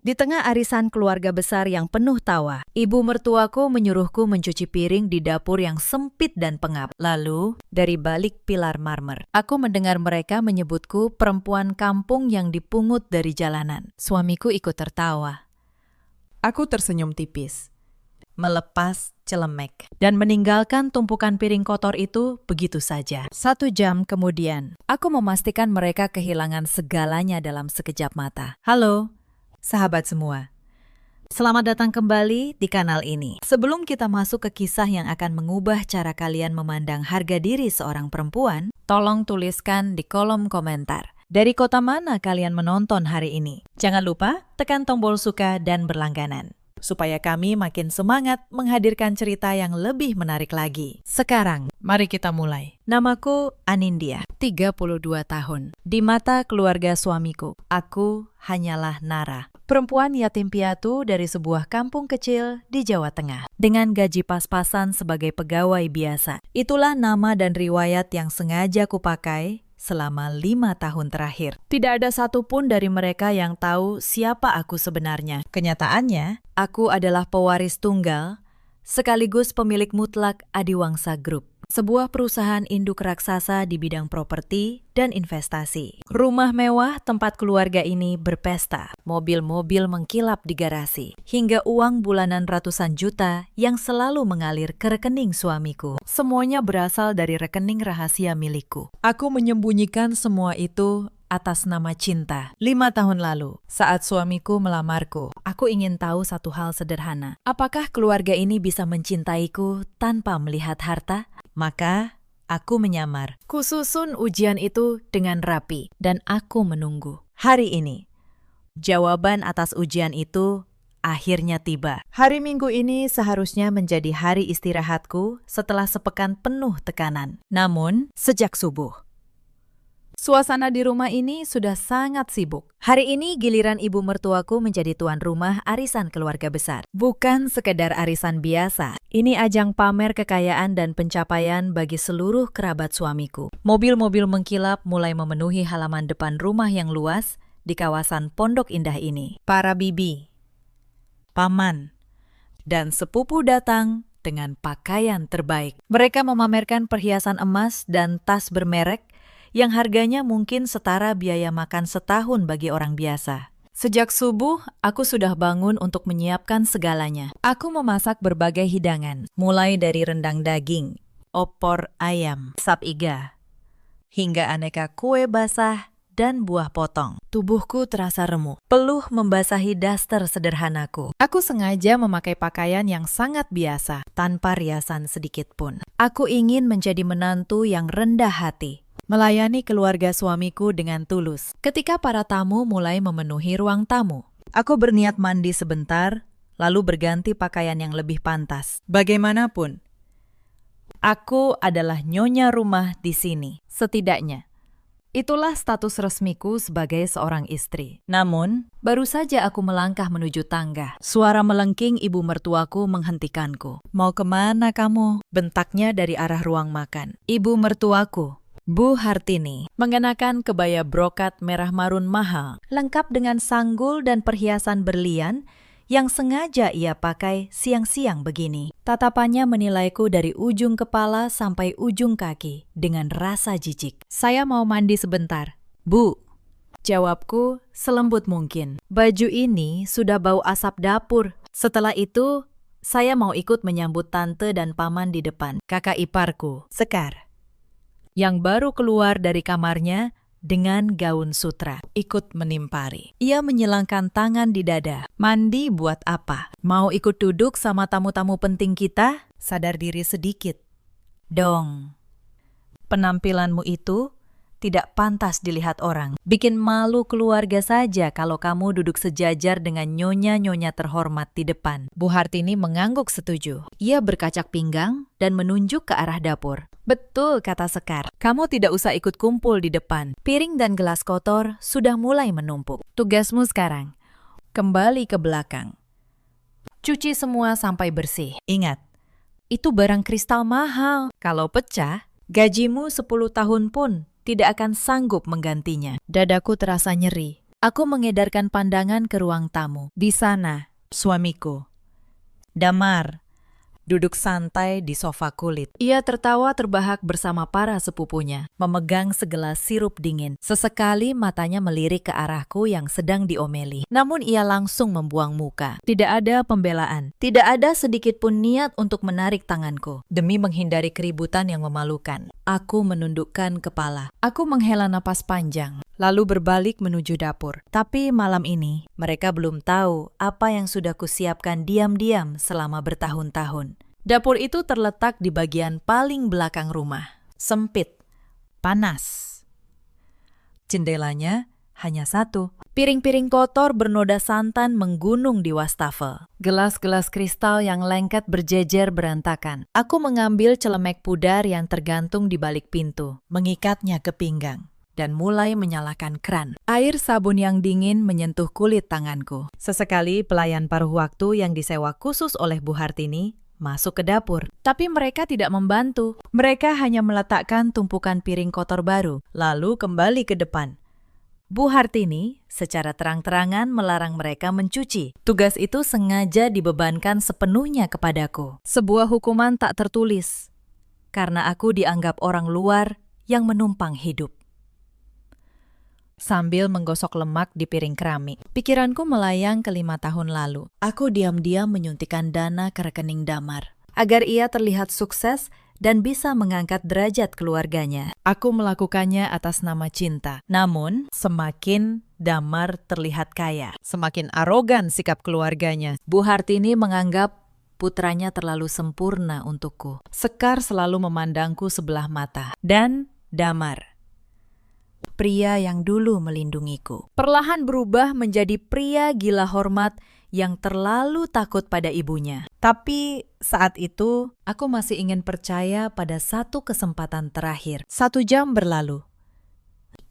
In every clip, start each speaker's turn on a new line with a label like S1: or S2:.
S1: Di tengah arisan keluarga besar yang penuh tawa, ibu mertuaku menyuruhku mencuci piring di dapur yang sempit dan pengap. Lalu, dari balik pilar marmer, aku mendengar mereka menyebutku perempuan kampung yang dipungut dari jalanan. Suamiku ikut tertawa. Aku tersenyum tipis, melepas celemek, dan meninggalkan tumpukan piring kotor itu begitu saja. 1 jam kemudian, aku memastikan mereka kehilangan segalanya dalam sekejap mata. Halo, sahabat semua. Selamat datang kembali di kanal ini. Sebelum kita masuk ke kisah yang akan mengubah cara kalian memandang harga diri seorang perempuan, tolong tuliskan di kolom komentar. Dari kota mana kalian menonton hari ini? Jangan lupa tekan tombol suka dan berlangganan, supaya kami makin semangat menghadirkan cerita yang lebih menarik lagi. Sekarang, mari kita mulai. Namaku Anindya, 32 tahun. Di mata keluarga suamiku, aku hanyalah Nara, perempuan yatim piatu dari sebuah kampung kecil di Jawa Tengah, dengan gaji pas-pasan sebagai pegawai biasa. Itulah nama dan riwayat yang sengaja kupakai selama 5 tahun terakhir. Tidak ada satupun dari mereka yang tahu siapa aku sebenarnya. Kenyataannya, aku adalah pewaris tunggal, sekaligus pemilik mutlak Adiwangsa Group, sebuah perusahaan induk raksasa di bidang properti dan investasi. Rumah mewah tempat keluarga ini berpesta, mobil-mobil mengkilap di garasi, hingga uang bulanan ratusan juta yang selalu mengalir ke rekening suamiku. Semuanya berasal dari rekening rahasia milikku. Aku menyembunyikan semua itu atas nama cinta. 5 tahun lalu, saat suamiku melamarku, aku ingin tahu satu hal sederhana. Apakah keluarga ini bisa mencintaiku tanpa melihat harta? Maka, aku menyamar. Kususun ujian itu dengan rapi, dan aku menunggu. Hari ini, jawaban atas ujian itu akhirnya tiba. Hari Minggu ini seharusnya menjadi hari istirahatku setelah sepekan penuh tekanan. Namun, sejak subuh, suasana di rumah ini sudah sangat sibuk. Hari ini giliran ibu mertuaku menjadi tuan rumah arisan keluarga besar. Bukan sekedar arisan biasa, ini ajang pamer kekayaan dan pencapaian bagi seluruh kerabat suamiku. Mobil-mobil mengkilap mulai memenuhi halaman depan rumah yang luas di kawasan Pondok Indah ini. Para bibi, paman, dan sepupu datang dengan pakaian terbaik. Mereka memamerkan perhiasan emas dan tas bermerek yang harganya mungkin setara biaya makan setahun bagi orang biasa. Sejak subuh, aku sudah bangun untuk menyiapkan segalanya. Aku memasak berbagai hidangan, mulai dari rendang daging, opor ayam, sap iga, hingga aneka kue basah dan buah potong. Tubuhku terasa remuk, peluh membasahi daster sederhanaku. Aku sengaja memakai pakaian yang sangat biasa, tanpa riasan sedikit pun. Aku ingin menjadi menantu yang rendah hati, melayani keluarga suamiku dengan tulus. Ketika para tamu mulai memenuhi ruang tamu, aku berniat mandi sebentar, lalu berganti pakaian yang lebih pantas. Bagaimanapun, aku adalah nyonya rumah di sini. Setidaknya, itulah status resmiku sebagai seorang istri. Namun, baru saja aku melangkah menuju tangga, suara melengking ibu mertuaku menghentikanku. "Mau kemana kamu?" bentaknya dari arah ruang makan. Ibu mertuaku, Bu Hartini, mengenakan kebaya brokat merah marun mahal, lengkap dengan sanggul dan perhiasan berlian yang sengaja ia pakai siang-siang begini. Tatapannya menilaiku dari ujung kepala sampai ujung kaki dengan rasa jijik. "Saya mau mandi sebentar, Bu," jawabku selembut mungkin. Baju ini sudah bau asap dapur. Setelah itu, saya mau ikut menyambut tante dan paman di depan. Kakak iparku, Sekar, yang baru keluar dari kamarnya dengan gaun sutra, ikut menimpari. Ia menyilangkan tangan di dada. "Mandi buat apa? Mau ikut duduk sama tamu-tamu penting kita? Sadar diri sedikit dong. Penampilanmu itu tidak pantas dilihat orang. Bikin malu keluarga saja kalau kamu duduk sejajar dengan nyonya-nyonya terhormat di depan." Bu Hartini mengangguk setuju. Ia berkacak pinggang dan menunjuk ke arah dapur. "Betul," kata Sekar. "Kamu tidak usah ikut kumpul di depan. Piring dan gelas kotor sudah mulai menumpuk. Tugasmu sekarang, kembali ke belakang. Cuci semua sampai bersih. Ingat, itu barang kristal mahal. Kalau pecah, gajimu 10 tahun pun tidak akan sanggup menggantinya." Dadaku terasa nyeri. Aku mengedarkan pandangan ke ruang tamu. Di sana, suamiku, Damar, duduk santai di sofa kulit. Ia tertawa terbahak bersama para sepupunya, memegang segelas sirup dingin. Sesekali matanya melirik ke arahku yang sedang diomeli. Namun ia langsung membuang muka. Tidak ada pembelaan. Tidak ada sedikit pun niat untuk menarik tanganku. Demi menghindari keributan yang memalukan, aku menundukkan kepala. Aku menghela napas panjang, lalu berbalik menuju dapur. Tapi malam ini, mereka belum tahu apa yang sudah kusiapkan diam-diam selama bertahun-tahun. Dapur itu terletak di bagian paling belakang rumah. Sempit, panas. Jendelanya hanya satu. Piring-piring kotor bernoda santan menggunung di wastafel. Gelas-gelas kristal yang lengket berjejer berantakan. Aku mengambil celemek pudar yang tergantung di balik pintu, mengikatnya ke pinggang, dan mulai menyalakan kran. Air sabun yang dingin menyentuh kulit tanganku. Sesekali pelayan paruh waktu yang disewa khusus oleh Bu Hartini masuk ke dapur. Tapi mereka tidak membantu. Mereka hanya meletakkan tumpukan piring kotor baru, lalu kembali ke depan. Bu Hartini secara terang-terangan melarang mereka mencuci. Tugas itu sengaja dibebankan sepenuhnya kepadaku. Sebuah hukuman tak tertulis, karena aku dianggap orang luar yang menumpang hidup. Sambil menggosok lemak di piring keramik, pikiranku melayang ke 5 tahun lalu. Aku diam-diam menyuntikkan dana ke rekening Damar, agar ia terlihat sukses dan bisa mengangkat derajat keluarganya. Aku melakukannya atas nama cinta. Namun, semakin Damar terlihat kaya, semakin arogan sikap keluarganya. Bu Hartini menganggap putranya terlalu sempurna untukku. Sekar selalu memandangku sebelah mata. Dan Damar, pria yang dulu melindungiku, perlahan berubah menjadi pria gila hormat yang terlalu takut pada ibunya. Tapi saat itu, aku masih ingin percaya pada satu kesempatan terakhir. 1 jam berlalu.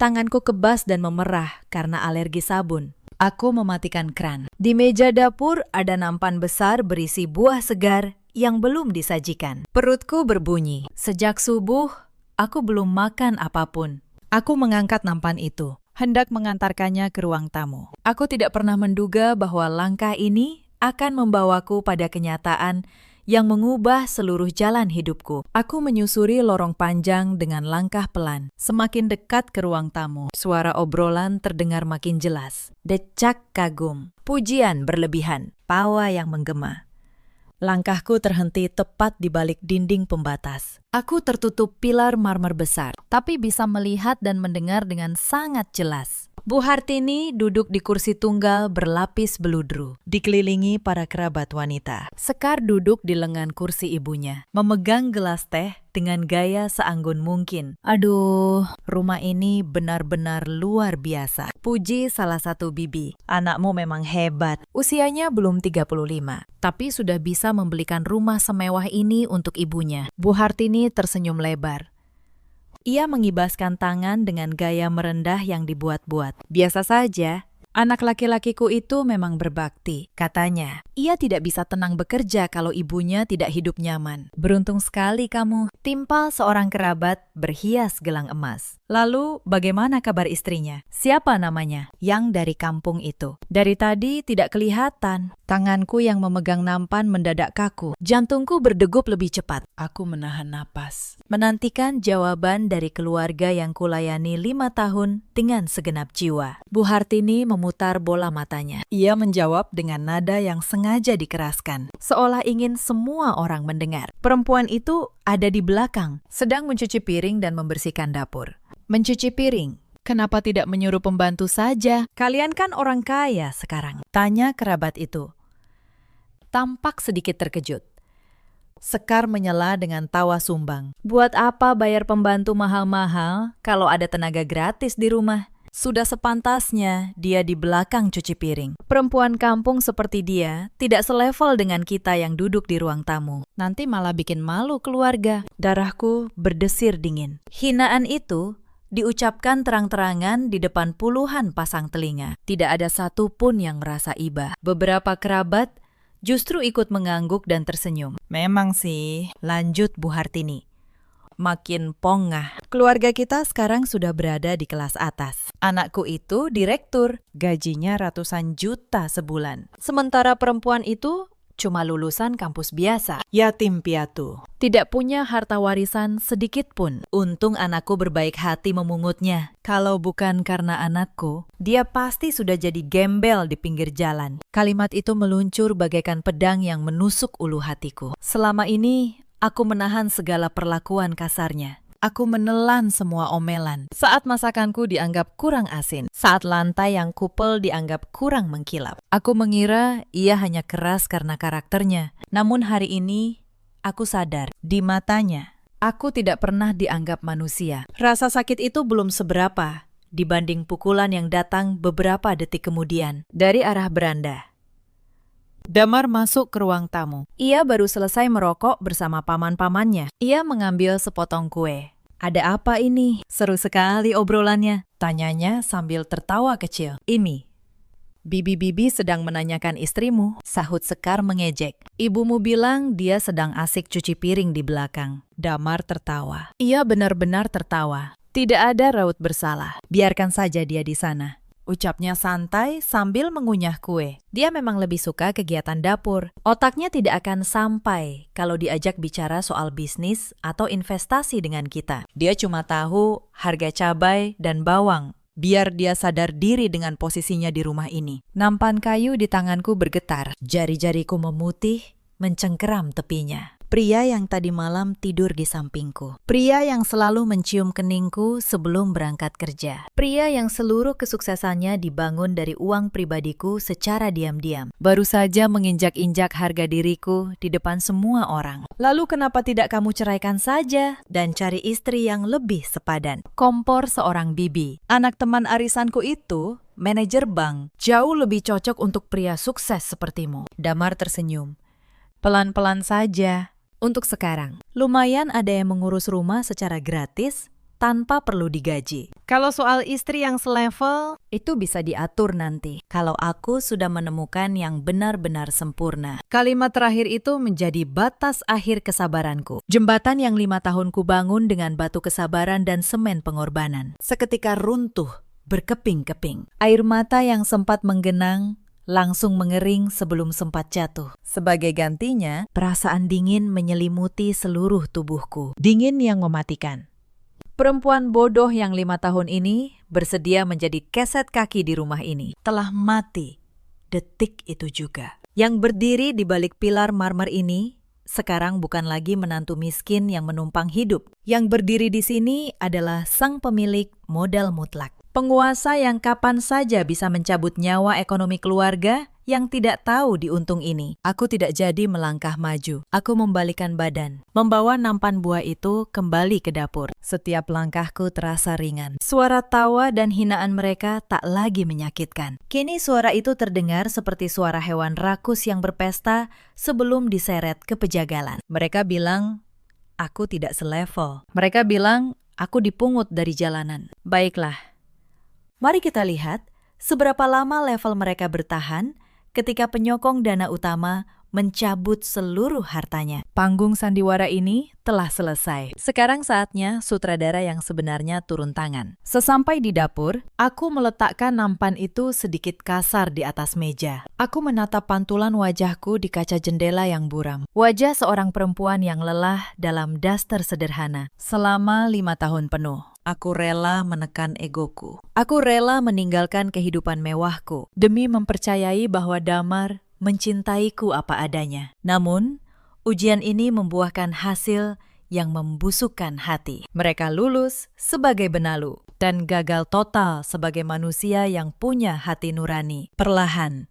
S1: Tanganku kebas dan memerah karena alergi sabun. Aku mematikan kran. Di meja dapur ada nampan besar berisi buah segar yang belum disajikan. Perutku berbunyi. Sejak subuh, aku belum makan apapun. Aku mengangkat nampan itu, hendak mengantarkannya ke ruang tamu. Aku tidak pernah menduga bahwa langkah ini akan membawaku pada kenyataan yang mengubah seluruh jalan hidupku. Aku menyusuri lorong panjang dengan langkah pelan. Semakin dekat ke ruang tamu, suara obrolan terdengar makin jelas. Decak kagum, pujian berlebihan, tawa yang menggema. Langkahku terhenti tepat di balik dinding pembatas. Aku tertutup pilar marmer besar, tapi bisa melihat dan mendengar dengan sangat jelas. Bu Hartini duduk di kursi tunggal berlapis beludru, dikelilingi para kerabat wanita. Sekar duduk di lengan kursi ibunya, memegang gelas teh dengan gaya seanggun mungkin. Aduh, rumah ini benar-benar luar biasa. Puji salah satu bibi. Anakmu memang hebat. Usianya belum 35, tapi sudah bisa membelikan rumah semewah ini untuk ibunya. Bu Hartini tersenyum lebar. Ia mengibaskan tangan dengan gaya merendah yang dibuat-buat. Biasa saja. Anak laki-lakiku itu memang berbakti, katanya. Ia tidak bisa tenang bekerja kalau ibunya tidak hidup nyaman. Beruntung sekali kamu. Timpal seorang kerabat berhias gelang emas. Lalu, bagaimana kabar istrinya? Siapa namanya? Yang dari kampung itu. Dari tadi tidak kelihatan. Tanganku yang memegang nampan mendadak kaku. Jantungku berdegup lebih cepat. Aku menahan napas, menantikan jawaban dari keluarga yang kulayani 5 tahun dengan segenap jiwa. Bu Hartini memutar bola matanya. Ia menjawab dengan nada yang sengaja dikeraskan, seolah ingin semua orang mendengar. Perempuan itu ada di belakang, sedang mencuci piring dan membersihkan dapur. Mencuci piring? Kenapa tidak menyuruh pembantu saja? Kalian kan orang kaya sekarang, tanya kerabat itu. Tampak sedikit terkejut. Sekar menyela dengan tawa sumbang. Buat apa bayar pembantu mahal-mahal kalau ada tenaga gratis di rumah? Sudah sepantasnya dia di belakang cuci piring. Perempuan kampung seperti dia tidak selevel dengan kita yang duduk di ruang tamu. Nanti malah bikin malu keluarga. Darahku berdesir dingin. Hinaan itu diucapkan terang-terangan di depan puluhan pasang telinga. Tidak ada satu pun yang merasa iba. Beberapa kerabat justru ikut mengangguk dan tersenyum. Memang sih, lanjut Bu Hartini. makin pongah. Keluarga kita sekarang sudah berada di kelas atas. Anakku itu direktur, gajinya ratusan juta sebulan. Sementara perempuan itu cuma lulusan kampus biasa, yatim piatu. Tidak punya harta warisan sedikit pun. Untung anakku berbaik hati memungutnya. Kalau bukan karena anakku, dia pasti sudah jadi gembel di pinggir jalan. Kalimat itu meluncur bagaikan pedang yang menusuk ulu hatiku. Selama ini, aku menahan segala perlakuan kasarnya. Aku menelan semua omelan. Saat masakanku dianggap kurang asin. Saat lantai yang kupel dianggap kurang mengkilap. Aku mengira ia hanya keras karena karakternya. Namun hari ini, aku sadar. Di matanya, aku tidak pernah dianggap manusia. Rasa sakit itu belum seberapa dibanding pukulan yang datang beberapa detik kemudian dari arah beranda. Damar masuk ke ruang tamu. Ia baru selesai merokok bersama paman-pamannya. Ia mengambil sepotong kue. Ada apa ini? Seru sekali obrolannya, tanyanya sambil tertawa kecil. Ini, Bibi sedang menanyakan istrimu, sahut Sekar mengejek. Ibumu bilang dia sedang asik cuci piring di belakang. Damar tertawa. Ia benar-benar tertawa. Tidak ada raut bersalah. Biarkan saja dia di sana. Ucapnya santai sambil mengunyah kue. Dia memang lebih suka kegiatan dapur. Otaknya tidak akan sampai kalau diajak bicara soal bisnis atau investasi dengan kita. Dia cuma tahu harga cabai dan bawang. Biar dia sadar diri dengan posisinya di rumah ini. Nampan kayu di tanganku bergetar. Jari-jariku memutih, mencengkeram tepinya. Pria yang tadi malam tidur di sampingku. Pria yang selalu mencium keningku sebelum berangkat kerja. Pria yang seluruh kesuksesannya dibangun dari uang pribadiku secara diam-diam. Baru saja menginjak-injak harga diriku di depan semua orang. Lalu kenapa tidak kamu ceraikan saja dan cari istri yang lebih sepadan? Kompor seorang bibi. Anak teman arisanku itu manajer bank. Jauh lebih cocok untuk pria sukses sepertimu. Damar tersenyum. Pelan-pelan saja. Untuk sekarang, lumayan ada yang mengurus rumah secara gratis tanpa perlu digaji. Kalau soal istri yang selevel, itu bisa diatur nanti. Kalau aku sudah menemukan yang benar-benar sempurna. Kalimat terakhir itu menjadi batas akhir kesabaranku. Jembatan yang 5 tahun ku bangun dengan batu kesabaran dan semen pengorbanan. Seketika runtuh, berkeping-keping. Air mata yang sempat menggenang langsung mengering sebelum sempat jatuh. Sebagai gantinya, perasaan dingin menyelimuti seluruh tubuhku. Dingin yang mematikan. Perempuan bodoh yang 5 tahun ini bersedia menjadi keset kaki di rumah ini. Telah mati detik itu juga. Yang berdiri di balik pilar marmer ini sekarang bukan lagi menantu miskin yang menumpang hidup. Yang berdiri di sini adalah sang pemilik modal mutlak. Penguasa yang kapan saja bisa mencabut nyawa ekonomi keluarga yang tidak tahu diuntung ini. Aku tidak jadi melangkah maju. Aku membalikkan badan, membawa nampan buah itu kembali ke dapur. Setiap langkahku terasa ringan. Suara tawa dan hinaan mereka tak lagi menyakitkan. Kini suara itu terdengar seperti suara hewan rakus yang berpesta sebelum diseret ke pejagalan. Mereka bilang, aku tidak selevel. Mereka bilang, aku dipungut dari jalanan. Baiklah. Mari kita lihat seberapa lama level mereka bertahan ketika penyokong dana utama mencabut seluruh hartanya. Panggung sandiwara ini telah selesai. Sekarang saatnya sutradara yang sebenarnya turun tangan. Sesampai di dapur, aku meletakkan nampan itu sedikit kasar di atas meja. Aku menatap pantulan wajahku di kaca jendela yang buram. Wajah seorang perempuan yang lelah dalam daster sederhana selama 5 tahun penuh. Aku rela menekan egoku. Aku rela meninggalkan kehidupan mewahku demi mempercayai bahwa Damar mencintaiku apa adanya. Namun, ujian ini membuahkan hasil yang membusukkan hati. Mereka lulus sebagai benalu dan gagal total sebagai manusia yang punya hati nurani. Perlahan,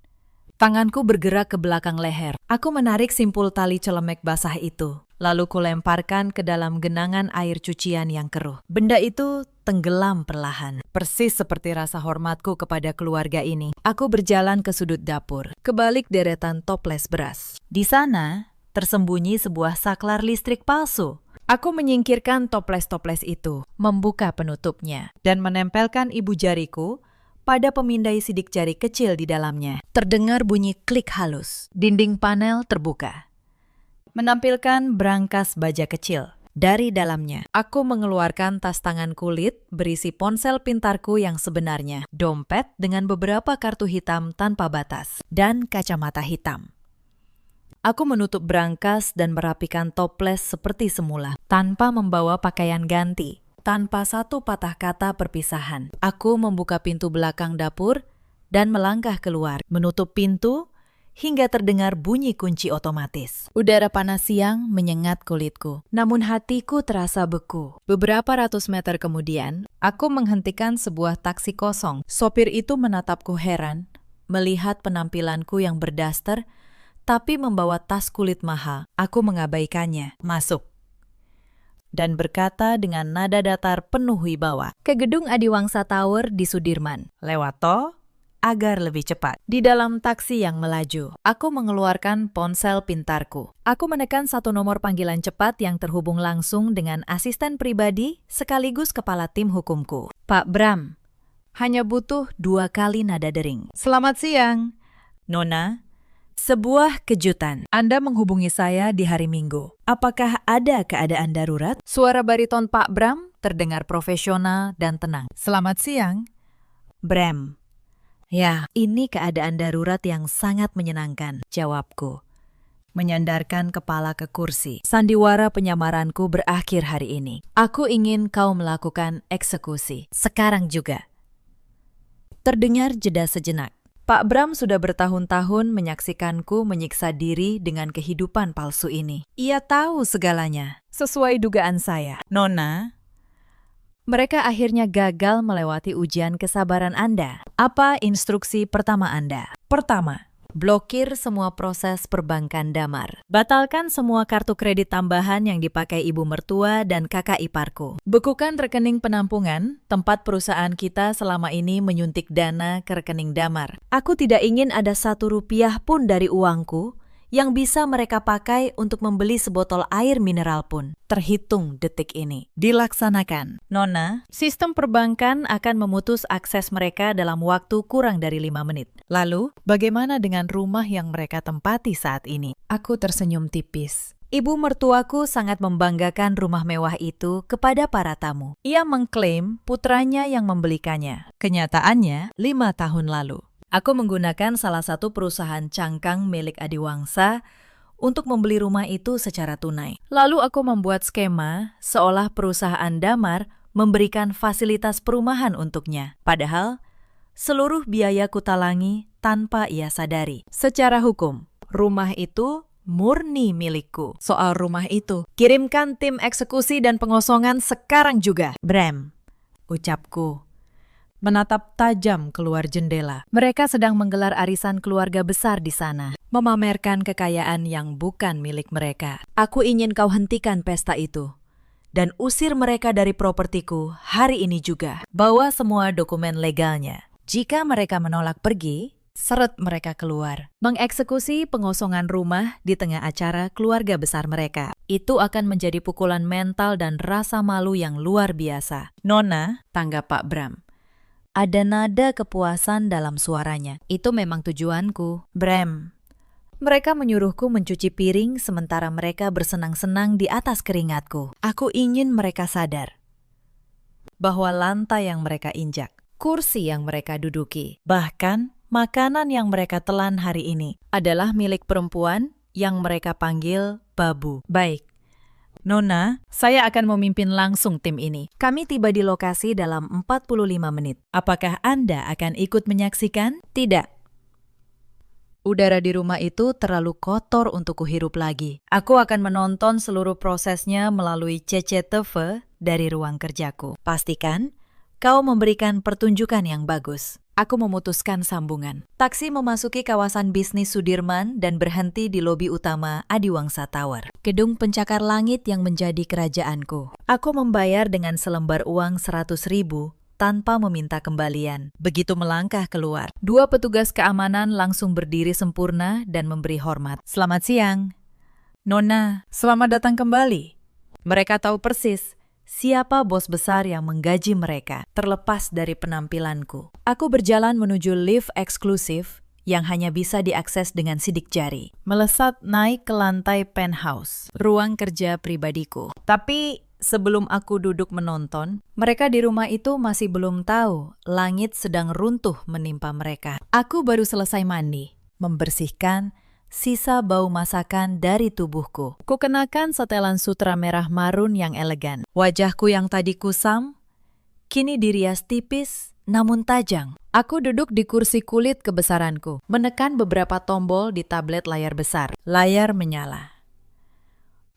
S1: tanganku bergerak ke belakang leher. Aku menarik simpul tali celemek basah itu. Lalu kulemparkan ke dalam genangan air cucian yang keruh. Benda itu tenggelam perlahan, persis seperti rasa hormatku kepada keluarga ini. Aku berjalan ke sudut dapur, ke balik deretan toples beras. Di sana, tersembunyi sebuah saklar listrik palsu. Aku menyingkirkan toples-toples itu, membuka penutupnya, dan menempelkan ibu jariku pada pemindai sidik jari kecil di dalamnya. Terdengar bunyi klik halus. Dinding panel terbuka, menampilkan brankas baja kecil. Dari dalamnya, aku mengeluarkan tas tangan kulit berisi ponsel pintarku yang sebenarnya, dompet dengan beberapa kartu hitam tanpa batas, dan kacamata hitam. Aku menutup brankas dan merapikan toples seperti semula, tanpa membawa pakaian ganti, tanpa satu patah kata perpisahan. Aku membuka pintu belakang dapur dan melangkah keluar, menutup pintu hingga terdengar bunyi kunci otomatis. Udara panas siang menyengat kulitku, namun hatiku terasa beku. Beberapa ratus meter kemudian, aku menghentikan sebuah taksi kosong. Sopir itu menatapku heran, melihat penampilanku yang berdaster, tapi membawa tas kulit mahal. Aku mengabaikannya. Masuk. Dan berkata dengan nada datar penuh wibawa, ke gedung Adiwangsa Tower di Sudirman. Lewat tol agar lebih cepat. Di dalam taksi yang melaju, aku mengeluarkan ponsel pintarku. Aku menekan satu nomor panggilan cepat yang terhubung langsung dengan asisten pribadi sekaligus kepala tim hukumku. Pak Bram, hanya butuh 2 kali nada dering. Selamat siang, Nona. Sebuah kejutan. Anda menghubungi saya di hari Minggu. Apakah ada keadaan darurat? Suara bariton Pak Bram terdengar profesional dan tenang. Selamat siang, Bram. Ya, ini keadaan darurat yang sangat menyenangkan, jawabku. Menyandarkan kepala ke kursi. Sandiwara penyamaranku berakhir hari ini. Aku ingin kau melakukan eksekusi. Sekarang juga. Terdengar jeda sejenak. Pak Bram sudah bertahun-tahun menyaksikanku menyiksa diri dengan kehidupan palsu ini. Ia tahu segalanya, sesuai dugaan saya. Nona, mereka akhirnya gagal melewati ujian kesabaran Anda. Apa instruksi pertama Anda? Pertama, blokir semua proses perbankan Damar. Batalkan semua kartu kredit tambahan yang dipakai ibu mertua dan kakak iparku. Bekukan rekening penampungan, tempat perusahaan kita selama ini menyuntik dana ke rekening Damar. Aku tidak ingin ada 1 rupiah pun dari uangku yang bisa mereka pakai untuk membeli sebotol air mineral pun. Terhitung detik ini. Dilaksanakan. Nona, sistem perbankan akan memutus akses mereka dalam waktu kurang dari 5 menit. Lalu, bagaimana dengan rumah yang mereka tempati saat ini? Aku tersenyum tipis. Ibu mertuaku sangat membanggakan rumah mewah itu kepada para tamu. Ia mengklaim putranya yang membelikannya. Kenyataannya, 5 tahun lalu. Aku menggunakan salah satu perusahaan cangkang milik Adiwangsa untuk membeli rumah itu secara tunai. Lalu aku membuat skema seolah perusahaan Damar memberikan fasilitas perumahan untuknya. Padahal, seluruh biaya kutalangi tanpa ia sadari. Secara hukum, rumah itu murni milikku. Soal rumah itu, kirimkan tim eksekusi dan pengosongan sekarang juga. Bram, ucapku. Menatap tajam keluar jendela. Mereka sedang menggelar arisan keluarga besar di sana, memamerkan kekayaan yang bukan milik mereka. Aku ingin kau hentikan pesta itu dan usir mereka dari propertiku hari ini juga. Bawa semua dokumen legalnya. Jika mereka menolak pergi, seret mereka keluar. Mengeksekusi pengosongan rumah di tengah acara keluarga besar mereka. Itu akan menjadi pukulan mental dan rasa malu yang luar biasa. Nona, tanggap Pak Bram. Ada nada kepuasan dalam suaranya. Itu memang tujuanku. Bram, mereka menyuruhku mencuci piring sementara mereka bersenang-senang di atas keringatku. Aku ingin mereka sadar bahwa lantai yang mereka injak, kursi yang mereka duduki, bahkan makanan yang mereka telan hari ini adalah milik perempuan yang mereka panggil Babu. Baik. Nona, saya akan memimpin langsung tim ini. Kami tiba di lokasi dalam 45 menit. Apakah Anda akan ikut menyaksikan? Tidak. Udara di rumah itu terlalu kotor untuk kuhirup lagi. Aku akan menonton seluruh prosesnya melalui CCTV dari ruang kerjaku. Pastikan kau memberikan pertunjukan yang bagus. Aku memutuskan sambungan. Taksi memasuki kawasan bisnis Sudirman dan berhenti di lobi utama Adiwangsa Tower, gedung pencakar langit yang menjadi kerajaanku. Aku membayar dengan selembar uang 100.000 tanpa meminta kembalian. Begitu melangkah keluar, 2 petugas keamanan langsung berdiri sempurna dan memberi hormat. Selamat siang. Nona, selamat datang kembali. Mereka tahu persis siapa bos besar yang menggaji mereka, terlepas dari penampilanku. Aku berjalan menuju lift eksklusif yang hanya bisa diakses dengan sidik jari. Melesat naik ke lantai penthouse, ruang kerja pribadiku. Tapi sebelum aku duduk menonton, mereka di rumah itu masih belum tahu langit sedang runtuh menimpa mereka. Aku baru selesai mandi, membersihkan sisa bau masakan dari tubuhku. Kukenakan setelan sutra merah marun yang elegan. Wajahku yang tadi kusam, kini dirias tipis namun tajam. Aku duduk di kursi kulit kebesaranku, menekan beberapa tombol di tablet layar besar. Layar menyala.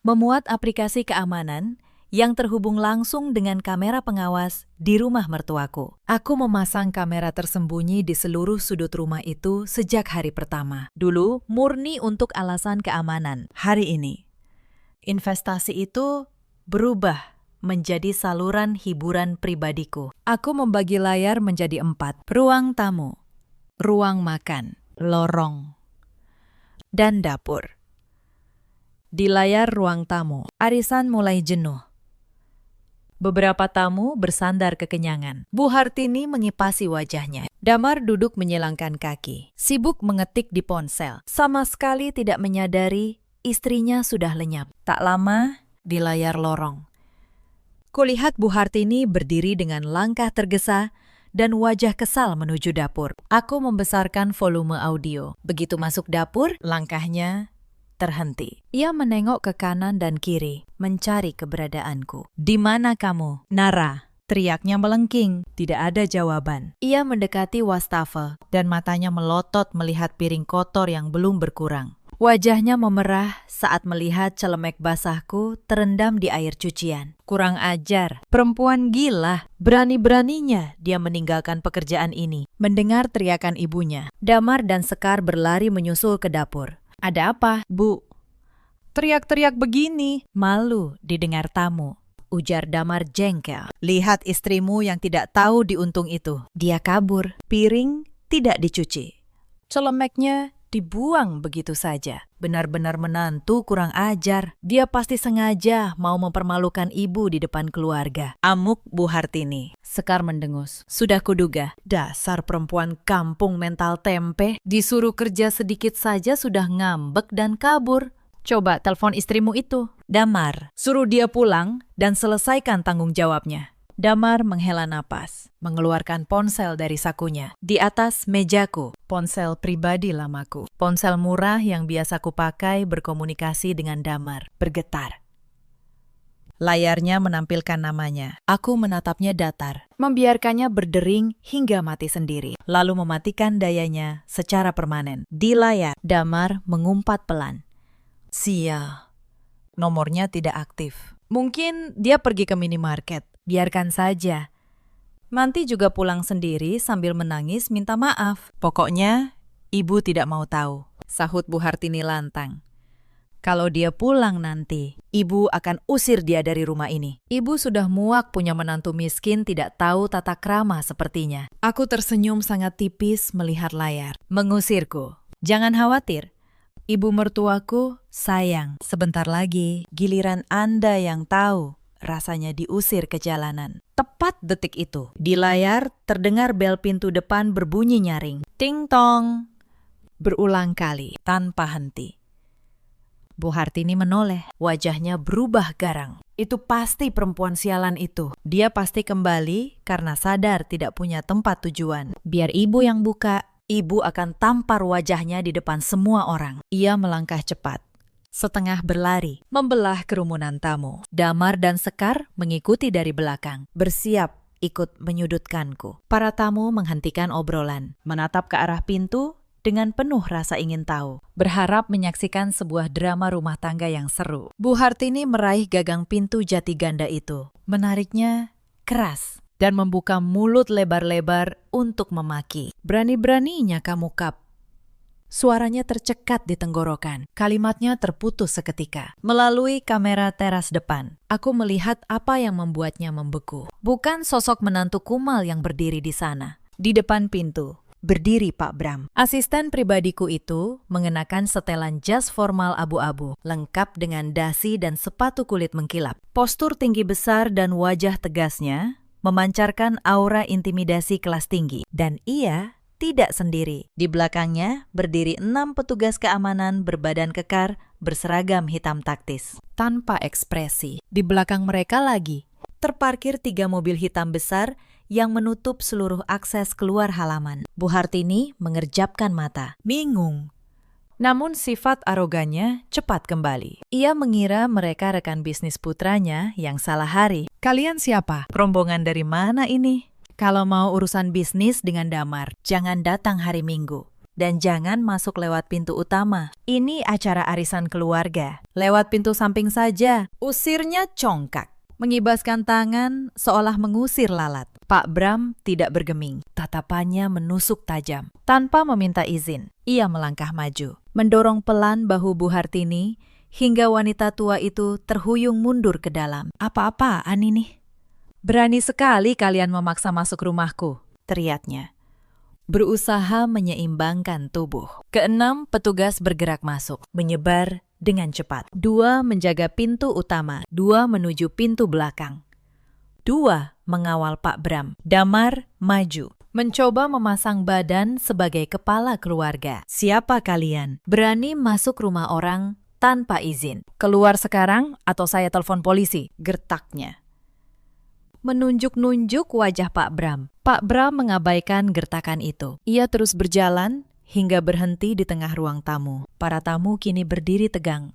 S1: Memuat aplikasi keamanan yang terhubung langsung dengan kamera pengawas di rumah mertuaku. Aku memasang kamera tersembunyi di seluruh sudut rumah itu sejak hari pertama. Dulu murni untuk alasan keamanan. Hari ini, investasi itu berubah menjadi saluran hiburan pribadiku. Aku membagi layar menjadi 4. Ruang tamu, ruang makan, lorong, dan dapur. Di layar ruang tamu, arisan mulai jenuh. Beberapa tamu bersandar kekenyangan. Bu Hartini mengipasi wajahnya. Damar duduk menyilangkan kaki, sibuk mengetik di ponsel. Sama sekali tidak menyadari istrinya sudah lenyap. Tak lama, di layar lorong, kulihat Bu Hartini berdiri dengan langkah tergesa dan wajah kesal menuju dapur. Aku membesarkan volume audio. Begitu masuk dapur, langkahnya terhenti. Ia menengok ke kanan dan kiri, mencari keberadaanku. "Di mana kamu, Nara?" Teriaknya melengking. Tidak ada jawaban. Ia mendekati wastafel dan matanya melotot melihat piring kotor yang belum berkurang. Wajahnya memerah saat melihat celemek basahku terendam di air cucian. Kurang ajar, perempuan gila. Berani-beraninya dia meninggalkan pekerjaan ini. Mendengar teriakan ibunya, Damar dan Sekar berlari menyusul ke dapur. "Ada apa, Bu?" "Teriak-teriak begini." "Malu didengar tamu," ujar Damar jengkel. "Lihat istrimu yang tidak tahu diuntung itu. Dia kabur, piring tidak dicuci, celemeknya dibuang begitu saja. Benar-benar menantu kurang ajar. Dia pasti sengaja mau mempermalukan ibu di depan keluarga." "Amuk Bu Hartini," Sekar mendengus. "Sudah kuduga, dasar perempuan kampung mental tempe. Disuruh kerja sedikit saja sudah ngambek dan kabur. Coba telepon istrimu itu. Damar, suruh dia pulang dan selesaikan tanggung jawabnya." Damar menghela napas, mengeluarkan ponsel dari sakunya. Di atas mejaku, ponsel pribadi lamaku. Ponsel murah yang biasa kupakai berkomunikasi dengan Damar. Bergetar. Layarnya menampilkan namanya. Aku menatapnya datar, membiarkannya berdering hingga mati sendiri, lalu mematikan dayanya secara permanen. Di layar, Damar mengumpat pelan. "Sial, nomornya tidak aktif. Mungkin dia pergi ke minimarket. Biarkan saja. Nanti juga pulang sendiri sambil menangis minta maaf. Pokoknya, ibu tidak mau tahu," sahut Bu Hartini lantang. "Kalau dia pulang nanti, ibu akan usir dia dari rumah ini." Ibu sudah muak punya menantu miskin tidak tahu tata krama sepertinya. Aku tersenyum sangat tipis melihat layar. "Mengusirku? Jangan khawatir. Ibu mertuaku sayang. Sebentar lagi, giliran Anda yang tahu rasanya diusir ke jalanan." Tepat detik itu, di layar terdengar bel pintu depan berbunyi nyaring. Ting tong. Berulang kali, tanpa henti. Bu Hartini menoleh, wajahnya berubah garang. Itu pasti perempuan sialan itu. Dia pasti kembali karena sadar tidak punya tempat tujuan. Biar ibu yang buka, ibu akan tampar wajahnya di depan semua orang. Ia melangkah cepat, setengah berlari, membelah kerumunan tamu. Damar dan Sekar mengikuti dari belakang, bersiap ikut menyudutkanku. Para tamu menghentikan obrolan, menatap ke arah pintu dengan penuh rasa ingin tahu, berharap menyaksikan sebuah drama rumah tangga yang seru. Bu Hartini meraih gagang pintu jati ganda itu, menariknya keras, dan membuka mulut lebar-lebar untuk memaki. "Berani-beraninya kamu, Kap." Suaranya tercekat di tenggorokan. Kalimatnya terputus seketika. Melalui kamera teras depan, aku melihat apa yang membuatnya membeku. Bukan sosok menantu kumal yang berdiri di sana. Di depan pintu, berdiri Pak Bram. Asisten pribadiku itu mengenakan setelan jas formal abu-abu, lengkap dengan dasi dan sepatu kulit mengkilap. Postur tinggi besar dan wajah tegasnya memancarkan aura intimidasi kelas tinggi. Dan ia tidak sendiri. Di belakangnya berdiri 6 petugas keamanan berbadan kekar berseragam hitam taktis. Tanpa ekspresi, di belakang mereka lagi terparkir 3 mobil hitam besar yang menutup seluruh akses keluar halaman. Bu Hartini mengerjapkan mata, bingung. Namun sifat arogannya cepat kembali. Ia mengira mereka rekan bisnis putranya yang salah hari. Kalian siapa? Rombongan dari mana ini? Kalau mau urusan bisnis dengan Damar, jangan datang hari Minggu. Dan jangan masuk lewat pintu utama. Ini acara arisan keluarga. Lewat pintu samping saja. Usirnya congkak. Mengibaskan tangan seolah mengusir lalat. Pak Bram tidak bergeming. Tatapannya menusuk tajam. Tanpa meminta izin, ia melangkah maju. Mendorong pelan bahu Bu Hartini hingga wanita tua itu terhuyung mundur ke dalam. Apa-apaan ini? Berani sekali kalian memaksa masuk rumahku, teriaknya. Berusaha menyeimbangkan tubuh. Keenam petugas bergerak masuk, menyebar dengan cepat. 2 menjaga pintu utama, 2 menuju pintu belakang. 2 mengawal Pak Bram. Damar maju, mencoba memasang badan sebagai kepala keluarga. Siapa kalian? Berani masuk rumah orang tanpa izin. Keluar sekarang atau saya telepon polisi, gertaknya. Menunjuk-nunjuk wajah Pak Bram. Pak Bram mengabaikan gertakan itu. Ia terus berjalan hingga berhenti di tengah ruang tamu. Para tamu kini berdiri tegang.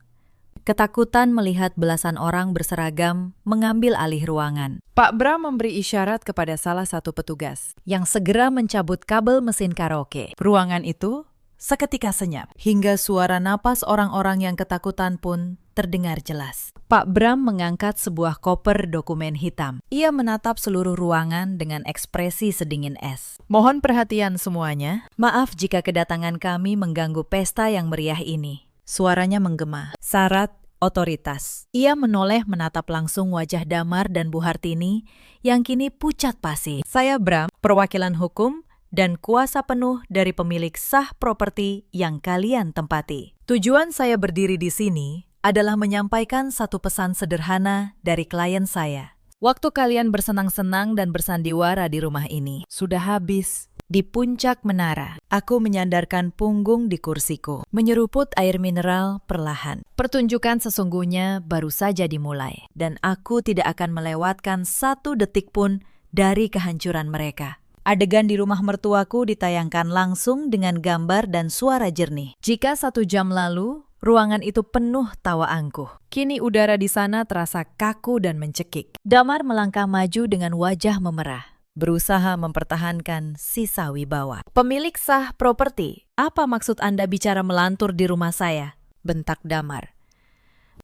S1: Ketakutan melihat belasan orang berseragam mengambil alih ruangan. Pak Bram memberi isyarat kepada salah satu petugas yang segera mencabut kabel mesin karaoke. Ruangan itu seketika senyap, hingga suara napas orang-orang yang ketakutan pun terdengar jelas. Pak Bram mengangkat sebuah koper dokumen hitam. Ia menatap seluruh ruangan dengan ekspresi sedingin es. Mohon perhatian semuanya. Maaf jika kedatangan kami mengganggu pesta yang meriah ini. Suaranya menggema. Syarat otoritas. Ia menoleh menatap langsung wajah Damar dan Bu Hartini yang kini pucat pasi. Saya Bram, perwakilan hukum dan kuasa penuh dari pemilik sah properti yang kalian tempati. Tujuan saya berdiri di sini adalah menyampaikan satu pesan sederhana dari klien saya. Waktu kalian bersenang-senang dan bersandiwara di rumah ini sudah habis. Di puncak menara, aku menyandarkan punggung di kursiku, menyeruput air mineral perlahan. Pertunjukan sesungguhnya baru saja dimulai, dan aku tidak akan melewatkan 1 detik pun dari kehancuran mereka. Adegan di rumah mertuaku ditayangkan langsung dengan gambar dan suara jernih. Jika 1 jam lalu, ruangan itu penuh tawa angkuh. Kini udara di sana terasa kaku dan mencekik. Damar melangkah maju dengan wajah memerah, berusaha mempertahankan sisa wibawa. Pemilik sah properti, apa maksud Anda bicara melantur di rumah saya? Bentak Damar.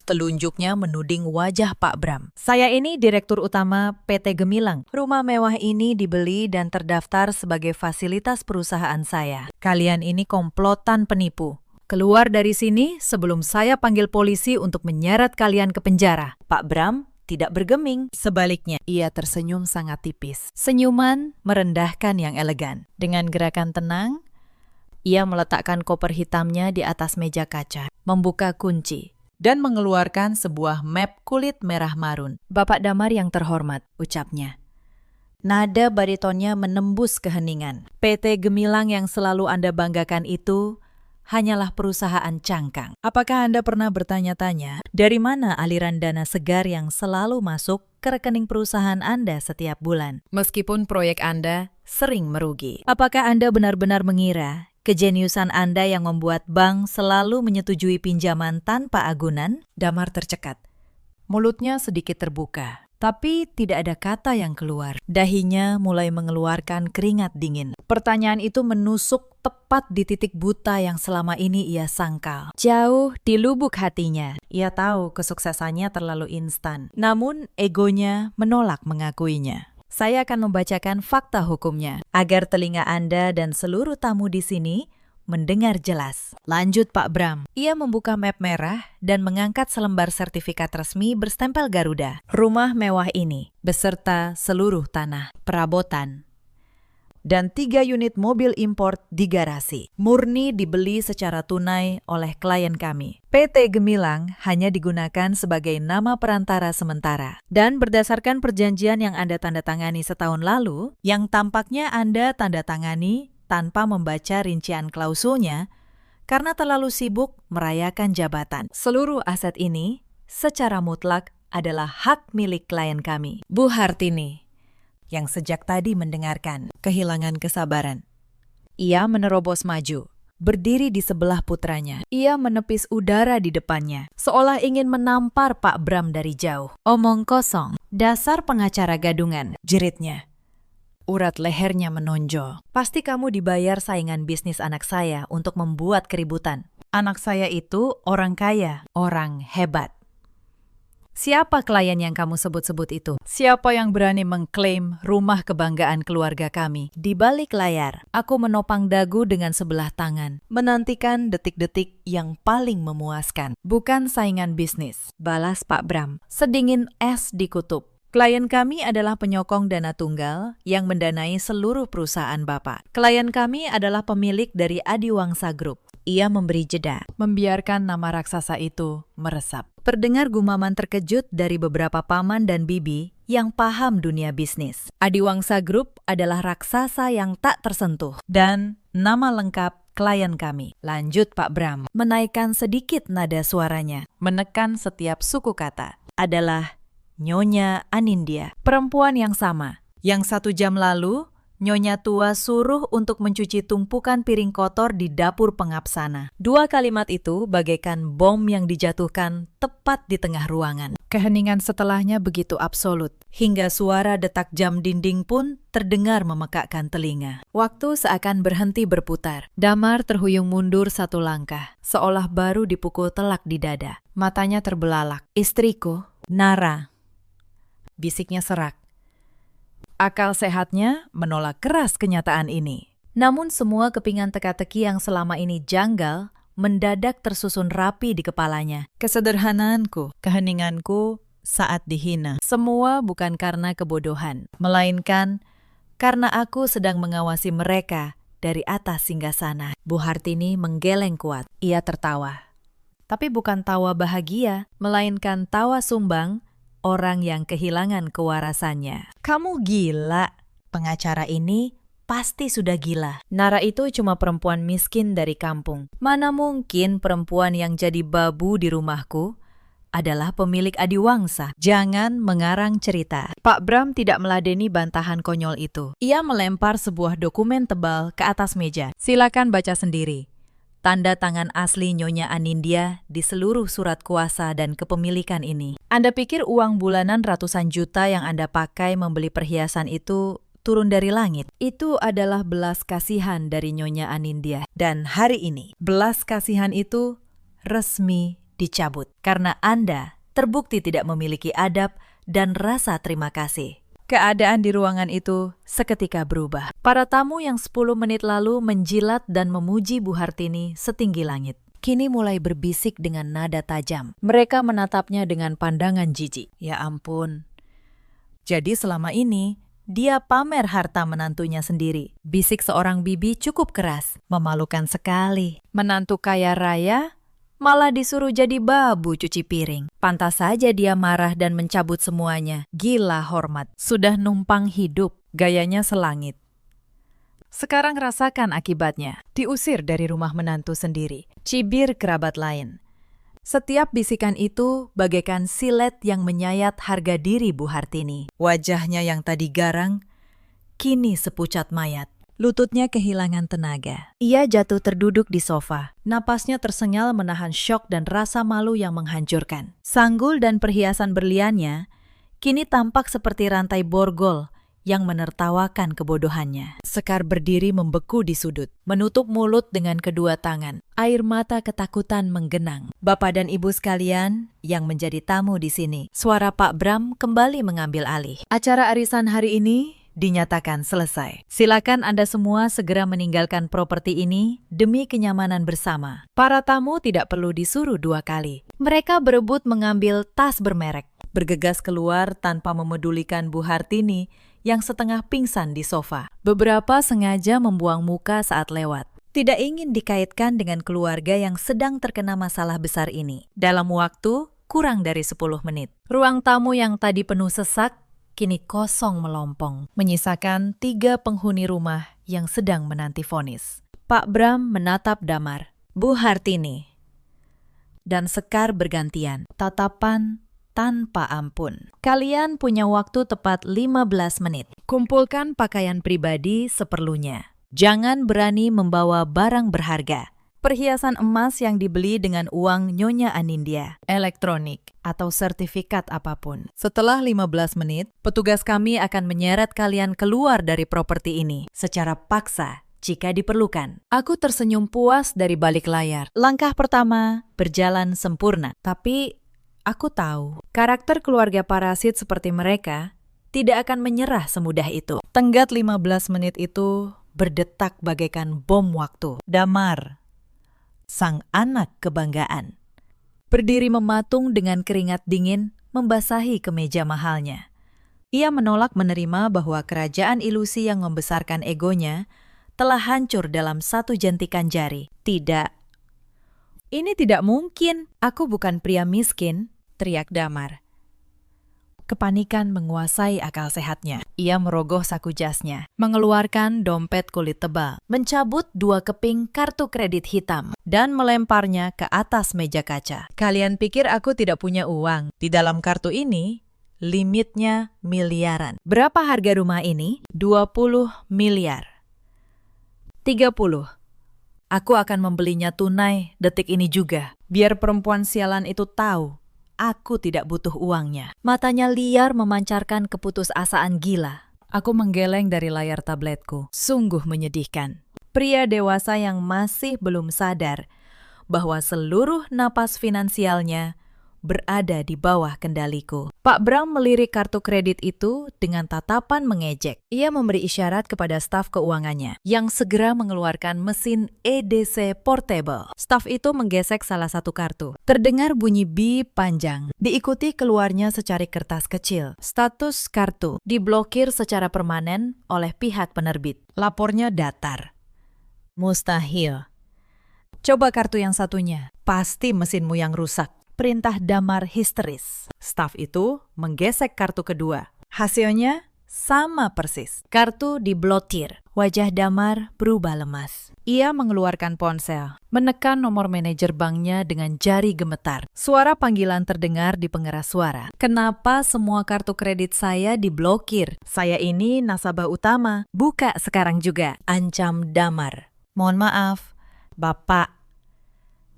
S1: Telunjuknya menuding wajah Pak Bram. Saya ini direktur utama PT Gemilang. Rumah mewah ini dibeli dan terdaftar sebagai fasilitas perusahaan saya. Kalian ini komplotan penipu. Keluar dari sini sebelum saya panggil polisi untuk menyeret kalian ke penjara. Pak Bram tidak bergeming. Sebaliknya, ia tersenyum sangat tipis. Senyuman merendahkan yang elegan. Dengan gerakan tenang, ia meletakkan koper hitamnya di atas meja kaca, membuka kunci, dan mengeluarkan sebuah map kulit merah marun. Bapak Damar yang terhormat, ucapnya. Nada baritonnya menembus keheningan. PT Gemilang yang selalu Anda banggakan itu hanyalah perusahaan cangkang. Apakah Anda pernah bertanya-tanya, dari mana aliran dana segar yang selalu masuk ke rekening perusahaan Anda setiap bulan? Meskipun proyek Anda sering merugi. Apakah Anda benar-benar mengira kejeniusan Anda yang membuat bank selalu menyetujui pinjaman tanpa agunan? Damar tercekat. Mulutnya sedikit terbuka, tapi tidak ada kata yang keluar. Dahinya mulai mengeluarkan keringat dingin. Pertanyaan itu menusuk tepat di titik buta yang selama ini ia sangkal. Jauh di lubuk hatinya, ia tahu kesuksesannya terlalu instan. Namun egonya menolak mengakuinya. Saya akan membacakan fakta hukumnya, agar telinga Anda dan seluruh tamu di sini mendengar jelas. Lanjut Pak Bram. Ia membuka map merah dan mengangkat selembar sertifikat resmi berstempel Garuda. Rumah mewah ini, beserta seluruh tanah, perabotan, dan 3 unit mobil import di garasi. Murni dibeli secara tunai oleh klien kami. PT Gemilang hanya digunakan sebagai nama perantara sementara. Dan berdasarkan perjanjian yang Anda tanda tangani setahun lalu, yang tampaknya Anda tanda tangani tanpa membaca rincian klausulnya karena terlalu sibuk merayakan jabatan. Seluruh aset ini secara mutlak adalah hak milik klien kami, Bu Hartini, yang sejak tadi mendengarkan kehilangan kesabaran. Ia menerobos maju, berdiri di sebelah putranya. Ia menepis udara di depannya, seolah ingin menampar Pak Bram dari jauh. Omong kosong, dasar pengacara gadungan, jeritnya. Urat lehernya menonjol. Pasti kamu dibayar saingan bisnis anak saya untuk membuat keributan. Anak saya itu orang kaya, orang hebat. Siapa klien yang kamu sebut-sebut itu? Siapa yang berani mengklaim rumah kebanggaan keluarga kami? Di balik layar, aku menopang dagu dengan sebelah tangan, menantikan detik-detik yang paling memuaskan. Bukan saingan bisnis, balas Pak Bram, sedingin es di kutub. Klien kami adalah penyokong dana tunggal yang mendanai seluruh perusahaan Bapak. Klien kami adalah pemilik dari Adiwangsa Group. Ia memberi jeda, membiarkan nama raksasa itu meresap. Terdengar gumaman terkejut dari beberapa paman dan bibi yang paham dunia bisnis. Adiwangsa Group adalah raksasa yang tak tersentuh. Dan nama lengkap klien kami. Lanjut Pak Bram, menaikkan sedikit nada suaranya, menekan setiap suku kata. Adalah Nyonya Anindya, perempuan yang sama, yang 1 jam lalu Nyonya tua suruh untuk mencuci tumpukan piring kotor di dapur pengabsana. 2 kalimat itu bagaikan bom yang dijatuhkan tepat di tengah ruangan. Keheningan setelahnya begitu absolut, hingga suara detak jam dinding pun terdengar memekakkan telinga. Waktu seakan berhenti berputar. Damar terhuyung mundur 1 langkah, seolah baru dipukul telak di dada. Matanya terbelalak. Istriku, Nara, bisiknya serak. Akal sehatnya menolak keras kenyataan ini. Namun semua kepingan teka-teki yang selama ini janggal mendadak tersusun rapi di kepalanya. Kesederhanaanku, keheninganku saat dihina. Semua bukan karena kebodohan, melainkan karena aku sedang mengawasi mereka dari atas singgasana. Bu Hartini menggeleng kuat. Ia tertawa. Tapi bukan tawa bahagia, melainkan tawa sumbang orang yang kehilangan kewarasannya. Kamu gila. Pengacara ini pasti sudah gila. Nara itu cuma perempuan miskin dari kampung. Mana mungkin perempuan yang jadi babu di rumahku adalah pemilik Adiwangsa. Jangan mengarang cerita. Pak Bram tidak meladeni bantahan konyol itu. Ia melempar sebuah dokumen tebal ke atas meja. Silakan baca sendiri. Tanda tangan asli Nyonya Anindya di seluruh surat kuasa dan kepemilikan ini. Anda pikir uang bulanan ratusan juta yang Anda pakai membeli perhiasan itu turun dari langit? Itu adalah belas kasihan dari Nyonya Anindya. Dan hari ini, belas kasihan itu resmi dicabut. Karena Anda terbukti tidak memiliki adab dan rasa terima kasih. Keadaan di ruangan itu seketika berubah. Para tamu yang 10 menit lalu menjilat dan memuji Bu Hartini setinggi langit, kini mulai berbisik dengan nada tajam. Mereka menatapnya dengan pandangan jijik. Ya ampun. Jadi selama ini, dia pamer harta menantunya sendiri. Bisik seorang bibi cukup keras, memalukan sekali. Menantu kaya raya malah disuruh jadi babu cuci piring. Pantas saja dia marah dan mencabut semuanya. Gila hormat. Sudah numpang hidup. Gayanya selangit. Sekarang rasakan akibatnya. Diusir dari rumah menantu sendiri. Cibir kerabat lain. Setiap bisikan itu bagaikan silet yang menyayat harga diri Bu Hartini. Wajahnya yang tadi garang, kini sepucat mayat. Lututnya kehilangan tenaga. Ia jatuh terduduk di sofa. Napasnya tersengal menahan syok dan rasa malu yang menghancurkan. Sanggul dan perhiasan berliannya kini tampak seperti rantai borgol yang menertawakan kebodohannya. Sekar berdiri membeku di sudut, menutup mulut dengan kedua tangan. Air mata ketakutan menggenang. Bapak dan Ibu sekalian yang menjadi tamu di sini, suara Pak Bram kembali mengambil alih. Acara arisan hari ini dinyatakan selesai. Silakan Anda semua segera meninggalkan properti ini demi kenyamanan bersama. Para tamu tidak perlu disuruh 2 kali. Mereka berebut mengambil tas bermerek, bergegas keluar tanpa memedulikan Bu Hartini yang setengah pingsan di sofa. Beberapa sengaja membuang muka saat lewat. Tidak ingin dikaitkan dengan keluarga yang sedang terkena masalah besar ini. Dalam waktu kurang dari 10 menit. Ruang tamu yang tadi penuh sesak kini kosong melompong, menyisakan 3 penghuni rumah yang sedang menanti vonis. Pak Bram menatap Damar, Bu Hartini, dan Sekar bergantian, tatapan tanpa ampun. Kalian punya waktu tepat 15 menit. Kumpulkan pakaian pribadi seperlunya. Jangan berani membawa barang berharga. Perhiasan emas yang dibeli dengan uang Nyonya Anindya, elektronik, atau sertifikat apapun. Setelah 15 menit, petugas kami akan menyeret kalian keluar dari properti ini secara paksa jika diperlukan. Aku tersenyum puas dari balik layar. Langkah pertama berjalan sempurna. Tapi aku tahu, karakter keluarga parasit seperti mereka tidak akan menyerah semudah itu. Tenggat 15 menit itu berdetak bagaikan bom waktu. Damar, sang anak kebanggaan, berdiri mematung dengan keringat dingin membasahi kemeja mahalnya. Ia menolak menerima bahwa kerajaan ilusi yang membesarkan egonya telah hancur dalam satu jentikan jari. Tidak. Ini tidak mungkin. Aku bukan pria miskin, teriak Damar. Kepanikan menguasai akal sehatnya. Ia merogoh saku jasnya, mengeluarkan dompet kulit tebal, mencabut 2 keping kartu kredit hitam, dan melemparnya ke atas meja kaca. Kalian pikir aku tidak punya uang? Di dalam kartu ini, limitnya miliaran. Berapa harga rumah ini? 20 miliar. 30. Aku akan membelinya tunai detik ini juga. Biar perempuan sialan itu tahu aku tidak butuh uangnya. Matanya liar memancarkan keputusasaan gila. Aku menggeleng dari layar tabletku. Sungguh menyedihkan. Pria dewasa yang masih belum sadar bahwa seluruh napas finansialnya berada di bawah kendaliku. Pak Bram melirik kartu kredit itu dengan tatapan mengejek. Ia memberi isyarat kepada staf keuangannya yang segera mengeluarkan mesin EDC portable. Staf itu menggesek salah satu kartu. Terdengar bunyi bip panjang, diikuti keluarnya secari kertas kecil. Status kartu diblokir secara permanen oleh pihak penerbit. Lapornya datar. Mustahil. Coba kartu yang satunya. Pasti mesinmu yang rusak. Perintah Damar histeris. Staf itu menggesek kartu kedua. Hasilnya sama persis. Kartu diblokir. Wajah Damar berubah lemas. Ia mengeluarkan ponsel, menekan nomor manajer banknya dengan jari gemetar. Suara panggilan terdengar di pengeras suara. Kenapa semua kartu kredit saya diblokir? Saya ini nasabah utama. Buka sekarang juga, ancam Damar. Mohon maaf, Bapak.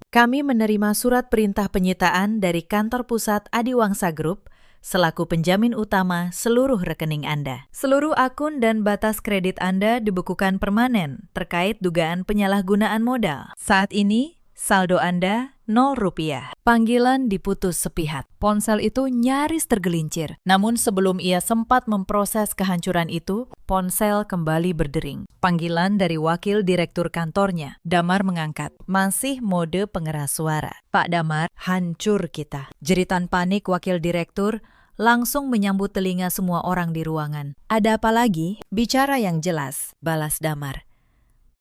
S1: Kami menerima surat perintah penyitaan dari kantor pusat Adiwangsa Group selaku penjamin utama seluruh rekening Anda. Seluruh akun dan batas kredit Anda dibekukan permanen terkait dugaan penyalahgunaan modal. Saat ini, saldo Anda 0 rupiah. Panggilan diputus sepihak. Ponsel itu nyaris tergelincir. Namun sebelum ia sempat memproses kehancuran itu, ponsel kembali berdering. Panggilan dari wakil direktur kantornya. Damar mengangkat. Masih mode pengeras suara. Pak Damar, hancur kita. Jeritan panik wakil direktur langsung menyambut telinga semua orang di ruangan. Ada apa lagi? Bicara yang jelas, balas Damar.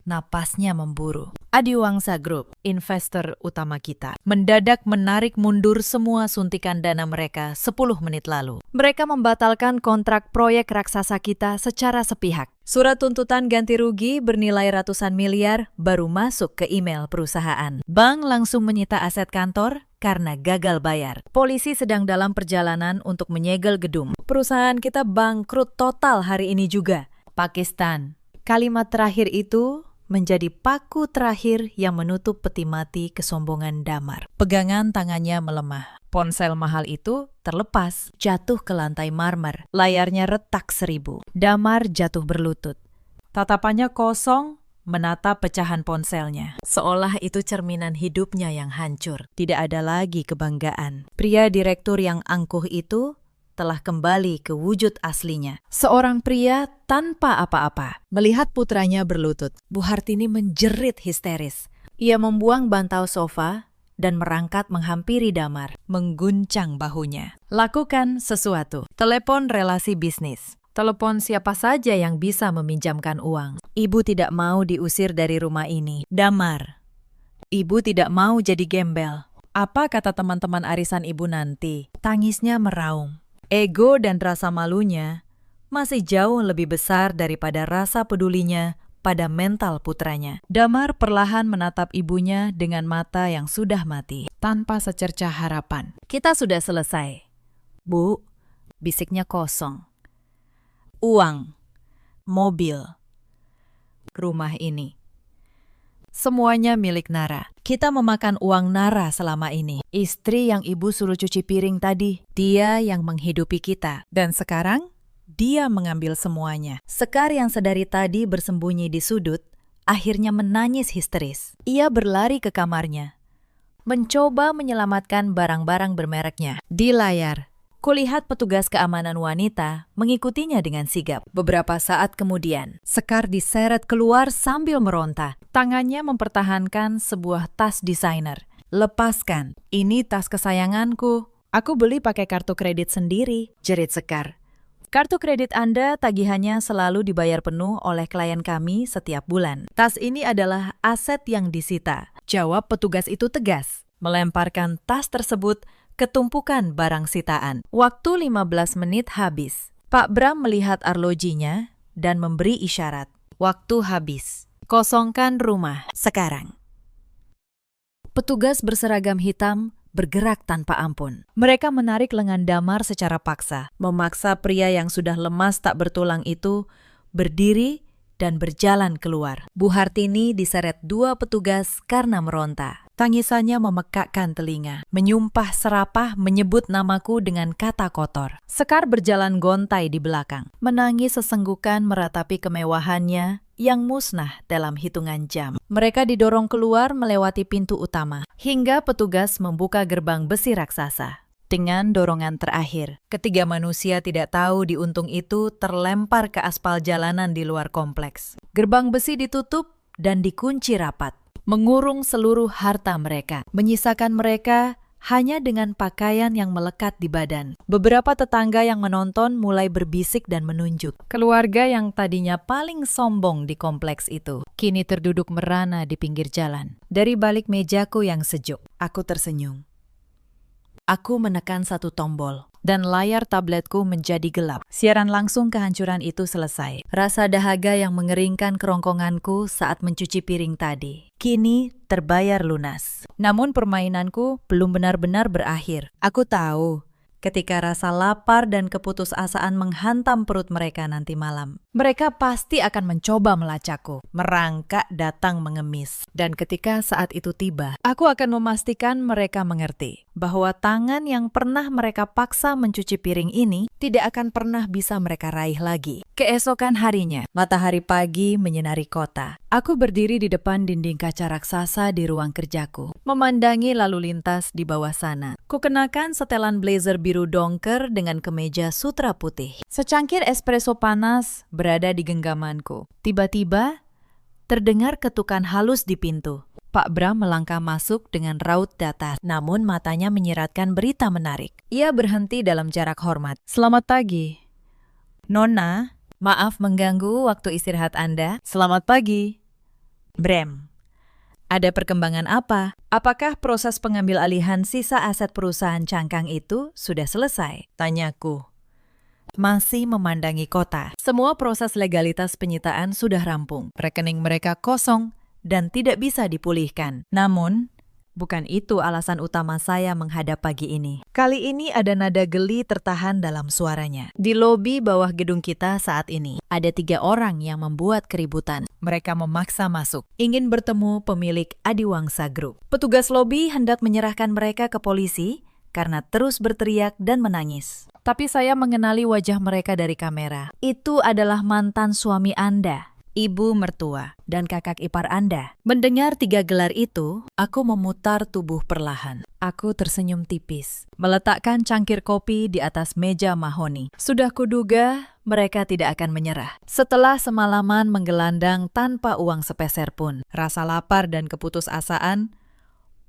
S1: Napasnya memburu. Adiwangsa Group, investor utama kita, mendadak menarik mundur semua suntikan dana mereka 10 menit lalu. Mereka membatalkan kontrak proyek raksasa kita secara sepihak. Surat tuntutan ganti rugi bernilai ratusan miliar baru masuk ke email perusahaan. Bank langsung menyita aset kantor karena gagal bayar. Polisi sedang dalam perjalanan untuk menyegel gedung. Perusahaan kita bangkrut total hari ini juga. Pakistan. Kalimat terakhir itu menjadi paku terakhir yang menutup peti mati kesombongan Damar. Pegangan tangannya melemah. Ponsel mahal itu terlepas, jatuh ke lantai marmer. Layarnya retak 1000. Damar jatuh berlutut. Tatapannya kosong, menatap pecahan ponselnya. Seolah itu cerminan hidupnya yang hancur. Tidak ada lagi kebanggaan. Pria direktur yang angkuh itu telah kembali ke wujud aslinya. Seorang pria tanpa apa-apa. Melihat putranya berlutut, Bu Hartini menjerit histeris. Ia membuang bantal sofa dan merangkat menghampiri Damar, mengguncang bahunya. Lakukan sesuatu. Telepon relasi bisnis. Telepon siapa saja yang bisa meminjamkan uang. Ibu tidak mau diusir dari rumah ini. Damar, ibu tidak mau jadi gembel. Apa kata teman-teman arisan ibu nanti? Tangisnya meraung. Ego dan rasa malunya masih jauh lebih besar daripada rasa pedulinya pada mental putranya. Damar perlahan menatap ibunya dengan mata yang sudah mati, tanpa secercah harapan. Kita sudah selesai. Bu, bisiknya kosong. Uang, mobil, rumah ini. Semuanya milik Nara. Kita memakan uang Nara selama ini. Istri yang ibu suruh cuci piring tadi, dia yang menghidupi kita. Dan sekarang, dia mengambil semuanya. Sekar yang sedari tadi bersembunyi di sudut, akhirnya menangis histeris. Ia berlari ke kamarnya, mencoba menyelamatkan barang-barang bermereknya. Di layar, kulihat petugas keamanan wanita mengikutinya dengan sigap. Beberapa saat kemudian, Sekar diseret keluar sambil meronta. Tangannya mempertahankan sebuah tas desainer. Lepaskan, ini tas kesayanganku. Aku beli pakai kartu kredit sendiri, jerit Sekar. Kartu kredit Anda tagihannya selalu dibayar penuh oleh klien kami setiap bulan. Tas ini adalah aset yang disita, jawab petugas itu tegas, melemparkan tas tersebut ke tumpukan barang sitaan. Waktu 15 menit habis. Pak Bram melihat arlojinya dan memberi isyarat. Waktu habis. Kosongkan rumah sekarang. Petugas berseragam hitam bergerak tanpa ampun. Mereka menarik lengan Damar secara paksa, memaksa pria yang sudah lemas tak bertulang itu berdiri dan berjalan keluar. Bu Hartini diseret dua petugas karena meronta. Tangisannya memekakkan telinga, menyumpah serapah menyebut namaku dengan kata kotor. Sekar berjalan gontai di belakang, menangis sesenggukan meratapi kemewahannya yang musnah dalam hitungan jam. Mereka didorong keluar melewati pintu utama, hingga petugas membuka gerbang besi raksasa. Dengan dorongan terakhir, ketiga manusia tidak tahu di untung itu terlempar ke aspal jalanan di luar kompleks. Gerbang besi ditutup dan dikunci rapat, mengurung seluruh harta mereka, menyisakan mereka hanya dengan pakaian yang melekat di badan. Beberapa tetangga yang menonton mulai berbisik dan menunjuk. Keluarga yang tadinya paling sombong di kompleks itu, kini terduduk merana di pinggir jalan. Dari balik mejaku yang sejuk, aku tersenyum. Aku menekan satu tombol, dan layar tabletku menjadi gelap. Siaran langsung kehancuran itu selesai. Rasa dahaga yang mengeringkan kerongkonganku saat mencuci piring tadi kini terbayar lunas. Namun permainanku belum benar-benar berakhir. Aku tahu ketika rasa lapar dan keputusasaan menghantam perut mereka nanti malam, mereka pasti akan mencoba melacakku, merangkak datang mengemis. Dan ketika saat itu tiba, aku akan memastikan mereka mengerti bahwa tangan yang pernah mereka paksa mencuci piring ini tidak akan pernah bisa mereka raih lagi. Keesokan harinya, matahari pagi menyinari kota. Aku berdiri di depan dinding kaca raksasa di ruang kerjaku, memandangi lalu lintas di bawah sana. Kukenakan setelan blazer biru dongker dengan kemeja sutra putih. Secangkir espresso panas berada di genggamanku. Tiba-tiba, terdengar ketukan halus di pintu. Pak Bram melangkah masuk dengan raut datar, namun matanya menyiratkan berita menarik. Ia berhenti dalam jarak hormat. Selamat pagi. Nona, maaf mengganggu waktu istirahat Anda. Selamat pagi. Bram, ada perkembangan apa? Apakah proses pengambil alihan sisa aset perusahaan cangkang itu sudah selesai? Tanyaku. Masih memandangi kota. Semua proses legalitas penyitaan sudah rampung. Rekening mereka kosong dan tidak bisa dipulihkan. Namun, bukan itu alasan utama saya menghadap pagi ini. Kali ini ada nada geli tertahan dalam suaranya. Di lobi bawah gedung kita saat ini, ada 3 orang yang membuat keributan. Mereka memaksa masuk, ingin bertemu pemilik Adiwangsa Group. Petugas lobi hendak menyerahkan mereka ke polisi karena terus berteriak dan menangis. Tapi saya mengenali wajah mereka dari kamera. Itu adalah mantan suami Anda, ibu mertua, dan kakak ipar Anda. Mendengar 3 gelar itu, aku memutar tubuh perlahan. Aku tersenyum tipis, meletakkan cangkir kopi di atas meja mahoni. Sudah kuduga mereka tidak akan menyerah. Setelah semalaman menggelandang tanpa uang sepeser pun, rasa lapar dan keputusasaan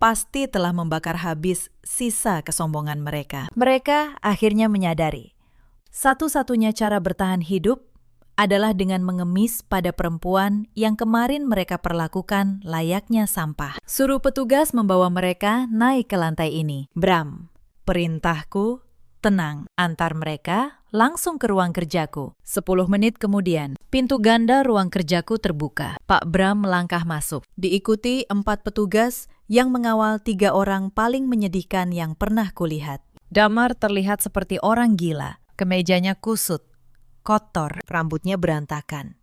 S1: pasti telah membakar habis sisa kesombongan mereka. Mereka akhirnya menyadari, satu-satunya cara bertahan hidup adalah dengan mengemis pada perempuan yang kemarin mereka perlakukan layaknya sampah. Suruh petugas membawa mereka naik ke lantai ini. Bram, perintahku tenang. Antar mereka langsung ke ruang kerjaku. 10 menit kemudian, pintu ganda ruang kerjaku terbuka. Pak Bram melangkah masuk, diikuti 4 petugas yang mengawal 3 orang paling menyedihkan yang pernah kulihat. Damar terlihat seperti orang gila. Kemejanya kusut, kotor, rambutnya berantakan.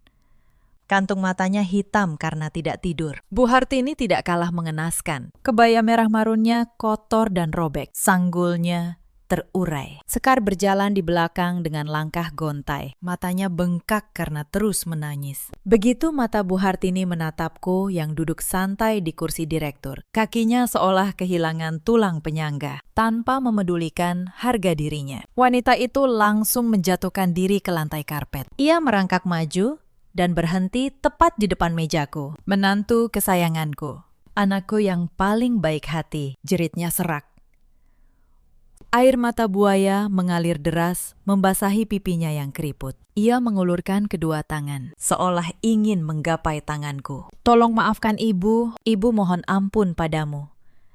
S1: Kantung matanya hitam karena tidak tidur. Bu Hartini tidak kalah mengenaskan. Kebaya merah marunnya kotor dan robek. Sanggulnya terurai. Sekar berjalan di belakang dengan langkah gontai. Matanya bengkak karena terus menangis. Begitu mata Bu Hartini menatapku yang duduk santai di kursi direktur. Kakinya seolah kehilangan tulang penyangga, tanpa memedulikan harga dirinya. Wanita itu langsung menjatuhkan diri ke lantai karpet. Ia merangkak maju dan berhenti tepat di depan mejaku. Menantu kesayanganku. Anakku yang paling baik hati, jeritnya serak. Air mata buaya mengalir deras, membasahi pipinya yang keriput. Ia mengulurkan kedua tangan, seolah ingin menggapai tanganku. Tolong maafkan ibu, ibu mohon ampun padamu.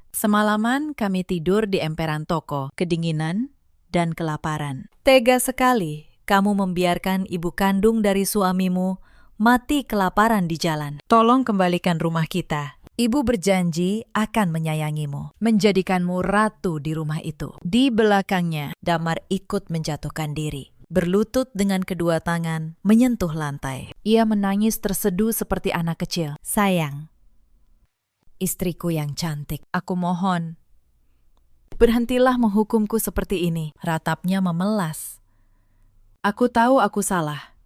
S1: Semalaman kami tidur di emperan toko, kedinginan dan kelaparan. Tega sekali kamu membiarkan ibu kandung dari suamimu mati kelaparan di jalan. Tolong kembalikan rumah kita. Ibu berjanji akan menyayangimu, menjadikanmu ratu di rumah itu. Di belakangnya, Damar ikut menjatuhkan diri. Berlutut dengan kedua tangan, menyentuh lantai. Ia menangis terseduh seperti anak kecil. Sayang, istriku yang cantik, aku mohon, berhentilah menghukumku seperti ini. Ratapnya memelas. Aku tahu aku salah.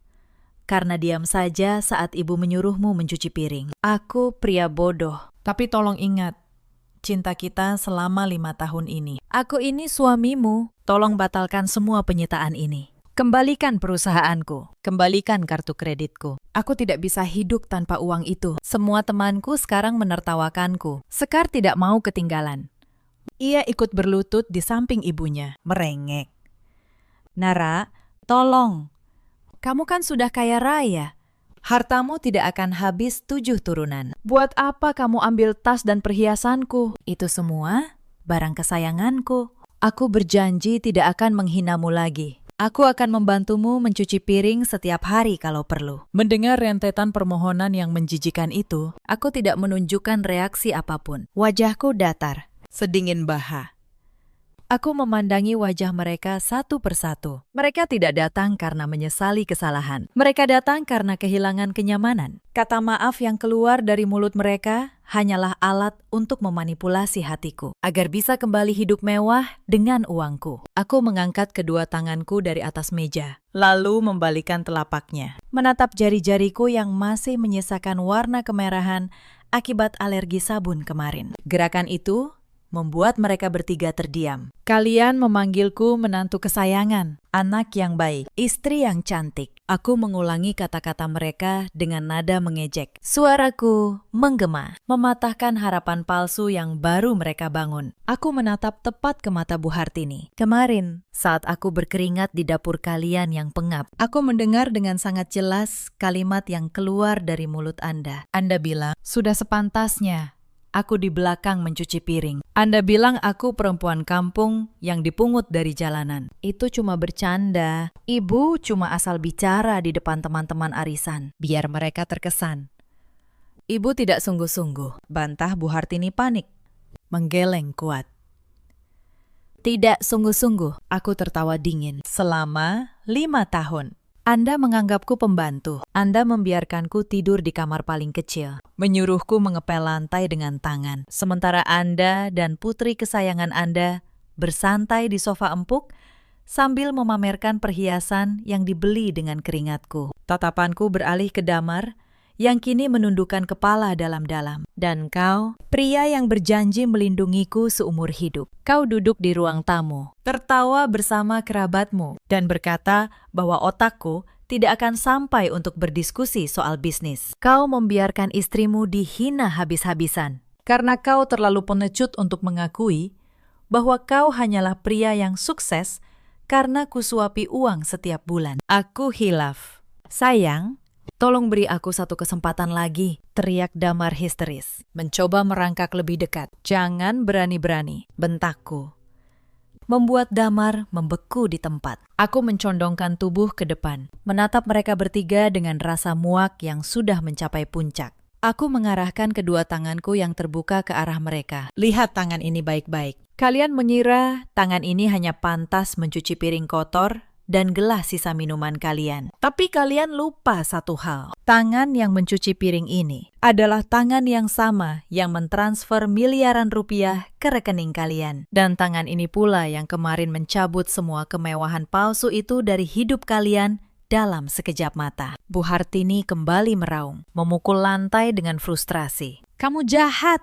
S1: Karena diam saja saat ibu menyuruhmu mencuci piring. Aku pria bodoh. Tapi tolong ingat, cinta kita selama 5 tahun ini. Aku ini suamimu. Tolong batalkan semua penyitaan ini. Kembalikan perusahaanku. Kembalikan kartu kreditku. Aku tidak bisa hidup tanpa uang itu. Semua temanku sekarang menertawakanku. Sekar tidak mau ketinggalan. Ia ikut berlutut di samping ibunya, merengek. Nara, tolong. Kamu kan sudah kaya raya. Hartamu tidak akan habis 7 turunan. Buat apa kamu ambil tas dan perhiasanku? Itu semua barang kesayanganku. Aku berjanji tidak akan menghinamu lagi. Aku akan membantumu mencuci piring setiap hari kalau perlu. Mendengar rentetan permohonan yang menjijikan itu, aku tidak menunjukkan reaksi apapun. Wajahku datar, sedingin baha. Aku memandangi wajah mereka satu persatu. Mereka tidak datang karena menyesali kesalahan. Mereka datang karena kehilangan kenyamanan. Kata maaf yang keluar dari mulut mereka hanyalah alat untuk memanipulasi hatiku, agar bisa kembali hidup mewah dengan uangku. Aku mengangkat kedua tanganku dari atas meja, lalu membalikan telapaknya, menatap jari-jariku yang masih menyisakan warna kemerahan akibat alergi sabun kemarin. Gerakan itu membuat mereka bertiga terdiam. Kalian memanggilku menantu kesayangan, anak yang baik, istri yang cantik. Aku mengulangi kata-kata mereka dengan nada mengejek. Suaraku menggema, mematahkan harapan palsu yang baru mereka bangun. Aku menatap tepat ke mata Bu Hartini. Kemarin, saat aku berkeringat di dapur kalian yang pengap, aku mendengar dengan sangat jelas kalimat yang keluar dari mulut Anda. Anda bilang, sudah sepantasnya aku di belakang mencuci piring. Anda bilang aku perempuan kampung yang dipungut dari jalanan. Itu cuma bercanda. Ibu cuma asal bicara di depan teman-teman arisan, biar mereka terkesan. Ibu tidak sungguh-sungguh, bantah Bu Hartini panik, menggeleng kuat. Tidak sungguh-sungguh, aku tertawa dingin. Selama 5 tahun. Anda menganggapku pembantu. Anda membiarkanku tidur di kamar paling kecil, menyuruhku mengepel lantai dengan tangan. Sementara Anda dan putri kesayangan Anda bersantai di sofa empuk sambil memamerkan perhiasan yang dibeli dengan keringatku. Tatapanku beralih ke Damar yang kini menundukkan kepala dalam-dalam. Dan kau, pria yang berjanji melindungiku seumur hidup. Kau duduk di ruang tamu, tertawa bersama kerabatmu, dan berkata bahwa otakku tidak akan sampai untuk berdiskusi soal bisnis. Kau membiarkan istrimu dihina habis-habisan, karena kau terlalu pengecut untuk mengakui bahwa kau hanyalah pria yang sukses karena kusuapi uang setiap bulan. Aku hilaf. Sayang, tolong beri aku satu kesempatan lagi, teriak Damar histeris. Mencoba merangkak lebih dekat. Jangan berani-berani, bentakku. membuat Damar membeku di tempat. Aku mencondongkan tubuh ke depan, menatap mereka bertiga dengan rasa muak yang sudah mencapai puncak. Aku mengarahkan kedua tanganku yang terbuka ke arah mereka. Lihat tangan ini baik-baik. Kalian mengira tangan ini hanya pantas mencuci piring kotor dan gelas sisa minuman kalian. Tapi kalian lupa satu hal. Tangan yang mencuci piring ini adalah tangan yang sama yang mentransfer miliaran rupiah ke rekening kalian. Dan tangan ini pula yang kemarin mencabut semua kemewahan palsu itu dari hidup kalian dalam sekejap mata. Bu Hartini kembali meraung, memukul lantai dengan frustrasi. Kamu jahat!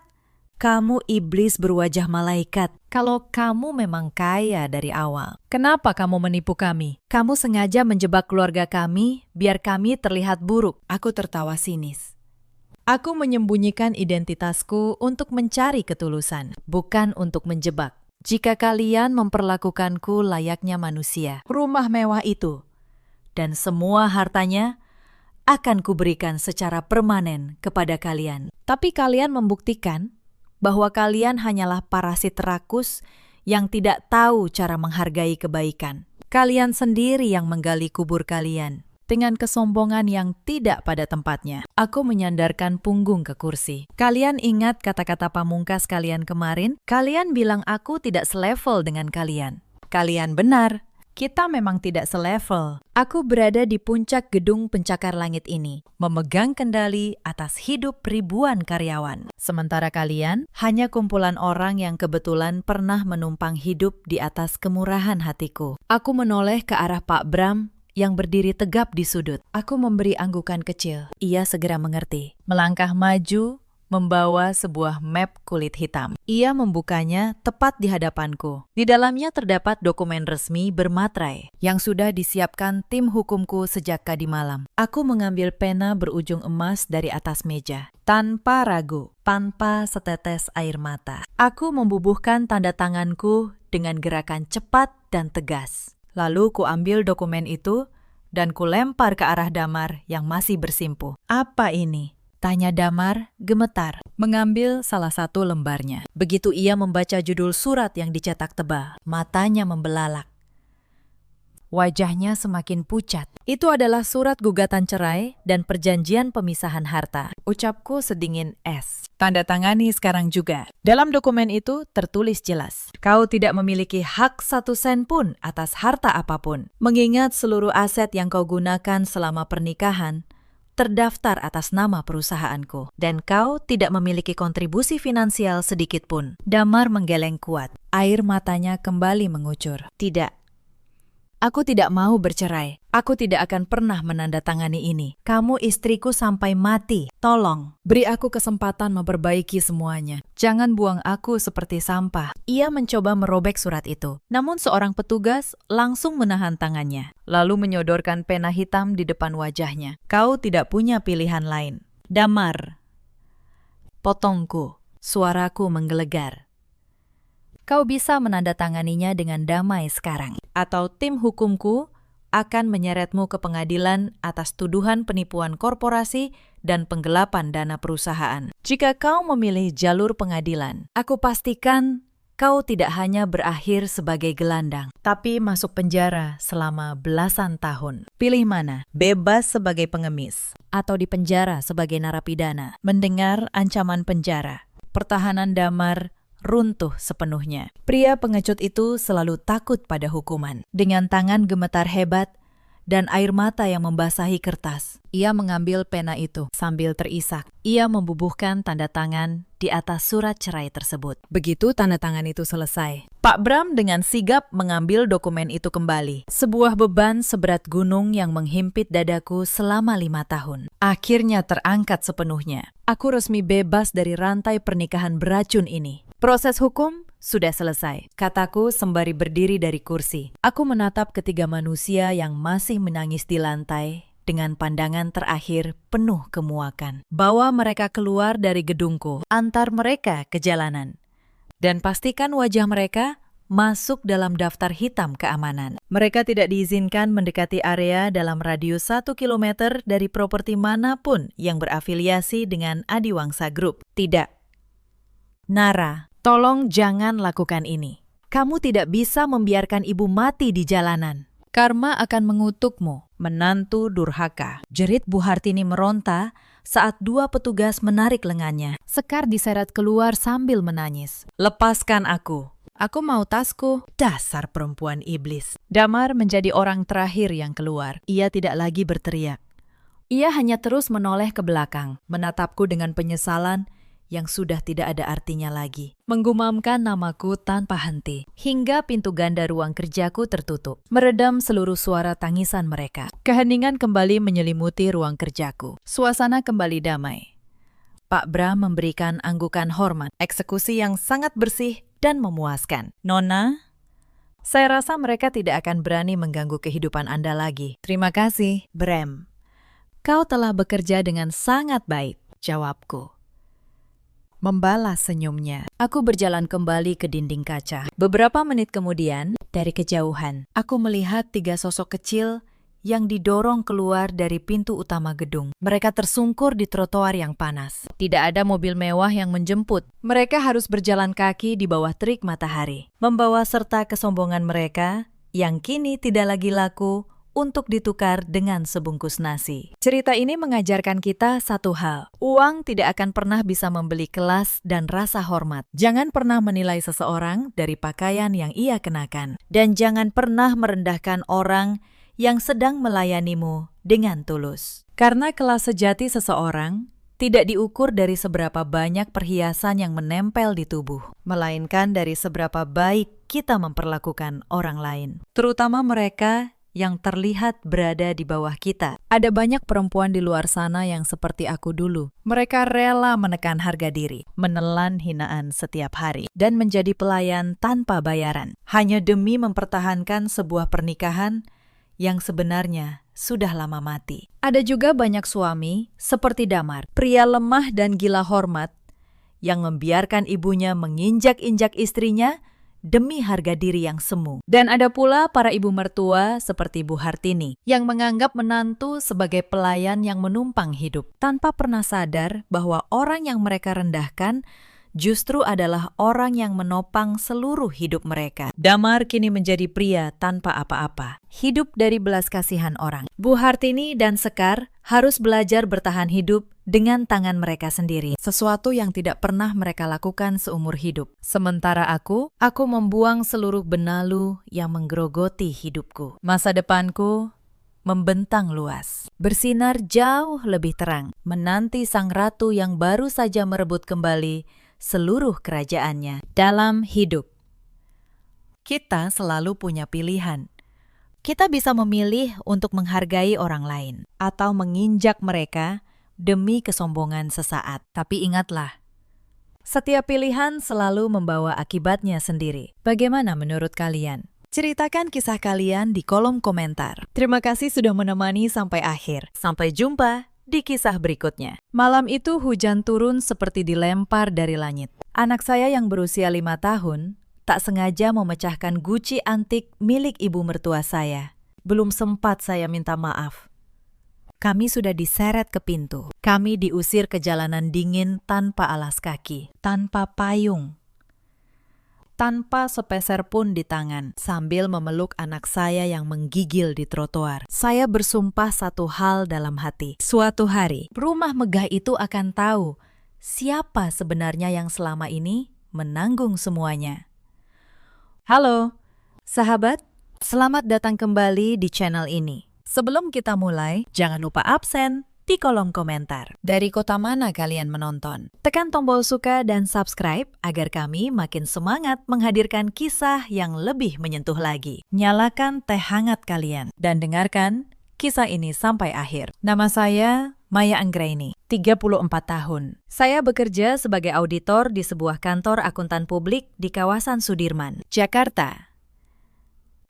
S1: Kamu iblis berwajah malaikat. Kalau kamu memang kaya dari awal, kenapa kamu menipu kami? Kamu sengaja menjebak keluarga kami biar kami terlihat buruk. Aku tertawa sinis. Aku menyembunyikan identitasku untuk mencari ketulusan, bukan untuk menjebak. Jika kalian memperlakukanku layaknya manusia, rumah mewah itu dan semua hartanya akan kuberikan secara permanen kepada kalian. Tapi kalian membuktikan bahwa kalian hanyalah parasit rakus yang tidak tahu cara menghargai kebaikan. Kalian sendiri yang menggali kubur kalian dengan kesombongan yang tidak pada tempatnya. Aku menyandarkan punggung ke kursi. Kalian ingat kata-kata pamungkas kalian kemarin? Kalian bilang aku tidak selevel dengan kalian. Kalian benar. Kita memang tidak selevel. Aku berada di puncak gedung pencakar langit ini, memegang kendali atas hidup ribuan karyawan. Sementara kalian hanya kumpulan orang yang kebetulan pernah menumpang hidup di atas kemurahan hatiku. Aku menoleh ke arah Pak Bram yang berdiri tegap di sudut. Aku memberi anggukan kecil. Ia segera mengerti. Melangkah maju, membawa sebuah map kulit hitam. Ia membukanya tepat di hadapanku. Di dalamnya terdapat dokumen resmi bermaterai yang sudah disiapkan tim hukumku sejak tadi malam. Aku mengambil pena berujung emas dari atas meja. Tanpa ragu, tanpa setetes air mata. Aku membubuhkan tanda tanganku dengan gerakan cepat dan tegas. Lalu kuambil dokumen itu dan kulempar ke arah Damar yang masih bersimpuh. Apa ini? Tanya Damar, gemetar, mengambil salah satu lembarnya. Begitu ia membaca judul surat yang dicetak tebal, matanya membelalak. Wajahnya semakin pucat. Itu adalah surat gugatan cerai dan perjanjian pemisahan harta. Ucapku sedingin es. Tanda tangani sekarang juga. Dalam dokumen itu tertulis jelas. Kau tidak memiliki hak 1 sen pun atas harta apapun. Mengingat seluruh aset yang kau gunakan selama pernikahan terdaftar atas nama perusahaanku, dan kau tidak memiliki kontribusi finansial sedikit pun. Damar menggeleng kuat. Air matanya kembali mengucur. Tidak. Aku tidak mau bercerai. Aku tidak akan pernah menandatangani ini. Kamu istriku sampai mati. Tolong, beri aku kesempatan memperbaiki semuanya. Jangan buang aku seperti sampah. Ia mencoba merobek surat itu. Namun seorang petugas langsung menahan tangannya, lalu menyodorkan pena hitam di depan wajahnya. Kau tidak punya pilihan lain. Damar. Potongku. Suaraku menggelegar. Kau bisa menandatanganinya dengan damai sekarang. Atau tim hukumku akan menyeretmu ke pengadilan atas tuduhan penipuan korporasi dan penggelapan dana perusahaan. Jika kau memilih jalur pengadilan, aku pastikan kau tidak hanya berakhir sebagai gelandang, tapi masuk penjara selama belasan tahun. Pilih mana? Bebas sebagai pengemis atau di penjara sebagai narapidana? Mendengar ancaman penjara, pertahanan Damar runtuh sepenuhnya. Pria pengecut itu selalu takut pada hukuman. Dengan tangan gemetar hebat dan air mata yang membasahi kertas, ia mengambil pena itu sambil terisak. Ia membubuhkan tanda tangan di atas surat cerai tersebut. Begitu tanda tangan itu selesai, Pak Bram dengan sigap mengambil dokumen itu kembali. Sebuah beban seberat gunung yang menghimpit dadaku selama 5 tahun. Akhirnya terangkat sepenuhnya. Aku resmi bebas dari rantai pernikahan beracun ini. Proses hukum sudah selesai, kataku sembari berdiri dari kursi. Aku menatap ketiga manusia yang masih menangis di lantai dengan pandangan terakhir penuh kemuakan. Bawa mereka keluar dari gedungku, antar mereka ke jalanan. Dan pastikan wajah mereka masuk dalam daftar hitam keamanan. Mereka tidak diizinkan mendekati area dalam radius 1 kilometer dari properti manapun yang berafiliasi dengan Adiwangsa Group. Tidak. Nara, tolong jangan lakukan ini. Kamu tidak bisa membiarkan ibu mati di jalanan. Karma akan mengutukmu, menantu durhaka. Jerit Bu Hartini meronta saat dua petugas menarik lengannya. Sekar diseret keluar sambil menangis. Lepaskan aku. Aku mau tasku. Dasar perempuan iblis. Damar menjadi orang terakhir yang keluar. Ia tidak lagi berteriak. Ia hanya terus menoleh ke belakang, menatapku dengan penyesalan yang sudah tidak ada artinya lagi. Menggumamkan namaku tanpa henti, hingga pintu ganda ruang kerjaku tertutup, meredam seluruh suara tangisan mereka. Keheningan kembali menyelimuti ruang kerjaku. Suasana kembali damai. Pak Bra memberikan anggukan hormat, eksekusi yang sangat bersih dan memuaskan. Nona, saya rasa mereka tidak akan berani mengganggu kehidupan Anda lagi. Terima kasih, Bram. Kau telah bekerja dengan sangat baik, jawabku. Membalas senyumnya. Aku berjalan kembali ke dinding kaca. Beberapa menit kemudian, dari kejauhan, aku melihat tiga sosok kecil yang didorong keluar dari pintu utama gedung. Mereka tersungkur di trotoar yang panas. Tidak ada mobil mewah yang menjemput. Mereka harus berjalan kaki di bawah terik matahari, membawa serta kesombongan mereka yang kini tidak lagi laku untuk ditukar dengan sebungkus nasi. Cerita ini mengajarkan kita satu hal. Uang tidak akan pernah bisa membeli kelas dan rasa hormat. Jangan pernah menilai seseorang dari pakaian yang ia kenakan. Dan jangan pernah merendahkan orang yang sedang melayanimu dengan tulus. Karena kelas sejati seseorang tidak diukur dari seberapa banyak perhiasan yang menempel di tubuh, melainkan dari seberapa baik kita memperlakukan orang lain. Terutama mereka yang terlihat berada di bawah kita. Ada banyak perempuan di luar sana yang seperti aku dulu. Mereka rela menekan harga diri, menelan hinaan setiap hari, dan menjadi pelayan tanpa bayaran, hanya demi mempertahankan sebuah pernikahan yang sebenarnya sudah lama mati. Ada juga banyak suami, seperti Damar, pria lemah dan gila hormat, yang membiarkan ibunya menginjak-injak istrinya demi harga diri yang semu. Dan ada pula para ibu mertua seperti Bu Hartini yang menganggap menantu sebagai pelayan yang menumpang hidup tanpa pernah sadar bahwa orang yang mereka rendahkan justru adalah orang yang menopang seluruh hidup mereka. Damar kini menjadi pria tanpa apa-apa, hidup dari belas kasihan orang. Bu Hartini dan Sekar harus belajar bertahan hidup dengan tangan mereka sendiri, sesuatu yang tidak pernah mereka lakukan seumur hidup. Sementara aku membuang seluruh benalu yang menggerogoti hidupku. Masa depanku membentang luas, bersinar jauh lebih terang, menanti sang ratu yang baru saja merebut kembali seluruh kerajaannya dalam hidup. Kita selalu punya pilihan. Kita bisa memilih untuk menghargai orang lain atau menginjak mereka demi kesombongan sesaat. Tapi ingatlah, setiap pilihan selalu membawa akibatnya sendiri. Bagaimana menurut kalian? Ceritakan kisah kalian di kolom komentar. Terima kasih sudah menemani sampai akhir. Sampai jumpa di kisah berikutnya. Malam itu hujan turun seperti dilempar dari langit. Anak saya yang berusia 5 tahun tak sengaja memecahkan guci antik milik ibu mertua saya. Belum sempat saya minta maaf. Kami sudah diseret ke pintu. Kami diusir ke jalanan dingin tanpa alas kaki, tanpa payung, tanpa sepeser pun di tangan, sambil memeluk anak saya yang menggigil di trotoar. Saya bersumpah satu hal dalam hati. Suatu hari, rumah megah itu akan tahu siapa sebenarnya yang selama ini menanggung semuanya. Halo, sahabat. Selamat datang kembali di channel ini. Sebelum kita mulai, jangan lupa absen di kolom komentar. Dari kota mana kalian menonton? Tekan tombol suka dan subscribe agar kami makin semangat menghadirkan kisah yang lebih menyentuh lagi. Nyalakan teh hangat kalian dan dengarkan kisah ini sampai akhir. Nama saya Maya Anggraini, 34 tahun. Saya bekerja sebagai auditor di sebuah kantor akuntan publik di kawasan Sudirman, Jakarta.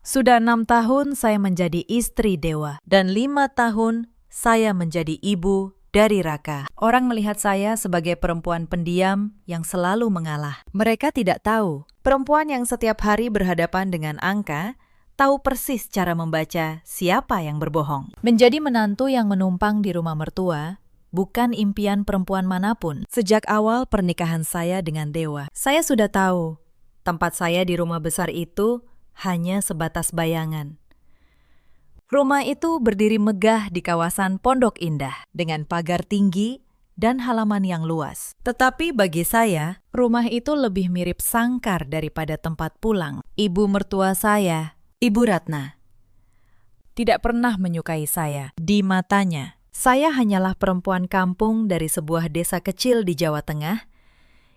S1: Sudah 6 tahun saya menjadi istri Dewa, dan 5 tahun saya menjadi ibu dari Raka. Orang melihat saya sebagai perempuan pendiam yang selalu mengalah. Mereka tidak tahu, perempuan yang setiap hari berhadapan dengan angka, tahu persis cara membaca siapa yang berbohong. Menjadi menantu yang menumpang di rumah mertua bukan impian perempuan manapun. Sejak awal pernikahan saya dengan Dewa, saya sudah tahu Tempat saya di rumah besar itu hanya sebatas bayangan. Rumah itu berdiri megah di kawasan Pondok Indah dengan pagar tinggi dan halaman yang luas. Tetapi bagi saya, rumah itu lebih mirip sangkar daripada tempat pulang. Ibu mertua saya, Ibu Ratna, tidak pernah menyukai saya. Di matanya, saya hanyalah perempuan kampung dari sebuah desa kecil di Jawa Tengah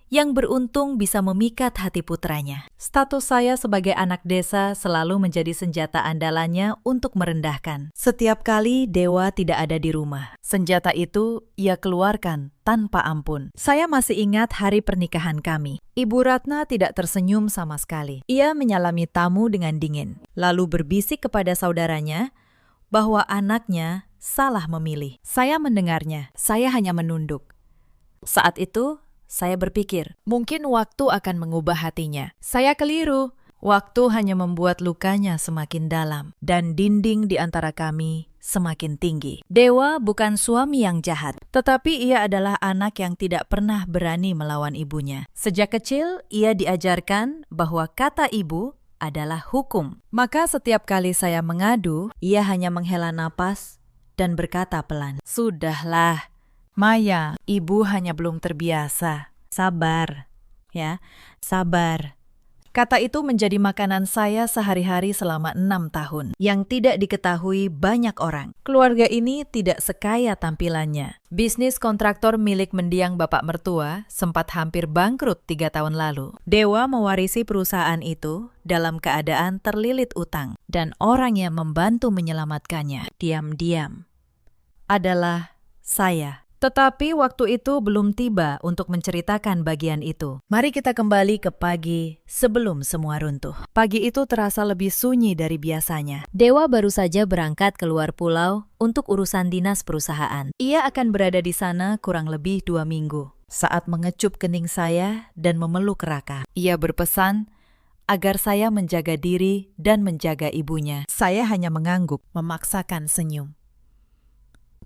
S1: yang beruntung bisa memikat hati putranya. Status saya sebagai anak desa selalu menjadi senjata andalannya untuk merendahkan. Setiap kali Dewa tidak ada di rumah, senjata itu ia keluarkan tanpa ampun. Saya masih ingat hari pernikahan kami. Ibu Ratna tidak tersenyum sama sekali. Ia menyalami tamu dengan dingin, lalu berbisik kepada saudaranya bahwa anaknya salah memilih. Saya mendengarnya, saya hanya menunduk. Saat itu, saya berpikir, mungkin waktu akan mengubah hatinya. Saya keliru. Waktu hanya membuat lukanya semakin dalam dan dinding di antara kami semakin tinggi. Dewa bukan suami yang jahat, tetapi ia adalah anak yang tidak pernah berani melawan ibunya. Sejak kecil, ia diajarkan bahwa kata ibu adalah hukum. Maka setiap kali saya mengadu, ia hanya menghela napas dan berkata pelan, "Sudahlah, Maya, ibu hanya belum terbiasa. Sabar, ya, sabar." Kata itu menjadi makanan saya sehari-hari selama 6 tahun, yang tidak diketahui banyak orang. Keluarga ini tidak sekaya tampilannya. Bisnis kontraktor milik mendiang bapak mertua sempat hampir bangkrut 3 tahun lalu. Dewa mewarisi perusahaan itu dalam keadaan terlilit utang, dan orang yang membantu menyelamatkannya diam-diam adalah saya. Tetapi waktu itu belum tiba untuk menceritakan bagian itu. Mari kita kembali ke pagi sebelum semua runtuh. Pagi itu terasa lebih sunyi dari biasanya. Dewa baru saja berangkat keluar pulau untuk urusan dinas perusahaan. Ia akan berada di sana kurang lebih 2 minggu. Saat mengecup kening saya dan memeluk Raka, ia berpesan agar saya menjaga diri dan menjaga ibunya. Saya hanya mengangguk, memaksakan senyum,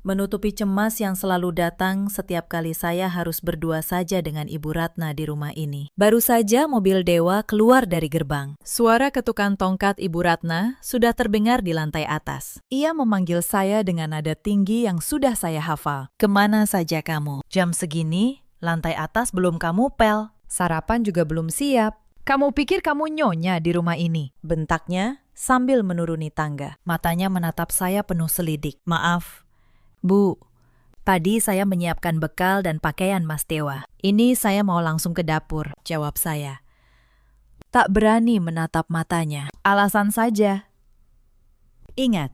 S1: menutupi cemas yang selalu datang setiap kali saya harus berdua saja dengan Ibu Ratna di rumah ini. Baru saja mobil Dewa keluar dari gerbang. Suara ketukan tongkat Ibu Ratna sudah terdengar di lantai atas. Ia memanggil saya dengan nada tinggi yang sudah saya hafal. "Kemana saja kamu? Jam segini, lantai atas belum kamu pel. Sarapan juga belum siap. Kamu pikir kamu nyonya di rumah ini?" bentaknya sambil menuruni tangga. Matanya menatap saya penuh selidik. "Maaf, Bu, tadi saya menyiapkan bekal dan pakaian Mas Dewa. Ini saya mau langsung ke dapur," jawab saya. Tak berani menatap matanya. "Alasan saja." "Ingat,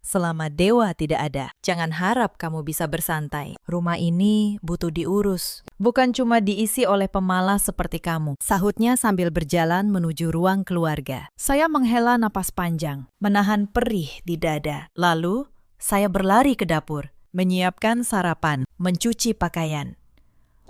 S1: selama Dewa tidak ada, jangan harap kamu bisa bersantai. Rumah ini butuh diurus, bukan cuma diisi oleh pemalas seperti kamu," sahutnya sambil berjalan menuju ruang keluarga. Saya menghela napas panjang, menahan perih di dada. Lalu, saya berlari ke dapur, menyiapkan sarapan, mencuci pakaian,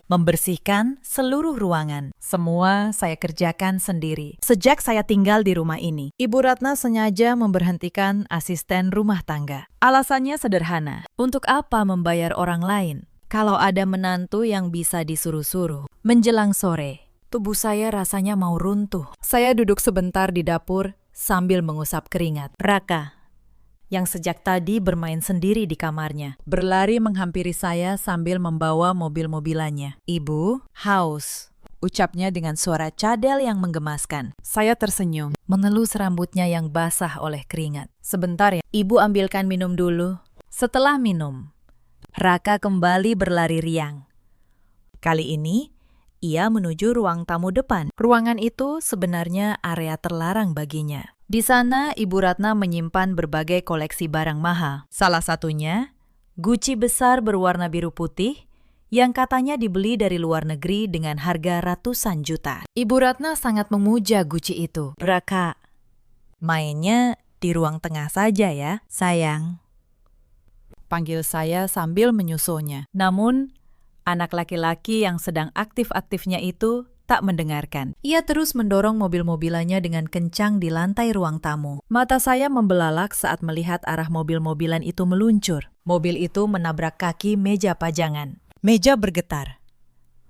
S1: membersihkan seluruh ruangan. Semua saya kerjakan sendiri. Sejak saya tinggal di rumah ini, Ibu Ratna sengaja memberhentikan asisten rumah tangga. Alasannya sederhana, untuk apa membayar orang lain kalau ada menantu yang bisa disuruh-suruh? Menjelang sore, tubuh saya rasanya mau runtuh. Saya duduk sebentar di dapur sambil mengusap keringat. Raka, yang sejak tadi bermain sendiri di kamarnya, berlari menghampiri saya sambil membawa mobil-mobilannya. "Ibu, haus," ucapnya dengan suara cadel yang menggemaskan. Saya tersenyum, menelus rambutnya yang basah oleh keringat. "Sebentar ya, Ibu ambilkan minum dulu." Setelah minum, Raka kembali berlari riang. Kali ini, ia menuju ruang tamu depan. Ruangan itu sebenarnya area terlarang baginya. Di sana, Ibu Ratna menyimpan berbagai koleksi barang mahal. Salah satunya, guci besar berwarna biru putih yang katanya dibeli dari luar negeri dengan harga ratusan juta. Ibu Ratna sangat memuja guci itu. "Raka, mainnya di ruang tengah saja ya, sayang," panggil saya sambil menyusulnya. Namun, anak laki-laki yang sedang aktif-aktifnya itu tak mendengarkan. Ia terus mendorong mobil-mobilannya dengan kencang di lantai ruang tamu. Mata saya membelalak saat melihat arah mobil-mobilan itu meluncur. Mobil itu menabrak kaki meja pajangan. Meja bergetar.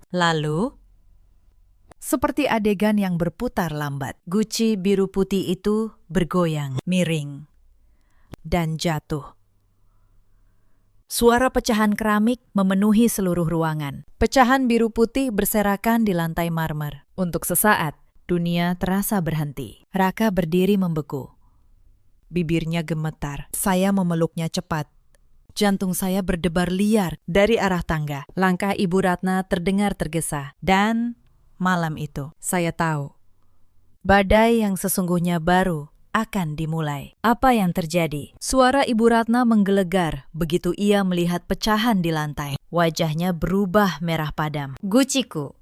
S1: Lalu, seperti adegan yang berputar lambat. Guci biru putih itu bergoyang, miring, dan jatuh. Suara pecahan keramik memenuhi seluruh ruangan. Pecahan biru putih berserakan di lantai marmer. Untuk sesaat, dunia terasa berhenti. Raka berdiri membeku. Bibirnya gemetar. Saya memeluknya cepat. Jantung saya berdebar liar dari arah tangga. Langkah Ibu Ratna terdengar tergesa. Dan malam itu, saya tahu, badai yang sesungguhnya baru akan dimulai. Apa yang terjadi? Suara Ibu Ratna menggelegar begitu ia melihat pecahan di lantai. Wajahnya berubah merah padam. Guciku.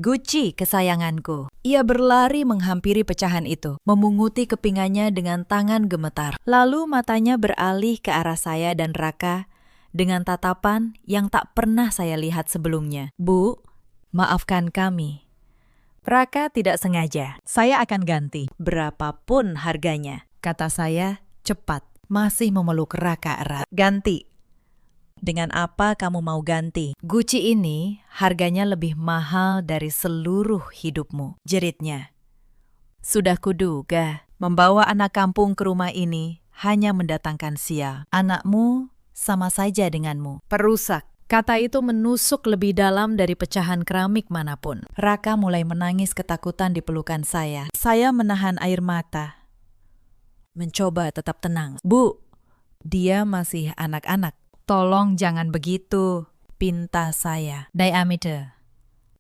S1: Guci kesayanganku. Ia berlari menghampiri pecahan itu, memunguti kepingannya dengan tangan gemetar. Lalu matanya beralih ke arah saya dan Raka dengan tatapan yang tak pernah saya lihat sebelumnya. Bu, maafkan kami. Raka tidak sengaja. Saya akan ganti, berapapun harganya, kata saya cepat, masih memeluk Raka erat. Ganti. Dengan apa kamu mau ganti? Guci ini harganya lebih mahal dari seluruh hidupmu, jeritnya. Sudah kuduga, membawa anak kampung ke rumah ini hanya mendatangkan sial. Anakmu sama saja denganmu, perusak. Kata itu menusuk lebih dalam dari pecahan keramik manapun. Raka mulai menangis ketakutan di pelukan saya. Saya menahan air mata, mencoba tetap tenang. Bu, dia masih anak-anak. Tolong jangan begitu, pinta saya. Diameter.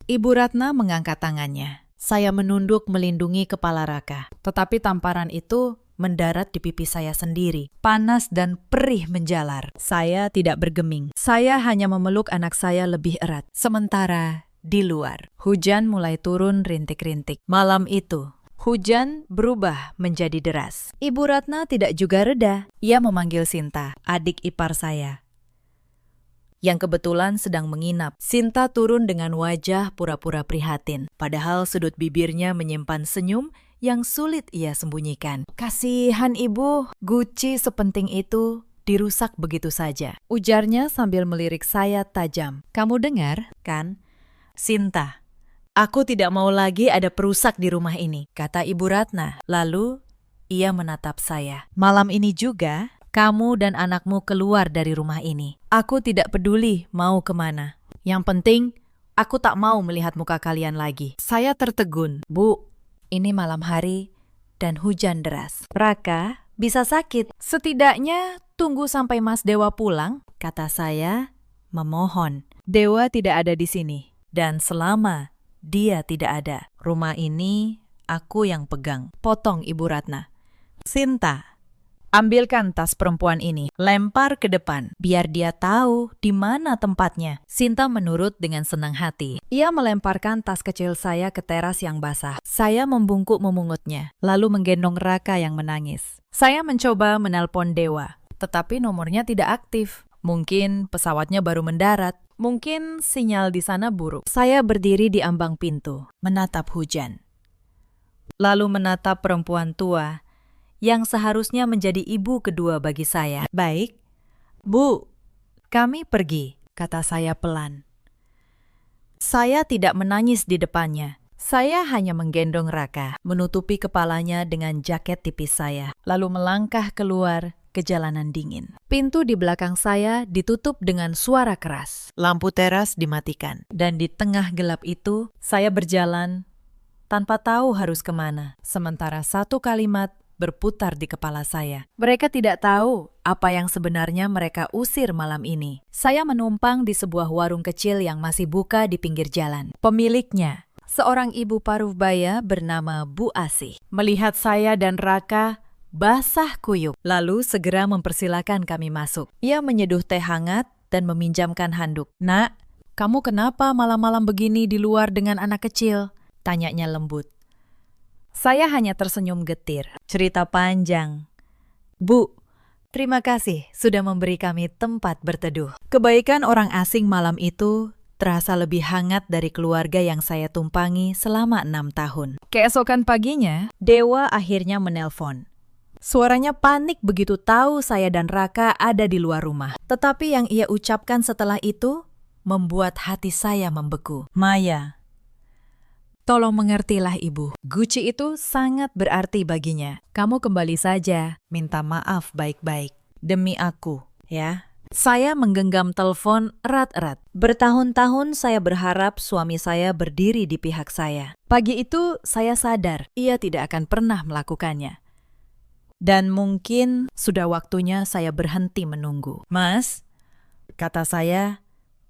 S1: Ibu Ratna mengangkat tangannya. Saya menunduk melindungi kepala Raka. Tetapi tamparan itu mendarat di pipi saya sendiri. Panas dan perih menjalar. Saya tidak bergeming. Saya hanya memeluk anak saya lebih erat. Sementara di luar, hujan mulai turun rintik-rintik. Malam itu, hujan berubah menjadi deras. Ibu Ratna tidak juga reda. Ia memanggil Sinta, adik ipar saya, yang kebetulan sedang menginap. Sinta turun dengan wajah pura-pura prihatin, padahal sudut bibirnya menyimpan senyum yang sulit ia sembunyikan. Kasihan ibu, Guci sepenting itu dirusak begitu saja, ujarnya sambil melirik saya tajam. Kamu dengar, kan? Sinta, aku tidak mau lagi ada perusak di rumah ini, kata Ibu Ratna. Lalu ia menatap saya. Malam ini juga kamu dan anakmu keluar dari rumah ini. Aku tidak peduli mau kemana. Yang penting, aku tak mau melihat muka kalian lagi. Saya tertegun. Bu, ini malam hari dan hujan deras. Raka bisa sakit. Setidaknya tunggu sampai Mas Dewa pulang, kata saya memohon. Dewa tidak ada di sini. Dan selama dia tidak ada, rumah ini aku yang pegang. Potong Ibu Ratna. Sinta, ambilkan tas perempuan ini, lempar ke depan, biar dia tahu di mana tempatnya. Sinta menurut dengan senang hati. Ia melemparkan tas kecil saya ke teras yang basah. Saya membungkuk memungutnya, lalu menggendong Raka yang menangis. Saya mencoba menelpon Dewa, tetapi nomornya tidak aktif. Mungkin pesawatnya baru mendarat, mungkin sinyal di sana buruk. Saya berdiri di ambang pintu, menatap hujan. Lalu menatap perempuan tua yang seharusnya menjadi ibu kedua bagi saya. Baik, Bu, kami pergi, kata saya pelan. Saya tidak menangis di depannya. Saya hanya menggendong Raka, menutupi kepalanya dengan jaket tipis saya, lalu melangkah keluar ke jalanan dingin. Pintu di belakang saya ditutup dengan suara keras. Lampu teras dimatikan. Dan di tengah gelap itu, saya berjalan tanpa tahu harus kemana. Sementara satu kalimat berputar di kepala saya. Mereka tidak tahu apa yang sebenarnya mereka usir malam ini. Saya menumpang di sebuah warung kecil yang masih buka di pinggir jalan. Pemiliknya, seorang ibu paruh baya bernama Bu Asih, melihat saya dan Raka basah kuyup, lalu segera mempersilakan kami masuk. Ia menyeduh teh hangat dan meminjamkan handuk. Nak, kamu kenapa malam-malam begini di luar dengan anak kecil? Tanyanya lembut. Saya hanya tersenyum getir. Cerita panjang. Bu, terima kasih sudah memberi kami tempat berteduh. Kebaikan orang asing malam itu terasa lebih hangat dari keluarga yang saya tumpangi selama 6 tahun. Keesokan paginya, Dewa akhirnya menelpon. Suaranya panik begitu tahu saya dan Raka ada di luar rumah. Tetapi yang ia ucapkan setelah itu membuat hati saya membeku. Maya, Tolong mengertilah ibu. Guci itu sangat berarti baginya. Kamu kembali saja, minta maaf baik-baik. Demi aku, ya. Saya menggenggam telepon erat-erat. Bertahun-tahun saya berharap suami saya berdiri di pihak saya. Pagi itu saya sadar ia tidak akan pernah melakukannya. Dan mungkin sudah waktunya saya berhenti menunggu. Mas, kata saya,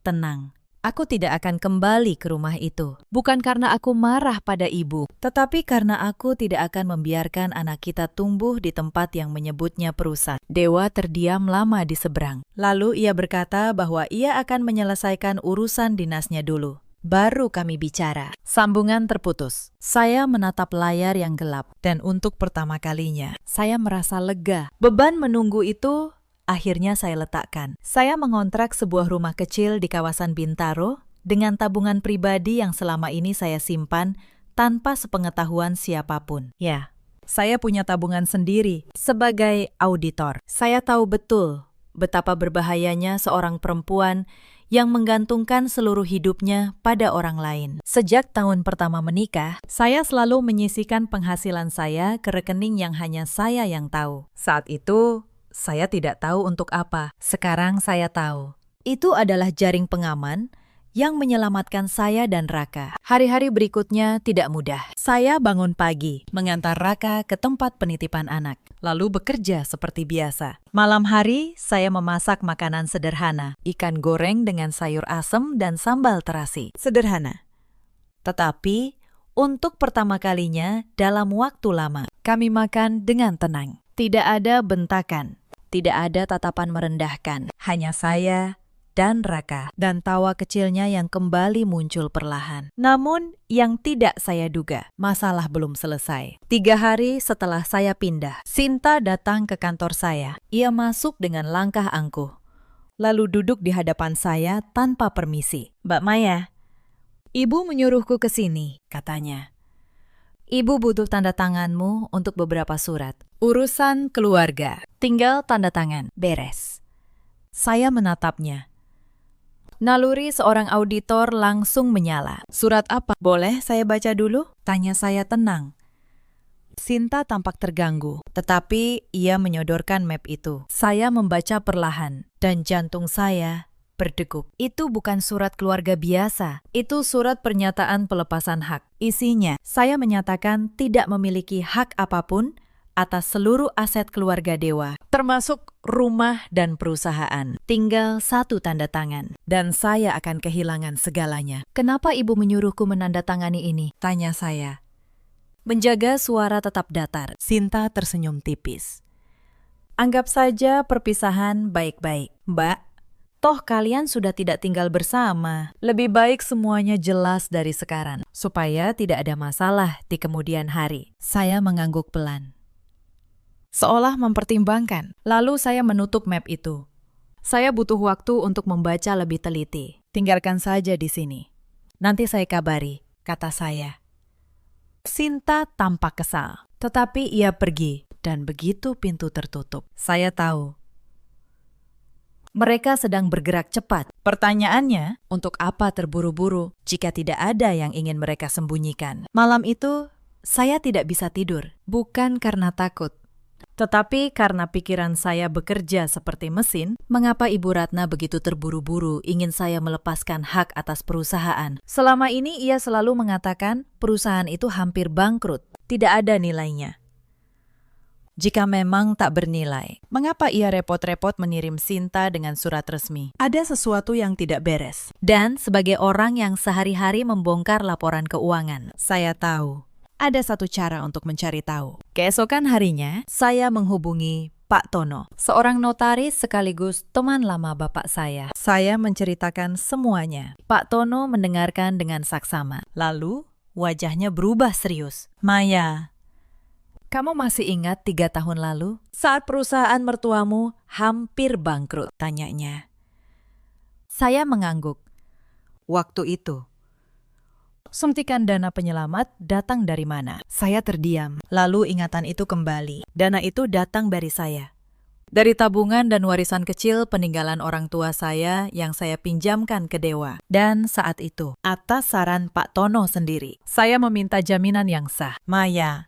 S1: tenang. Aku tidak akan kembali ke rumah itu. Bukan karena aku marah pada ibu, tetapi karena aku tidak akan membiarkan anak kita tumbuh di tempat yang menyebutnya perusak. Dewa terdiam lama di seberang. Lalu ia berkata bahwa ia akan menyelesaikan urusan dinasnya dulu. Baru kami bicara. Sambungan terputus. Saya menatap layar yang gelap, dan untuk pertama kalinya, saya merasa lega. Beban menunggu itu akhirnya saya letakkan. Saya mengontrak sebuah rumah kecil di kawasan Bintaro dengan tabungan pribadi yang selama ini saya simpan tanpa sepengetahuan siapapun. Ya, saya punya tabungan sendiri sebagai auditor. Saya tahu betul betapa berbahayanya seorang perempuan yang menggantungkan seluruh hidupnya pada orang lain. Sejak tahun pertama menikah, saya selalu menyisihkan penghasilan saya ke rekening yang hanya saya yang tahu. Saat itu, saya tidak tahu untuk apa. Sekarang saya tahu. Itu adalah jaring pengaman yang menyelamatkan saya dan Raka. Hari-hari berikutnya tidak mudah. Saya bangun pagi, mengantar Raka ke tempat penitipan anak, lalu bekerja seperti biasa. Malam hari, saya memasak makanan sederhana, ikan goreng dengan sayur asem dan sambal terasi. Sederhana. Tetapi, untuk pertama kalinya dalam waktu lama, kami makan dengan tenang. Tidak ada bentakan. Tidak ada tatapan merendahkan, hanya saya dan Raka, dan tawa kecilnya yang kembali muncul perlahan. Namun, yang tidak saya duga, masalah belum selesai. 3 hari setelah saya pindah, Sinta datang ke kantor saya. Ia masuk dengan langkah angkuh, lalu duduk di hadapan saya tanpa permisi. Mbak Maya, ibu menyuruhku ke sini, katanya. Ibu butuh tanda tanganmu untuk beberapa surat. Urusan keluarga. Tinggal tanda tangan. Beres. Saya menatapnya. Naluri seorang auditor langsung menyala. Surat apa? Boleh saya baca dulu? Tanya saya tenang. Sinta tampak terganggu, tetapi ia menyodorkan map itu. Saya membaca perlahan, dan jantung saya berdegup. Itu bukan surat keluarga biasa. Itu surat pernyataan pelepasan hak. Isinya, saya menyatakan tidak memiliki hak apapun atas seluruh aset keluarga Dewa, termasuk rumah dan perusahaan. Tinggal 1 tanda tangan, dan saya akan kehilangan segalanya. Kenapa ibu menyuruhku menandatangani ini? Tanya saya. Menjaga suara tetap datar, Sinta tersenyum tipis. Anggap saja perpisahan baik-baik. Mbak, toh kalian sudah tidak tinggal bersama. Lebih baik semuanya jelas dari sekarang, supaya tidak ada masalah di kemudian hari. Saya mengangguk pelan, seolah mempertimbangkan. Lalu saya menutup map itu. Saya butuh waktu untuk membaca lebih teliti. Tinggalkan saja di sini. Nanti saya kabari, kata saya. Sinta tampak kesal, tetapi ia pergi, dan begitu pintu tertutup, saya tahu mereka sedang bergerak cepat. Pertanyaannya, untuk apa terburu-buru jika tidak ada yang ingin mereka sembunyikan? Malam itu, saya tidak bisa tidur, bukan karena takut, tetapi karena pikiran saya bekerja seperti mesin. Mengapa Ibu Ratna begitu terburu-buru ingin saya melepaskan hak atas perusahaan? Selama ini ia selalu mengatakan perusahaan itu hampir bangkrut, tidak ada nilainya. Jika memang tak bernilai, mengapa ia repot-repot mengirim Sinta dengan surat resmi? Ada sesuatu yang tidak beres. Dan sebagai orang yang sehari-hari membongkar laporan keuangan, saya tahu ada satu cara untuk mencari tahu. Keesokan harinya, saya menghubungi Pak Tono, seorang notaris sekaligus teman lama bapak saya. Saya menceritakan semuanya. Pak Tono mendengarkan dengan saksama. Lalu, wajahnya berubah serius. Maya, kamu masih ingat 3 tahun lalu, saat perusahaan mertuamu hampir bangkrut? Tanyanya. Saya mengangguk. Waktu itu, suntikan dana penyelamat datang dari mana? Saya terdiam. Lalu ingatan itu kembali. Dana itu datang dari saya. Dari tabungan dan warisan kecil peninggalan orang tua saya yang saya pinjamkan ke Dewa. Dan saat itu, atas saran Pak Tono sendiri, saya meminta jaminan yang sah. Maya,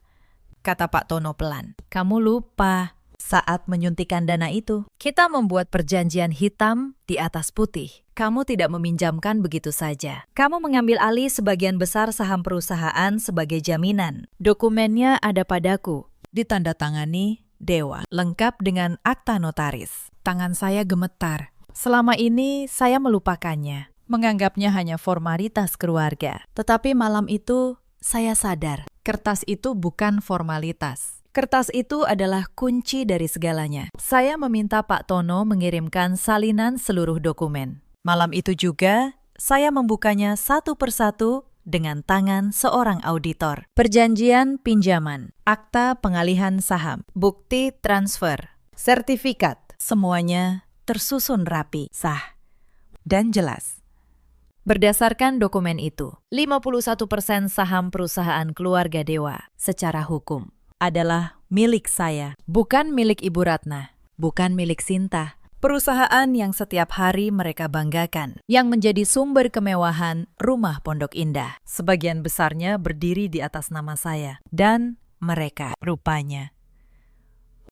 S1: kata Pak Tono pelan, kamu lupa saat menyuntikkan dana itu. Kita membuat perjanjian hitam di atas putih. Kamu tidak meminjamkan begitu saja. Kamu mengambil alih sebagian besar saham perusahaan sebagai jaminan. Dokumennya ada padaku. Ditandatangani Dewa, lengkap dengan akta notaris. Tangan saya gemetar. Selama ini saya melupakannya, menganggapnya hanya formalitas keluarga. Tetapi malam itu saya sadar, kertas itu bukan formalitas. Kertas itu adalah kunci dari segalanya. Saya meminta Pak Tono mengirimkan salinan seluruh dokumen. Malam itu juga, saya membukanya satu persatu dengan tangan seorang auditor. Perjanjian pinjaman, akta pengalihan saham, bukti transfer, sertifikat, semuanya tersusun rapi, sah, dan jelas. Berdasarkan dokumen itu, 51% saham perusahaan keluarga Dewa secara hukum adalah milik saya, bukan milik Ibu Ratna, bukan milik Sinta. Perusahaan yang setiap hari mereka banggakan, yang menjadi sumber kemewahan rumah Pondok Indah. Sebagian besarnya berdiri di atas nama saya. Dan mereka, rupanya,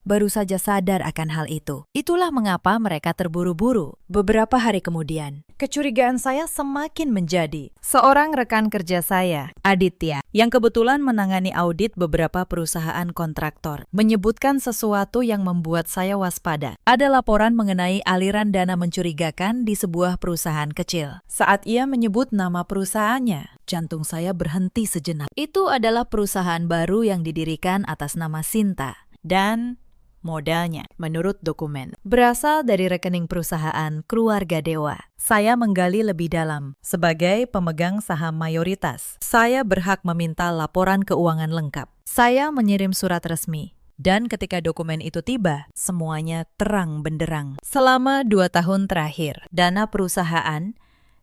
S1: baru saja sadar akan hal itu. Itulah mengapa mereka terburu-buru. Beberapa hari kemudian, kecurigaan saya semakin menjadi. Seorang rekan kerja saya, Aditya, yang kebetulan menangani audit beberapa perusahaan kontraktor, menyebutkan sesuatu yang membuat saya waspada. Ada laporan mengenai aliran dana mencurigakan di sebuah perusahaan kecil. Saat ia menyebut nama perusahaannya, jantung saya berhenti sejenak. Itu adalah perusahaan baru yang didirikan atas nama Sinta. Dan modalnya, menurut dokumen, berasal dari rekening perusahaan keluarga Dewa. Saya menggali lebih dalam. Sebagai pemegang saham mayoritas, saya berhak meminta laporan keuangan lengkap. Saya mengirim surat resmi. Dan ketika dokumen itu tiba, semuanya terang benderang. Selama 2 tahun terakhir, dana perusahaan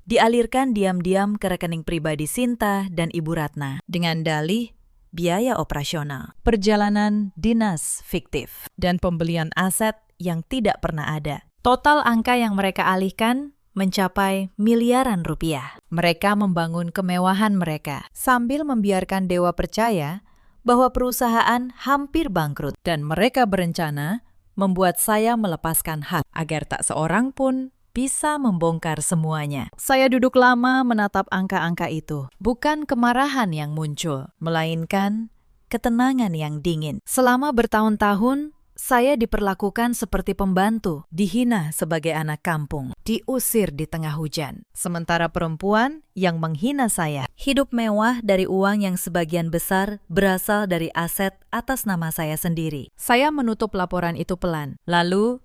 S1: dialirkan diam-diam ke rekening pribadi Sinta dan Ibu Ratna dengan dalih biaya operasional, perjalanan dinas fiktif, dan pembelian aset yang tidak pernah ada. Total angka yang mereka alihkan mencapai miliaran rupiah. Mereka membangun kemewahan mereka sambil membiarkan Dewa percaya bahwa perusahaan hampir bangkrut, dan mereka berencana membuat saya melepaskan hak agar tak seorang pun bisa membongkar semuanya. Saya duduk lama menatap angka-angka itu. Bukan kemarahan yang muncul, melainkan ketenangan yang dingin. Selama bertahun-tahun, saya diperlakukan seperti pembantu, dihina sebagai anak kampung, diusir di tengah hujan. Sementara perempuan yang menghina saya, hidup mewah dari uang yang sebagian besar berasal dari aset atas nama saya sendiri. Saya menutup laporan itu pelan. Lalu,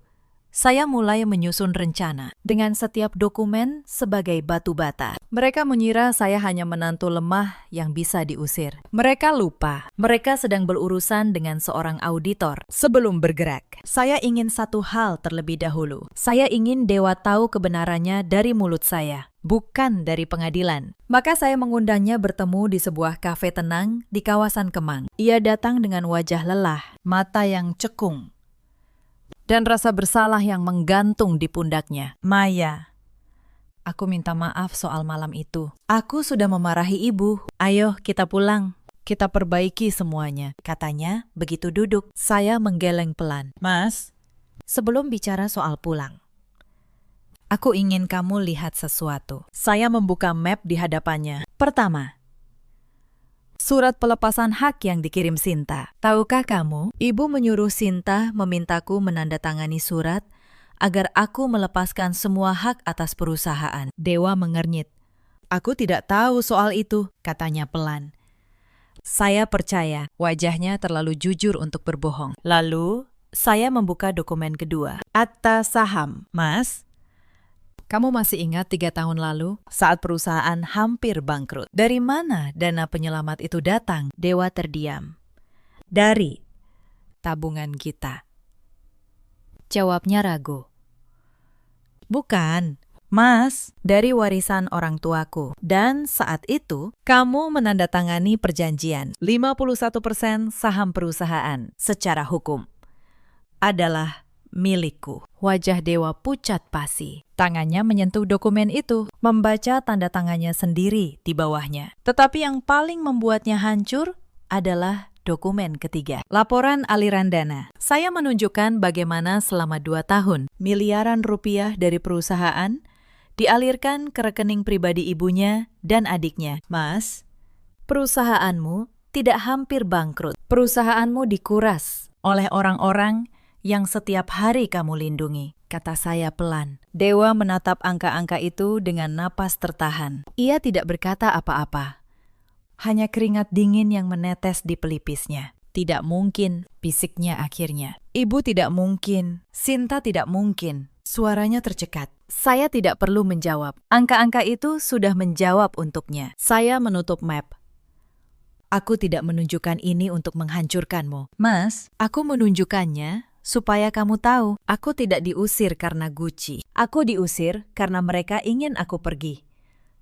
S1: saya mulai menyusun rencana dengan setiap dokumen sebagai batu bata. Mereka mengira saya hanya menantu lemah yang bisa diusir. Mereka lupa, mereka sedang berurusan dengan seorang auditor. Sebelum bergerak, saya ingin satu hal terlebih dahulu. Saya ingin Dewa tahu kebenarannya dari mulut saya, bukan dari pengadilan. Maka saya mengundangnya bertemu di sebuah kafe tenang di kawasan Kemang. Ia datang dengan wajah lelah, mata yang cekung, dan rasa bersalah yang menggantung di pundaknya. Maya, aku minta maaf soal malam itu. Aku sudah memarahi ibu. Ayo kita pulang. Kita perbaiki semuanya, katanya begitu duduk. Saya menggeleng pelan. Mas, sebelum bicara soal pulang, aku ingin kamu lihat sesuatu. Saya membuka map di hadapannya. Pertama, surat pelepasan hak yang dikirim Sinta. Tahukah kamu, ibu menyuruh Sinta memintaku menandatangani surat agar aku melepaskan semua hak atas perusahaan. Dewa mengernyit. Aku tidak tahu soal itu, katanya pelan. Saya percaya wajahnya terlalu jujur untuk berbohong. Lalu, saya membuka dokumen kedua. Akta saham. Mas, kamu masih ingat 3 tahun lalu saat perusahaan hampir bangkrut? Dari mana dana penyelamat itu datang? Dewa terdiam. Dari tabungan kita. Jawabnya ragu. Bukan, Mas, dari warisan orang tuaku. Dan saat itu, kamu menandatangani perjanjian 51% saham perusahaan secara hukum adalah milikku. Wajah Dewa pucat pasi. Tangannya menyentuh dokumen itu, membaca tanda tangannya sendiri di bawahnya. Tetapi yang paling membuatnya hancur adalah dokumen ketiga. Laporan aliran dana. Saya menunjukkan bagaimana selama 2 tahun, miliaran rupiah dari perusahaan dialirkan ke rekening pribadi ibunya dan adiknya. Mas, perusahaanmu tidak hampir bangkrut. Perusahaanmu dikuras oleh orang-orang yang setiap hari kamu lindungi, kata saya pelan. Dewa menatap angka-angka itu dengan napas tertahan. Ia tidak berkata apa-apa. Hanya keringat dingin yang menetes di pelipisnya. Tidak mungkin, bisiknya akhirnya. Ibu tidak mungkin, Sinta tidak mungkin. Suaranya tercekat. Saya tidak perlu menjawab. Angka-angka itu sudah menjawab untuknya. Saya menutup map. Aku tidak menunjukkan ini untuk menghancurkanmu. Mas, aku menunjukkannya supaya kamu tahu, aku tidak diusir karena Gucci. Aku diusir karena mereka ingin aku pergi.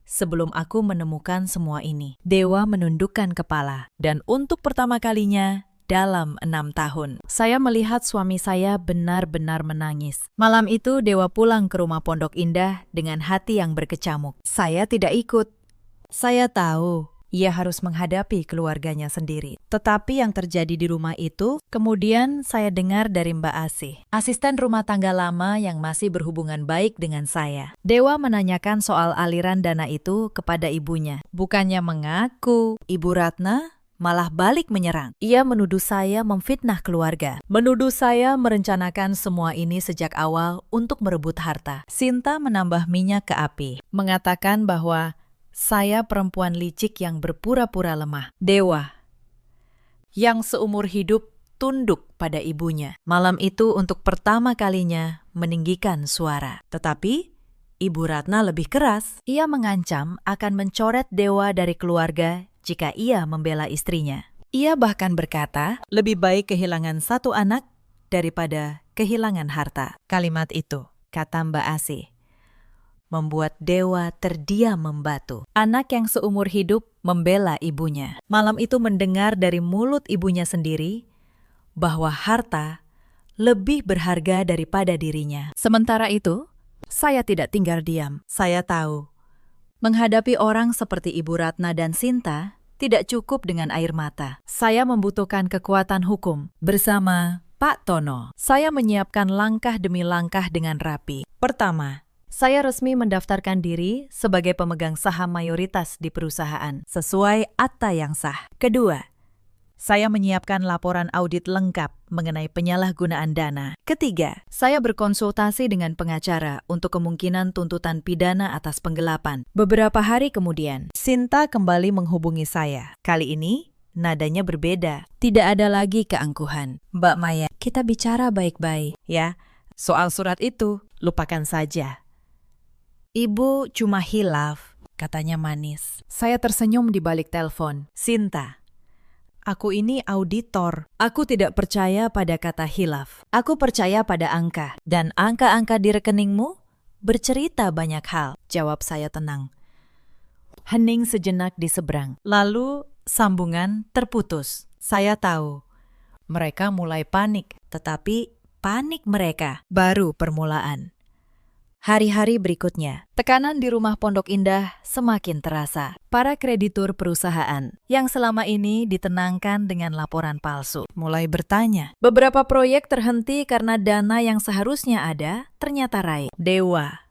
S1: Sebelum aku menemukan semua ini, Dewa menundukkan kepala. Dan untuk pertama kalinya dalam 6 tahun, saya melihat suami saya benar-benar menangis. Malam itu Dewa pulang ke rumah Pondok Indah dengan hati yang berkecamuk. Saya tidak ikut. Saya tahu ia harus menghadapi keluarganya sendiri. Tetapi yang terjadi di rumah itu, kemudian saya dengar dari Mbak Asih, asisten rumah tangga lama yang masih berhubungan baik dengan saya. Dewa menanyakan soal aliran dana itu kepada ibunya. Bukannya mengaku, Ibu Ratna malah balik menyerang. Ia menuduh saya memfitnah keluarga. Menuduh saya merencanakan semua ini sejak awal untuk merebut harta. Sinta menambah minyak ke api, mengatakan bahwa saya perempuan licik yang berpura-pura lemah. Dewa, yang seumur hidup tunduk pada ibunya. Malam itu untuk pertama kalinya meninggikan suara. Tetapi, Ibu Ratna lebih keras. Ia mengancam akan mencoret Dewa dari keluarga jika ia membela istrinya. Ia bahkan berkata, lebih baik kehilangan 1 anak daripada kehilangan harta. Kalimat itu, kata Mbak Asih, membuat Dewa terdiam membatu. Anak yang seumur hidup membela ibunya. Malam itu mendengar dari mulut ibunya sendiri bahwa harta lebih berharga daripada dirinya. Sementara itu, saya tidak tinggal diam. Saya tahu, menghadapi orang seperti Ibu Ratna dan Sinta tidak cukup dengan air mata. Saya membutuhkan kekuatan hukum. Bersama Pak Tono, saya menyiapkan langkah demi langkah dengan rapi. Pertama, saya resmi mendaftarkan diri sebagai pemegang saham mayoritas di perusahaan, sesuai akta yang sah. Kedua, saya menyiapkan laporan audit lengkap mengenai penyalahgunaan dana. Ketiga, saya berkonsultasi dengan pengacara untuk kemungkinan tuntutan pidana atas penggelapan. Beberapa hari kemudian, Sinta kembali menghubungi saya. Kali ini, nadanya berbeda. Tidak ada lagi keangkuhan. Mbak Maya, kita bicara baik-baik, ya. Soal surat itu, lupakan saja. Ibu cuma hilaf, katanya manis. Saya tersenyum di balik telepon. Sinta, aku ini auditor. Aku tidak percaya pada kata hilaf. Aku percaya pada angka. Dan angka-angka di rekeningmu bercerita banyak hal. Jawab saya tenang. Hening sejenak di seberang. Lalu sambungan terputus. Saya tahu. Mereka mulai panik. Tetapi panik mereka baru permulaan. Hari-hari berikutnya, tekanan di rumah Pondok Indah semakin terasa. Para kreditur perusahaan yang selama ini ditenangkan dengan laporan palsu mulai bertanya. Beberapa proyek terhenti karena dana yang seharusnya ada ternyata raib. Dewa,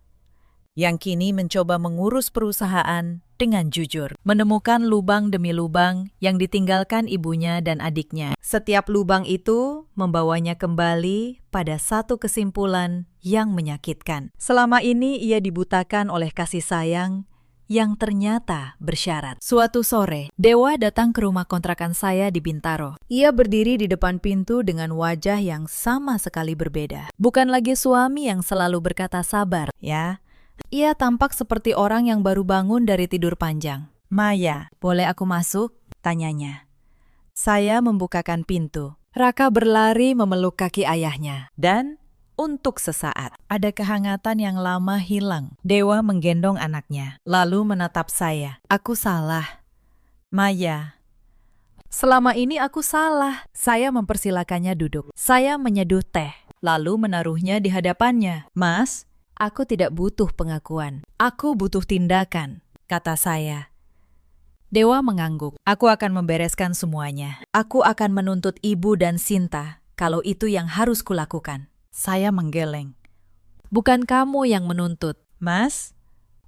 S1: yang kini mencoba mengurus perusahaan dengan jujur, menemukan lubang demi lubang yang ditinggalkan ibunya dan adiknya. Setiap lubang itu membawanya kembali pada satu kesimpulan yang menyakitkan. Selama ini ia dibutakan oleh kasih sayang yang ternyata bersyarat. Suatu sore, Dewa datang ke rumah kontrakan saya di Bintaro. Ia berdiri di depan pintu dengan wajah yang sama sekali berbeda. Bukan lagi suami yang selalu berkata sabar, ya. Ia tampak seperti orang yang baru bangun dari tidur panjang. Maya, boleh aku masuk? Tanyanya. Saya membukakan pintu. Raka berlari memeluk kaki ayahnya. Dan untuk sesaat, ada kehangatan yang lama hilang. Dewa menggendong anaknya, lalu menatap saya. Aku salah. Maya, selama ini aku salah. Saya mempersilakannya duduk. Saya menyeduh teh. lalu menaruhnya di hadapannya. Mas, aku tidak butuh pengakuan. Aku butuh tindakan, kata saya. Dewa mengangguk. Aku akan membereskan semuanya. Aku akan menuntut ibu dan Sinta kalau itu yang harus kulakukan. Saya menggeleng. Bukan kamu yang menuntut, Mas.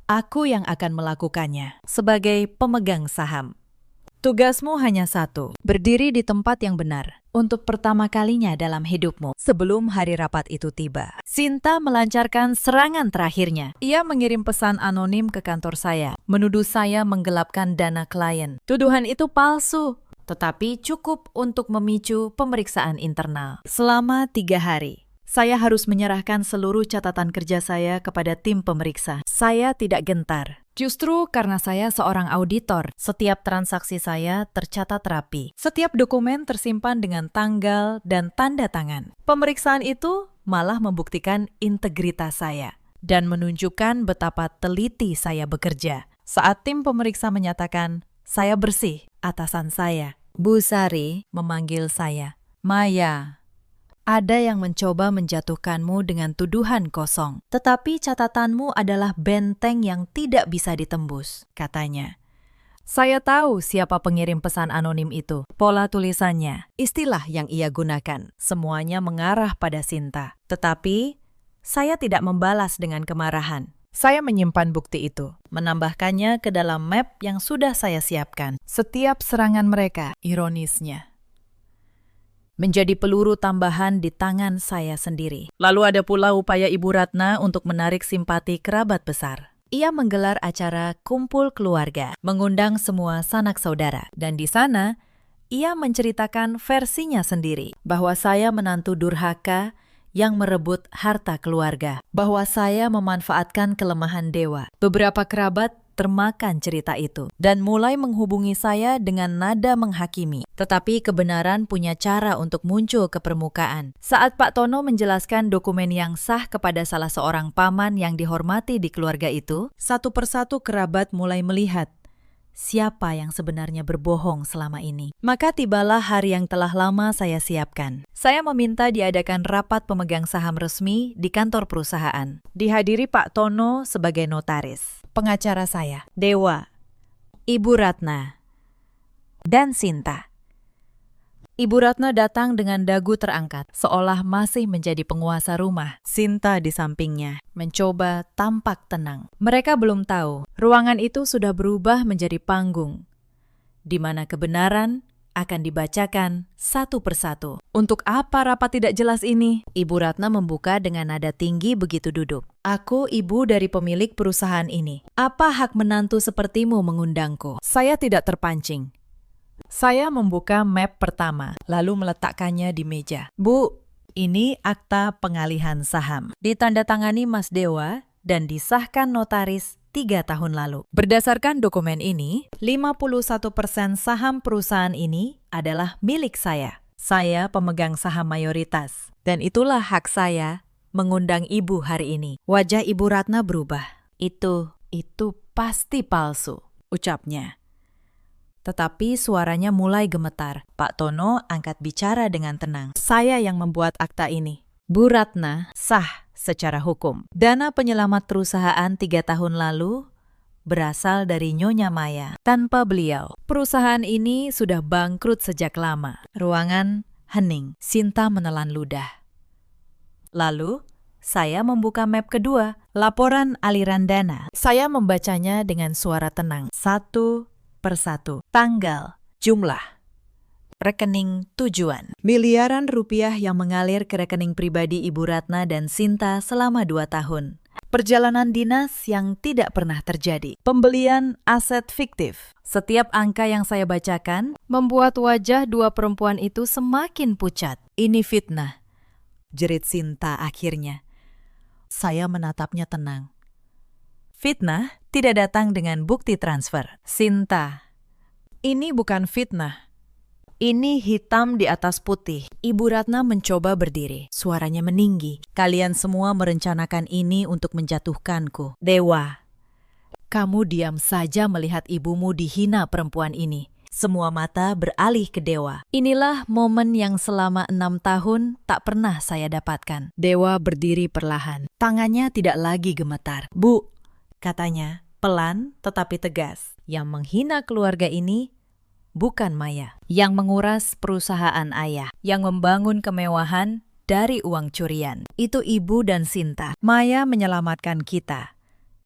S1: Aku yang akan melakukannya sebagai pemegang saham. Tugasmu hanya satu, berdiri di tempat yang benar untuk pertama kalinya dalam hidupmu sebelum hari rapat itu tiba. Sinta melancarkan serangan terakhirnya. Ia mengirim pesan anonim ke kantor saya, menuduh saya menggelapkan dana klien. Tuduhan itu palsu, tetapi cukup untuk memicu pemeriksaan internal. Selama 3 hari, saya harus menyerahkan seluruh catatan kerja saya kepada tim pemeriksa. Saya tidak gentar. Justru karena saya seorang auditor, setiap transaksi saya tercatat rapi. Setiap dokumen tersimpan dengan tanggal dan tanda tangan. Pemeriksaan itu malah membuktikan integritas saya dan menunjukkan betapa teliti saya bekerja. Saat tim pemeriksa menyatakan saya bersih, atasan saya, Bu Sari, memanggil saya. Maya, ada yang mencoba menjatuhkanmu dengan tuduhan kosong, tetapi catatanmu adalah benteng yang tidak bisa ditembus, katanya. Saya tahu siapa pengirim pesan anonim itu, pola tulisannya, istilah yang ia gunakan, semuanya mengarah pada Sinta. Tetapi, saya tidak membalas dengan kemarahan. Saya menyimpan bukti itu, menambahkannya ke dalam map yang sudah saya siapkan. Setiap serangan mereka, ironisnya, menjadi peluru tambahan di tangan saya sendiri. Lalu ada pula upaya Ibu Ratna untuk menarik simpati kerabat besar. Ia menggelar acara kumpul keluarga, mengundang semua sanak saudara. Dan di sana, ia menceritakan versinya sendiri, bahwa saya menantu durhaka yang merebut harta keluarga, bahwa saya memanfaatkan kelemahan Dewa. Beberapa kerabat termakan cerita itu dan mulai menghubungi saya dengan nada menghakimi. Tetapi kebenaran punya cara untuk muncul ke permukaan. Saat Pak Tono menjelaskan dokumen yang sah kepada salah seorang paman yang dihormati di keluarga itu, satu persatu kerabat mulai melihat siapa yang sebenarnya berbohong selama ini. Maka tibalah hari yang telah lama saya siapkan. Saya meminta diadakan rapat pemegang saham resmi di kantor perusahaan. Dihadiri Pak Tono sebagai notaris, pengacara saya, Dewa, Ibu Ratna, dan Sinta. Ibu Ratna datang dengan dagu terangkat, seolah masih menjadi penguasa rumah. Sinta di sampingnya, mencoba tampak tenang. Mereka belum tahu, ruangan itu sudah berubah menjadi panggung, di mana kebenaran akan dibacakan satu persatu. Untuk apa rapat tidak jelas ini? Ibu Ratna membuka dengan nada tinggi begitu duduk. Aku ibu dari pemilik perusahaan ini. Apa hak menantu sepertimu mengundangku? Saya tidak terpancing. Saya membuka map pertama, lalu meletakkannya di meja. Bu, ini akta pengalihan saham. Ditandatangani Mas Dewa dan disahkan notaris 3 tahun lalu. Berdasarkan dokumen ini, 51% saham perusahaan ini adalah milik saya. Saya pemegang saham mayoritas. Dan itulah hak saya mengundang ibu hari ini. Wajah Ibu Ratna berubah. Itu pasti palsu, ucapnya. Tetapi suaranya mulai gemetar. Pak Tono angkat bicara dengan tenang. Saya yang membuat akta ini. Bu Ratna sah secara hukum. Dana penyelamat perusahaan 3 tahun lalu berasal dari Nyonya Maya. Tanpa beliau, perusahaan ini sudah bangkrut sejak lama. Ruangan hening. Sinta menelan ludah. Lalu, saya membuka map kedua, laporan aliran dana. Saya membacanya dengan suara tenang. Satu persatu. Tanggal, jumlah, rekening tujuan. Miliaran rupiah yang mengalir ke rekening pribadi Ibu Ratna dan Sinta selama 2 tahun. Perjalanan dinas yang tidak pernah terjadi. Pembelian aset fiktif. Setiap angka yang saya bacakan membuat wajah 2 perempuan itu semakin pucat. Ini fitnah, jerit Sinta akhirnya. Saya menatapnya tenang. Fitnah tidak datang dengan bukti transfer. Sinta, ini bukan fitnah. Ini hitam di atas putih. Ibu Ratna mencoba berdiri. Suaranya meninggi. Kalian semua merencanakan ini untuk menjatuhkanku. Dewa, kamu diam saja melihat ibumu dihina perempuan ini. Semua mata beralih ke Dewa. Inilah momen yang selama 6 tahun tak pernah saya dapatkan. Dewa berdiri perlahan. Tangannya tidak lagi gemetar. "Bu," katanya, pelan tetapi tegas. "Yang menghina keluarga ini bukan Maya. Yang menguras perusahaan ayah. Yang membangun kemewahan dari uang curian. Itu Ibu dan Sinta. Maya menyelamatkan kita.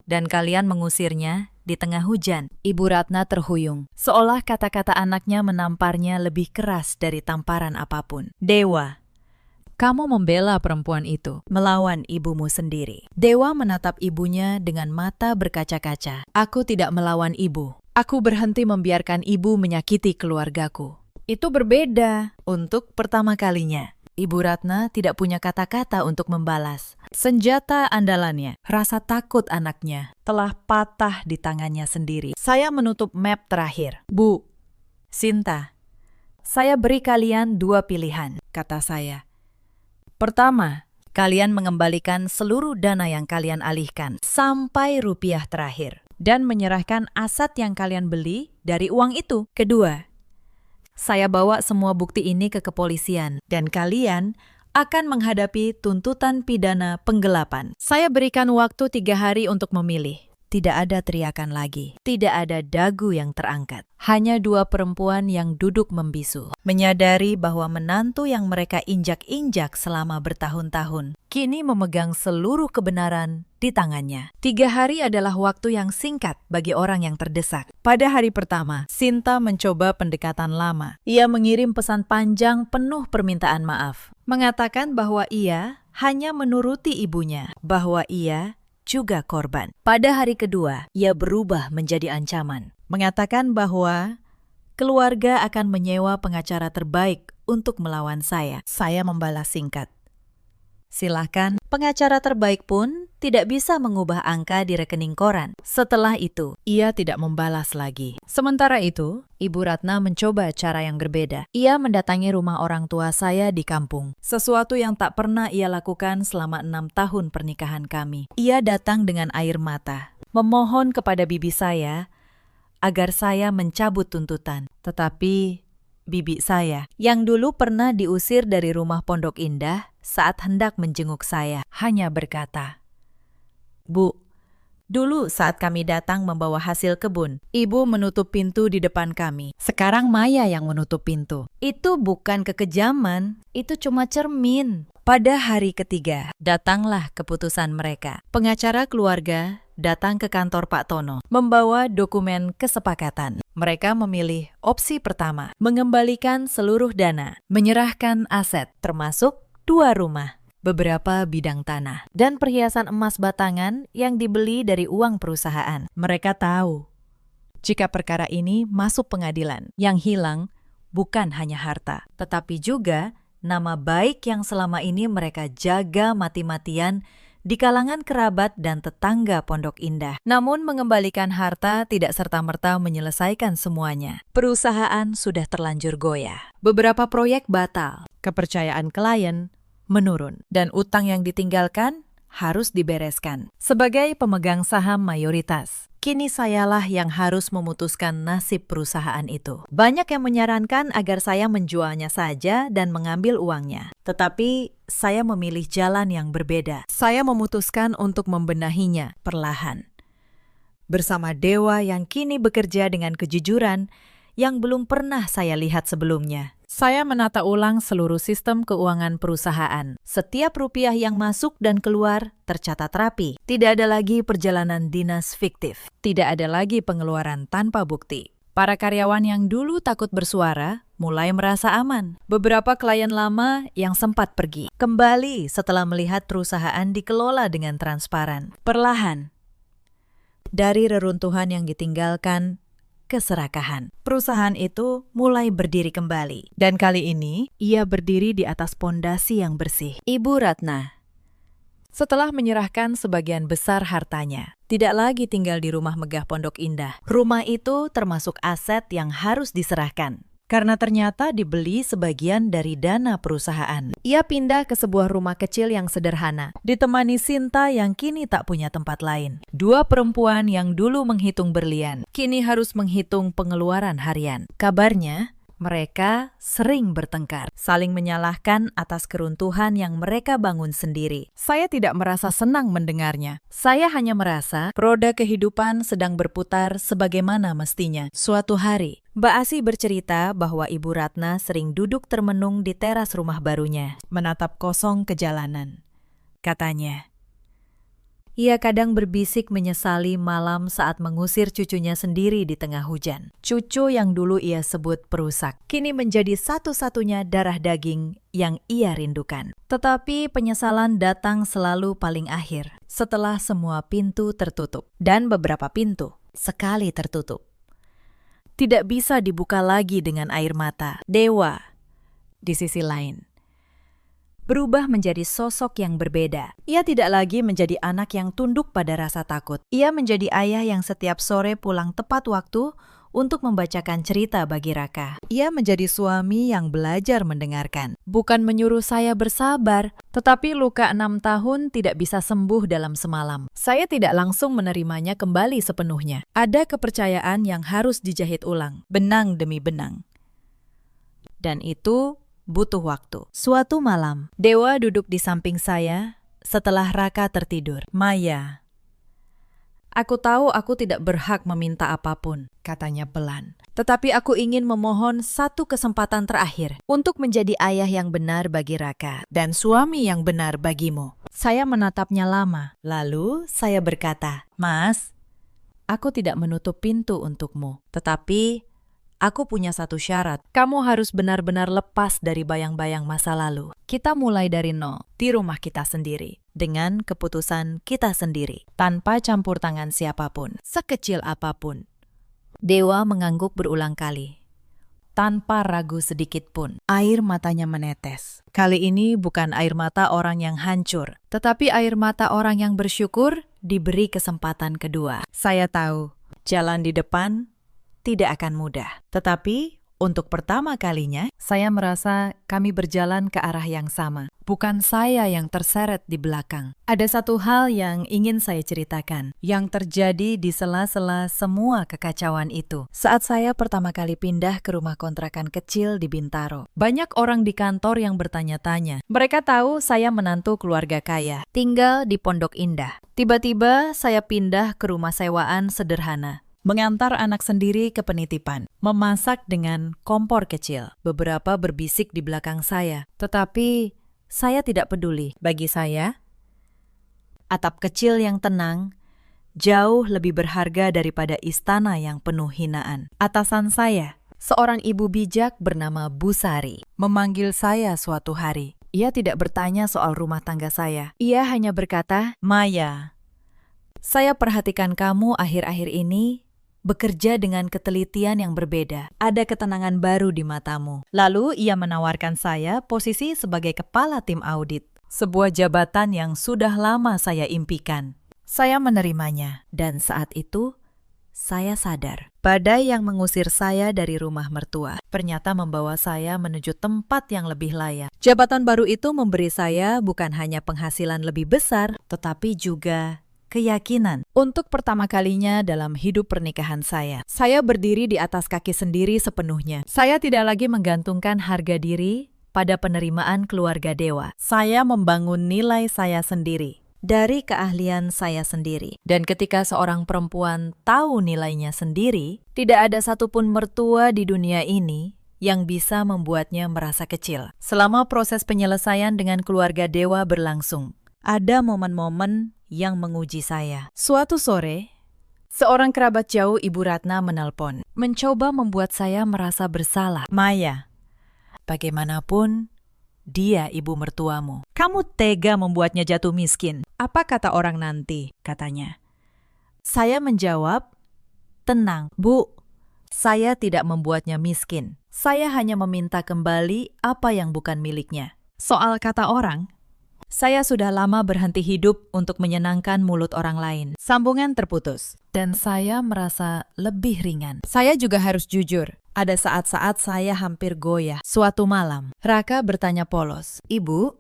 S1: Dan kalian mengusirnya di tengah hujan." Ibu Ratna terhuyung, seolah kata-kata anaknya menamparnya lebih keras dari tamparan apapun. "Dewa, kamu membela perempuan itu, melawan ibumu sendiri." Dewa menatap ibunya dengan mata berkaca-kaca. "Aku tidak melawan ibu. Aku berhenti membiarkan ibu menyakiti keluargaku." Itu berbeda. Untuk pertama kalinya, Ibu Ratna tidak punya kata-kata untuk membalas. Senjata andalannya, rasa takut anaknya, telah patah di tangannya sendiri. Saya menutup map terakhir. "Bu, Sinta, saya beri kalian 2 pilihan," kata saya. "Pertama, kalian mengembalikan seluruh dana yang kalian alihkan, sampai rupiah terakhir, dan menyerahkan aset yang kalian beli dari uang itu. Kedua, saya bawa semua bukti ini ke kepolisian, dan kalian akan menghadapi tuntutan pidana penggelapan. Saya berikan waktu 3 hari untuk memilih." Tidak ada teriakan lagi. Tidak ada dagu yang terangkat. Hanya 2 perempuan yang duduk membisu. Menyadari bahwa menantu yang mereka injak-injak selama bertahun-tahun kini memegang seluruh kebenaran di tangannya. 3 hari adalah waktu yang singkat bagi orang yang terdesak. Pada hari pertama, Sinta mencoba pendekatan lama. Ia mengirim pesan panjang penuh permintaan maaf. Mengatakan bahwa ia hanya menuruti ibunya, bahwa ia juga korban. Pada hari kedua, ia berubah menjadi ancaman. Mengatakan bahwa keluarga akan menyewa pengacara terbaik untuk melawan saya. Saya membalas singkat, "Silahkan." Pengacara terbaik pun tidak bisa mengubah angka di rekening koran. Setelah itu, ia tidak membalas lagi. Sementara itu, Ibu Ratna mencoba cara yang berbeda. Ia mendatangi rumah orang tua saya di kampung. Sesuatu yang tak pernah ia lakukan selama 6 tahun pernikahan kami. Ia datang dengan air mata, memohon kepada bibi saya agar saya mencabut tuntutan. Tetapi bibi saya, yang dulu pernah diusir dari rumah Pondok Indah saat hendak menjenguk saya, hanya berkata, "Bu, dulu saat kami datang membawa hasil kebun, ibu menutup pintu di depan kami. Sekarang Maya yang menutup pintu. Itu bukan kekejaman, itu cuma cermin." Pada hari ketiga, datanglah keputusan mereka. Pengacara keluarga datang ke kantor Pak Tono, membawa dokumen kesepakatan. Mereka memilih opsi pertama, mengembalikan seluruh dana, menyerahkan aset, termasuk 2 rumah, beberapa bidang tanah, dan perhiasan emas batangan yang dibeli dari uang perusahaan. Mereka tahu, jika perkara ini masuk pengadilan, yang hilang bukan hanya harta, tetapi juga nama baik yang selama ini mereka jaga mati-matian di kalangan kerabat dan tetangga Pondok Indah. Namun mengembalikan harta tidak serta-merta menyelesaikan semuanya. Perusahaan sudah terlanjur goyah. Beberapa proyek batal, kepercayaan klien menurun, dan utang yang ditinggalkan harus dibereskan. Sebagai pemegang saham mayoritas, kini sayalah yang harus memutuskan nasib perusahaan itu. Banyak yang menyarankan agar saya menjualnya saja dan mengambil uangnya. Tetapi saya memilih jalan yang berbeda. Saya memutuskan untuk membenahinya perlahan. Bersama Dewa yang kini bekerja dengan kejujuran yang belum pernah saya lihat sebelumnya. Saya menata ulang seluruh sistem keuangan perusahaan. Setiap rupiah yang masuk dan keluar tercatat rapi. Tidak ada lagi perjalanan dinas fiktif. Tidak ada lagi pengeluaran tanpa bukti. Para karyawan yang dulu takut bersuara mulai merasa aman. Beberapa klien lama yang sempat pergi kembali setelah melihat perusahaan dikelola dengan transparan. Perlahan, dari reruntuhan yang ditinggalkan, keserakahan. Perusahaan itu mulai berdiri kembali. Dan kali ini, ia berdiri di atas pondasi yang bersih. Ibu Ratna, setelah menyerahkan sebagian besar hartanya, tidak lagi tinggal di rumah megah Pondok Indah. Rumah itu termasuk aset yang harus diserahkan. karena ternyata dibeli sebagian dari dana perusahaan. Ia pindah ke sebuah rumah kecil yang sederhana, ditemani Sinta yang kini tak punya tempat lain. Dua perempuan yang dulu menghitung berlian, kini harus menghitung pengeluaran harian. Kabarnya, mereka sering bertengkar, saling menyalahkan atas keruntuhan yang mereka bangun sendiri. Saya tidak merasa senang mendengarnya. Saya hanya merasa roda kehidupan sedang berputar sebagaimana mestinya. Suatu hari, Mbak Asi bercerita bahwa Ibu Ratna sering duduk termenung di teras rumah barunya, menatap kosong ke jalanan. Katanya, ia kadang berbisik menyesali malam saat mengusir cucunya sendiri di tengah hujan. Cucu yang dulu ia sebut perusak, kini menjadi satu-satunya darah daging yang ia rindukan. Tetapi penyesalan datang selalu paling akhir, setelah semua pintu tertutup. Dan beberapa pintu sekali tertutup tidak bisa dibuka lagi dengan air mata. Dewa, di sisi lain, berubah menjadi sosok yang berbeda. Ia tidak lagi menjadi anak yang tunduk pada rasa takut. Ia menjadi ayah yang setiap sore pulang tepat waktu untuk membacakan cerita bagi Raka. Ia menjadi suami yang belajar mendengarkan. Bukan menyuruh saya bersabar, tetapi luka 6 tahun tidak bisa sembuh dalam semalam. Saya tidak langsung menerimanya kembali sepenuhnya. Ada kepercayaan yang harus dijahit ulang, benang demi benang. Dan itu butuh waktu. Suatu malam, Dewa duduk di samping saya setelah Raka tertidur. Maya, aku tahu aku tidak berhak meminta apapun, katanya pelan. Tetapi aku ingin memohon satu kesempatan terakhir untuk menjadi ayah yang benar bagi Raka dan suami yang benar bagimu. Saya menatapnya lama, lalu saya berkata, Mas, aku tidak menutup pintu untukmu, tetapi aku punya satu syarat. Kamu harus benar-benar lepas dari bayang-bayang masa lalu. Kita mulai dari nol, di rumah kita sendiri, dengan keputusan kita sendiri, tanpa campur tangan siapapun, sekecil apapun. Dewa mengangguk berulang kali, tanpa ragu sedikit pun. Air matanya menetes. Kali ini bukan air mata orang yang hancur, tetapi air mata orang yang bersyukur diberi kesempatan kedua. Saya tahu, jalan di depan tidak akan mudah. Tetapi, untuk pertama kalinya, saya merasa kami berjalan ke arah yang sama. Bukan saya yang terseret di belakang. Ada satu hal yang ingin saya ceritakan, yang terjadi di sela-sela semua kekacauan itu. Saat saya pertama kali pindah ke rumah kontrakan kecil di Bintaro, banyak orang di kantor yang bertanya-tanya. Mereka tahu saya menantu keluarga kaya, tinggal di Pondok Indah. Tiba-tiba saya pindah ke rumah sewaan sederhana, mengantar anak sendiri ke penitipan, memasak dengan kompor kecil. Beberapa berbisik di belakang saya, tetapi saya tidak peduli. Bagi saya, atap kecil yang tenang jauh lebih berharga daripada istana yang penuh hinaan. Atasan saya, seorang ibu bijak bernama Bu Sari, memanggil saya suatu hari. Ia tidak bertanya soal rumah tangga saya. Ia hanya berkata, Maya, saya perhatikan kamu akhir-akhir ini bekerja dengan ketelitian yang berbeda. Ada ketenangan baru di matamu. Lalu ia menawarkan saya posisi sebagai kepala tim audit, sebuah jabatan yang sudah lama saya impikan. Saya menerimanya, dan saat itu saya sadar, badai yang mengusir saya dari rumah mertua ternyata membawa saya menuju tempat yang lebih layak. Jabatan baru itu memberi saya bukan hanya penghasilan lebih besar, tetapi juga keyakinan. Untuk pertama kalinya dalam hidup pernikahan saya berdiri di atas kaki sendiri sepenuhnya. Saya tidak lagi menggantungkan harga diri pada penerimaan keluarga Dewa. Saya membangun nilai saya sendiri dari keahlian saya sendiri. Dan ketika seorang perempuan tahu nilainya sendiri, tidak ada satupun mertua di dunia ini yang bisa membuatnya merasa kecil. Selama proses penyelesaian dengan keluarga Dewa berlangsung, ada momen-momen yang menguji saya. Suatu sore, seorang kerabat jauh Ibu Ratna menelpon, mencoba membuat saya merasa bersalah. Maya, bagaimanapun dia ibu mertuamu. Kamu tega membuatnya jatuh miskin. Apa kata orang nanti? Katanya. Saya menjawab, tenang, Bu. Saya tidak membuatnya miskin. Saya hanya meminta kembali apa yang bukan miliknya. Soal kata orang, saya sudah lama berhenti hidup untuk menyenangkan mulut orang lain. Sambungan terputus, dan saya merasa lebih ringan. Saya juga harus jujur, Ada saat-saat saya hampir goyah. Suatu malam, Raka bertanya polos, "Ibu,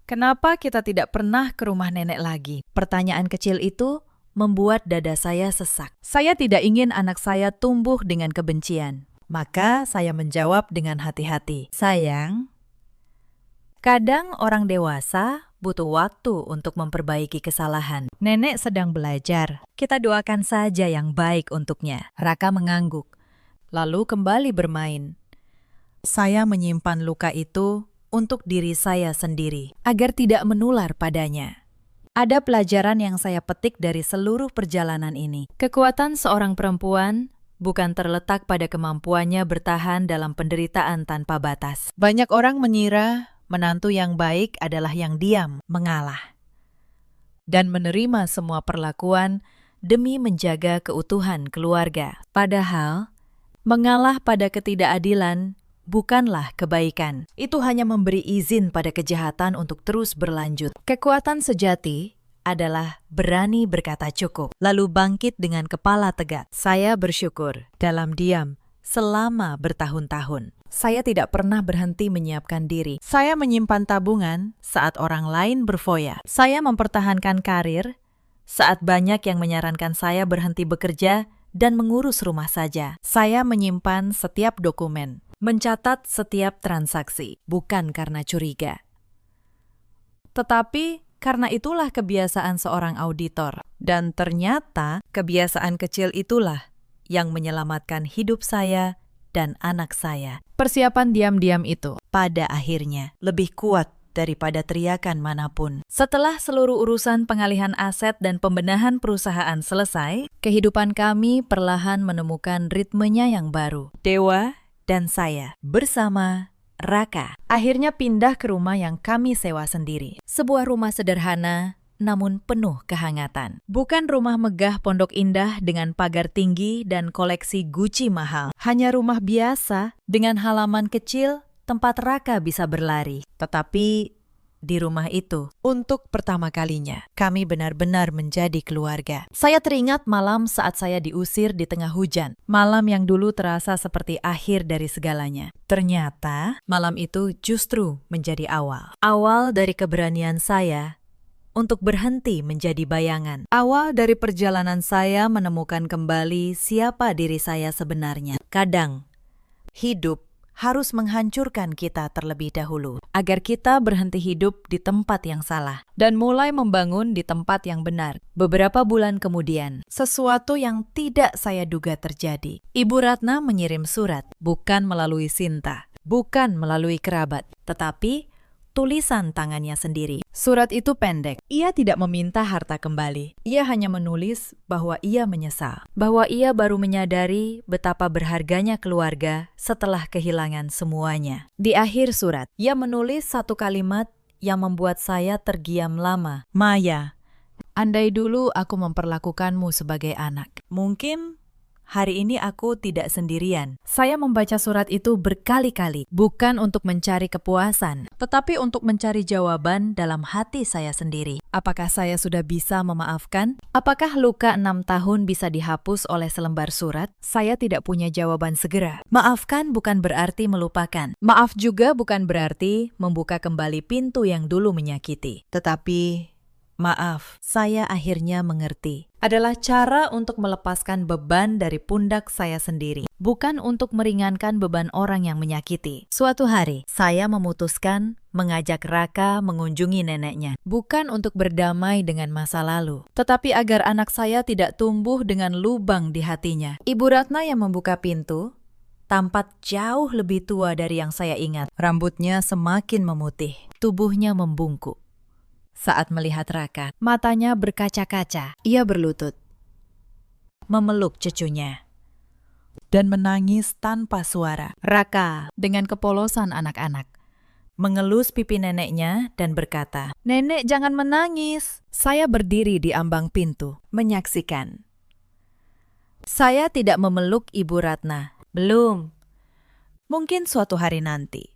S1: kenapa kita tidak pernah ke rumah nenek lagi?" Pertanyaan kecil itu membuat dada saya sesak. Saya tidak ingin anak saya tumbuh dengan kebencian. Maka saya menjawab dengan hati-hati, "Sayang, kadang orang dewasa butuh waktu untuk memperbaiki kesalahan. Nenek sedang belajar. Kita doakan saja yang baik untuknya." Raka mengangguk, lalu kembali bermain. Saya menyimpan luka itu untuk diri saya sendiri, agar tidak menular padanya. Ada pelajaran yang saya petik dari seluruh perjalanan ini. Kekuatan seorang perempuan bukan terletak pada kemampuannya bertahan dalam penderitaan tanpa batas. Banyak orang mengira menantu yang baik adalah yang diam, mengalah, dan menerima semua perlakuan demi menjaga keutuhan keluarga. Padahal, mengalah pada ketidakadilan bukanlah kebaikan. Itu hanya memberi izin pada kejahatan untuk terus berlanjut. Kekuatan sejati adalah berani berkata cukup, lalu bangkit dengan kepala tegak. Saya bersyukur dalam diam selama bertahun-tahun. Saya tidak pernah berhenti menyiapkan diri. Saya menyimpan tabungan saat orang lain berfoya. Saya mempertahankan karir saat banyak yang menyarankan saya berhenti bekerja dan mengurus rumah saja. Saya menyimpan setiap dokumen, mencatat setiap transaksi, bukan karena curiga, tetapi karena itulah kebiasaan seorang auditor. Dan ternyata kebiasaan kecil itulah yang menyelamatkan hidup saya dan anak saya. Persiapan diam-diam itu pada akhirnya lebih kuat daripada teriakan manapun. Setelah seluruh urusan pengalihan aset dan pembenahan perusahaan selesai, kehidupan kami perlahan menemukan ritmenya yang baru. Dewa dan saya bersama Raka akhirnya pindah ke rumah yang kami sewa sendiri. Sebuah rumah sederhana namun penuh kehangatan. Bukan rumah megah pondok indah dengan pagar tinggi dan koleksi Gucci mahal. Hanya rumah biasa dengan halaman kecil tempat Raka bisa berlari. Tetapi di rumah itu, untuk pertama kalinya, kami benar-benar menjadi keluarga. Saya teringat malam saat saya diusir di tengah hujan. Malam yang dulu terasa seperti akhir dari segalanya. Ternyata, malam itu justru menjadi awal. Awal dari keberanian saya untuk berhenti menjadi bayangan. Awal dari perjalanan saya menemukan kembali siapa diri saya sebenarnya. Kadang, hidup harus menghancurkan kita terlebih dahulu, agar kita berhenti hidup di tempat yang salah dan mulai membangun di tempat yang benar. Beberapa bulan kemudian, sesuatu yang tidak saya duga terjadi. Ibu Ratna mengirim surat, bukan melalui Sinta, bukan melalui kerabat, tetapi tulisan tangannya sendiri. Surat itu pendek. Ia tidak meminta harta kembali. Ia hanya menulis bahwa ia menyesal, bahwa ia baru menyadari betapa berharganya keluarga setelah kehilangan semuanya. Di akhir surat, ia menulis satu kalimat yang membuat saya terdiam lama. "Maya, andai dulu aku memperlakukanmu sebagai anak, mungkin hari ini aku tidak sendirian." Saya membaca surat itu berkali-kali, bukan untuk mencari kepuasan, tetapi untuk mencari jawaban dalam hati saya sendiri. Apakah saya sudah bisa memaafkan? Apakah luka 6 tahun bisa dihapus oleh selembar surat? Saya tidak punya jawaban segera. Maafkan bukan berarti melupakan. Maaf juga bukan berarti membuka kembali pintu yang dulu menyakiti. Tetapi maaf, saya akhirnya mengerti, adalah cara untuk melepaskan beban dari pundak saya sendiri, bukan untuk meringankan beban orang yang menyakiti. Suatu hari, saya memutuskan mengajak Raka mengunjungi neneknya, bukan untuk berdamai dengan masa lalu, tetapi agar anak saya tidak tumbuh dengan lubang di hatinya. Ibu Ratna yang membuka pintu tampak jauh lebih tua dari yang saya ingat. Rambutnya semakin memutih, tubuhnya membungkuk. Saat melihat Raka, matanya berkaca-kaca. Ia berlutut, memeluk cucunya, dan menangis tanpa suara. Raka, dengan kepolosan anak-anak, mengelus pipi neneknya dan berkata, "Nenek, jangan menangis." Saya berdiri di ambang pintu, menyaksikan. Saya tidak memeluk Ibu Ratna. Belum. Mungkin suatu hari nanti.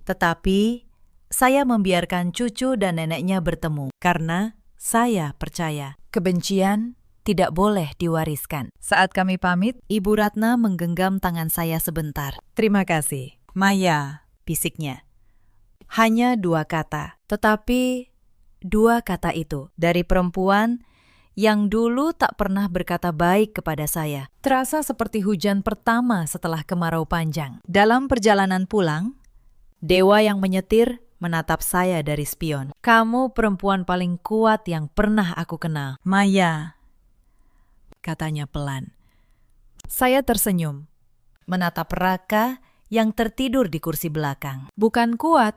S1: Tetapi saya membiarkan cucu dan neneknya bertemu karena saya percaya kebencian tidak boleh diwariskan. Saat kami pamit, Ibu Ratna menggenggam tangan saya sebentar. Terima kasih, Maya, bisiknya. Hanya 2 kata, tetapi 2 kata itu dari perempuan yang dulu tak pernah berkata baik kepada saya. Terasa seperti hujan pertama setelah kemarau panjang. Dalam perjalanan pulang, Dewa yang menyetir menatap saya dari spion. Kamu perempuan paling kuat yang pernah aku kenal. Maya, katanya pelan. Saya tersenyum, menatap Raka yang tertidur di kursi belakang. Bukan kuat,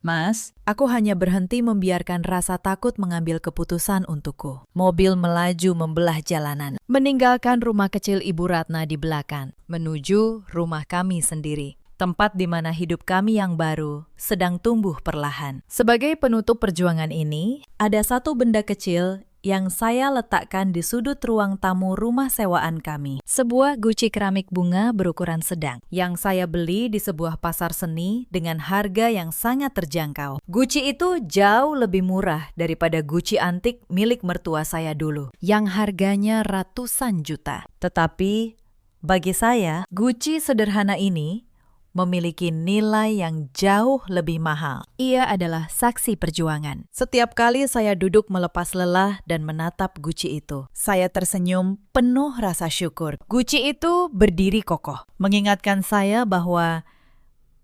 S1: Mas, aku hanya berhenti membiarkan rasa takut mengambil keputusan untukku. Mobil melaju membelah jalanan, meninggalkan rumah kecil Ibu Ratna di belakang, menuju rumah kami sendiri. Tempat di mana hidup kami yang baru sedang tumbuh perlahan. Sebagai penutup perjuangan ini, ada satu benda kecil yang saya letakkan di sudut ruang tamu rumah sewaan kami. Sebuah guci keramik bunga berukuran sedang yang saya beli di sebuah pasar seni dengan harga yang sangat terjangkau. Guci itu jauh lebih murah daripada guci antik milik mertua saya dulu, yang harganya ratusan juta. Tetapi bagi saya, guci sederhana ini memiliki nilai yang jauh lebih mahal. Ia adalah saksi perjuangan. Setiap kali saya duduk melepas lelah dan menatap guci itu, saya tersenyum penuh rasa syukur. Guci itu berdiri kokoh, mengingatkan saya bahwa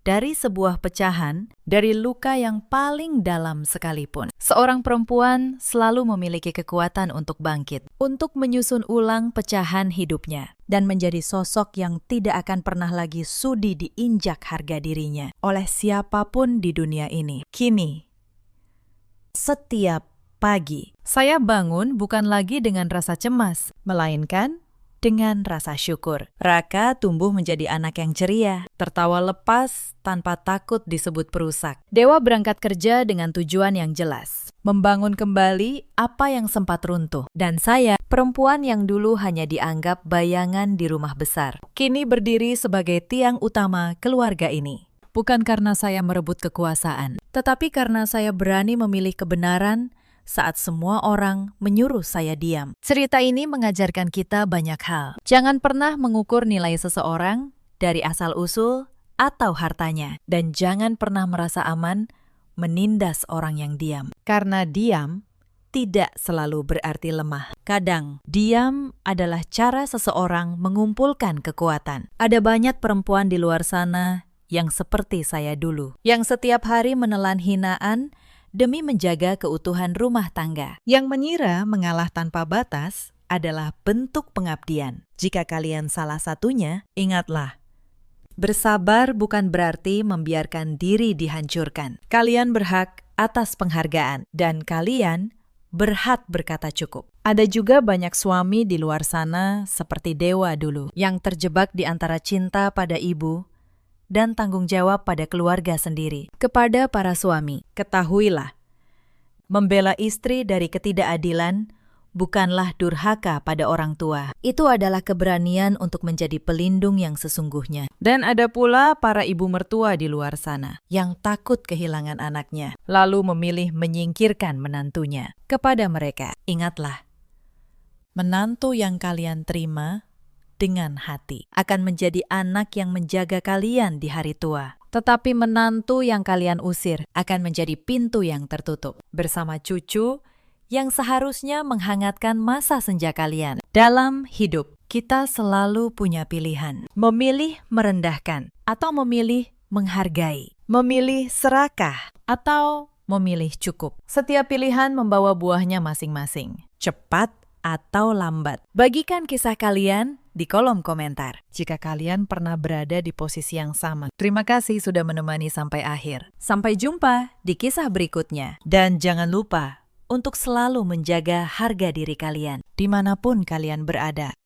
S1: dari sebuah pecahan, dari luka yang paling dalam sekalipun, seorang perempuan selalu memiliki kekuatan untuk bangkit, untuk menyusun ulang pecahan hidupnya, dan menjadi sosok yang tidak akan pernah lagi sudi diinjak harga dirinya oleh siapapun di dunia ini. Kini, setiap pagi, saya bangun bukan lagi dengan rasa cemas, melainkan dengan rasa syukur. Raka tumbuh menjadi anak yang ceria, tertawa lepas tanpa takut disebut perusak. Dewa berangkat kerja dengan tujuan yang jelas, membangun kembali apa yang sempat runtuh. Dan saya, perempuan yang dulu hanya dianggap bayangan di rumah besar, kini berdiri sebagai tiang utama keluarga ini. Bukan karena saya merebut kekuasaan, tetapi karena saya berani memilih kebenaran saat semua orang menyuruh saya diam. Cerita ini mengajarkan kita banyak hal. Jangan pernah mengukur nilai seseorang dari asal-usul atau hartanya. Dan jangan pernah merasa aman menindas orang yang diam. Karena diam tidak selalu berarti lemah. Kadang, diam adalah cara seseorang mengumpulkan kekuatan. Ada banyak perempuan di luar sana yang seperti saya dulu, yang setiap hari menelan hinaan demi menjaga keutuhan rumah tangga, yang mengira mengalah tanpa batas adalah bentuk pengabdian. Jika kalian salah satunya, ingatlah, bersabar bukan berarti membiarkan diri dihancurkan. Kalian berhak atas penghargaan, dan kalian berhak berkata cukup. Ada juga banyak suami di luar sana seperti Dewa dulu, yang terjebak di antara cinta pada ibu dan tanggung jawab pada keluarga sendiri. Kepada para suami, ketahuilah, membela istri dari ketidakadilan bukanlah durhaka pada orang tua. Itu adalah keberanian untuk menjadi pelindung yang sesungguhnya. Dan ada pula para ibu mertua di luar sana yang takut kehilangan anaknya, lalu memilih menyingkirkan menantunya. Kepada mereka, ingatlah, menantu yang kalian terima dengan hati akan menjadi anak yang menjaga kalian di hari tua. Tetapi menantu yang kalian usir akan menjadi pintu yang tertutup bersama cucu yang seharusnya menghangatkan masa senja kalian. Dalam hidup, kita selalu punya pilihan. Memilih merendahkan atau memilih menghargai. Memilih serakah atau memilih cukup. Setiap pilihan membawa buahnya masing-masing. Cepat atau lambat. Bagikan kisah kalian di kolom komentar jika kalian pernah berada di posisi yang sama. Terima kasih sudah menemani sampai akhir. Sampai jumpa di kisah berikutnya. Dan jangan lupa untuk selalu menjaga harga diri kalian dimanapun kalian berada.